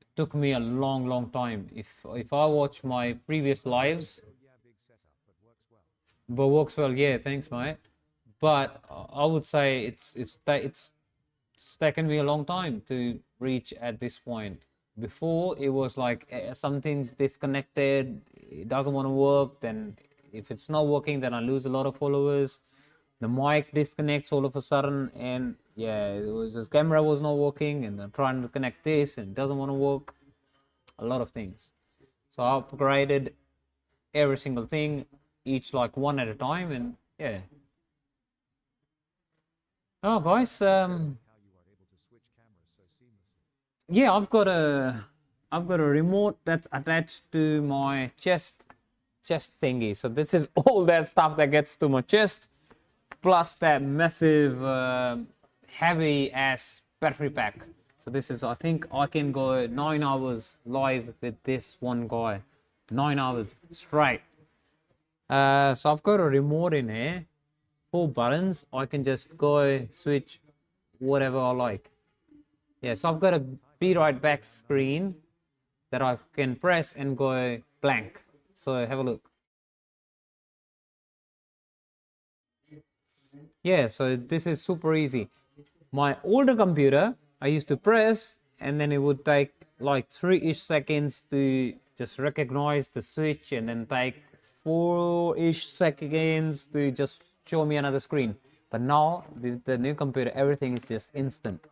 It took me a long time. If I watch my previous lives, but works well. Yeah, thanks, mate. But I would say it's taken me a long time to reach at this point. Before it was like something's disconnected, it doesn't want to work, then if it's not working, then I lose a lot of followers. The mic disconnects all of a sudden, and yeah, it was this camera was not working, and I'm trying to connect this and it doesn't want to work. A lot of things. So I upgraded every single thing, each like one at a time, and yeah. Oh, guys, yeah, I've got a remote that's attached to my chest thingy. So this is all that stuff that gets to my chest, plus that massive heavy ass battery pack. So this is, I think I can go 9 hours live with this one guy, 9 hours straight. So I've got a remote in here, 4 buttons. I can just go switch whatever I like. Yeah, so I've got a be right back screen that I can press and go blank. So have a look. Yeah, so this is super easy. My older computer, I used to press and then it would take like 3-ish seconds to just recognize the switch, and then take 4-ish seconds to just show me another screen. But now with the new computer, everything is just instant.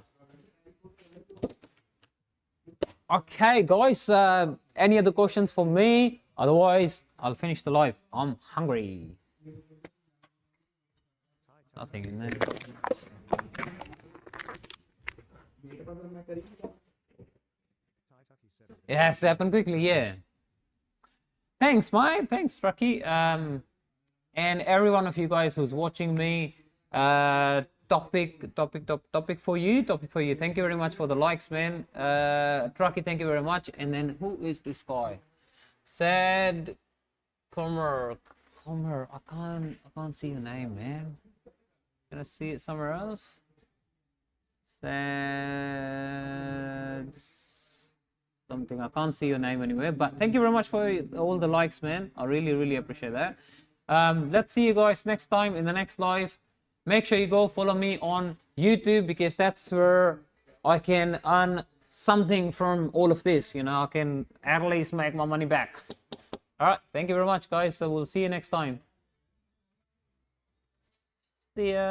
Okay, guys, any other questions for me? Otherwise, I'll finish the live. I'm hungry. Nothing in there. It has to happen quickly, yeah. Thanks, mate. Thanks, Rocky. And every one of you guys who's watching me, topic for you. Thank you very much for the likes, man. Trucky, thank you very much. And then who is this guy? Said Comer. I can't see your name, man. Can I see it somewhere else? Said something. I can't see your name anywhere. But thank you very much for all the likes, man. I really appreciate that. Let's see you guys next time in the next live. Make sure you go follow me on YouTube, because that's where I can earn something from all of this. You know, I can at least make my money back. All right. Thank you very much, guys. So we'll see you next time. See ya.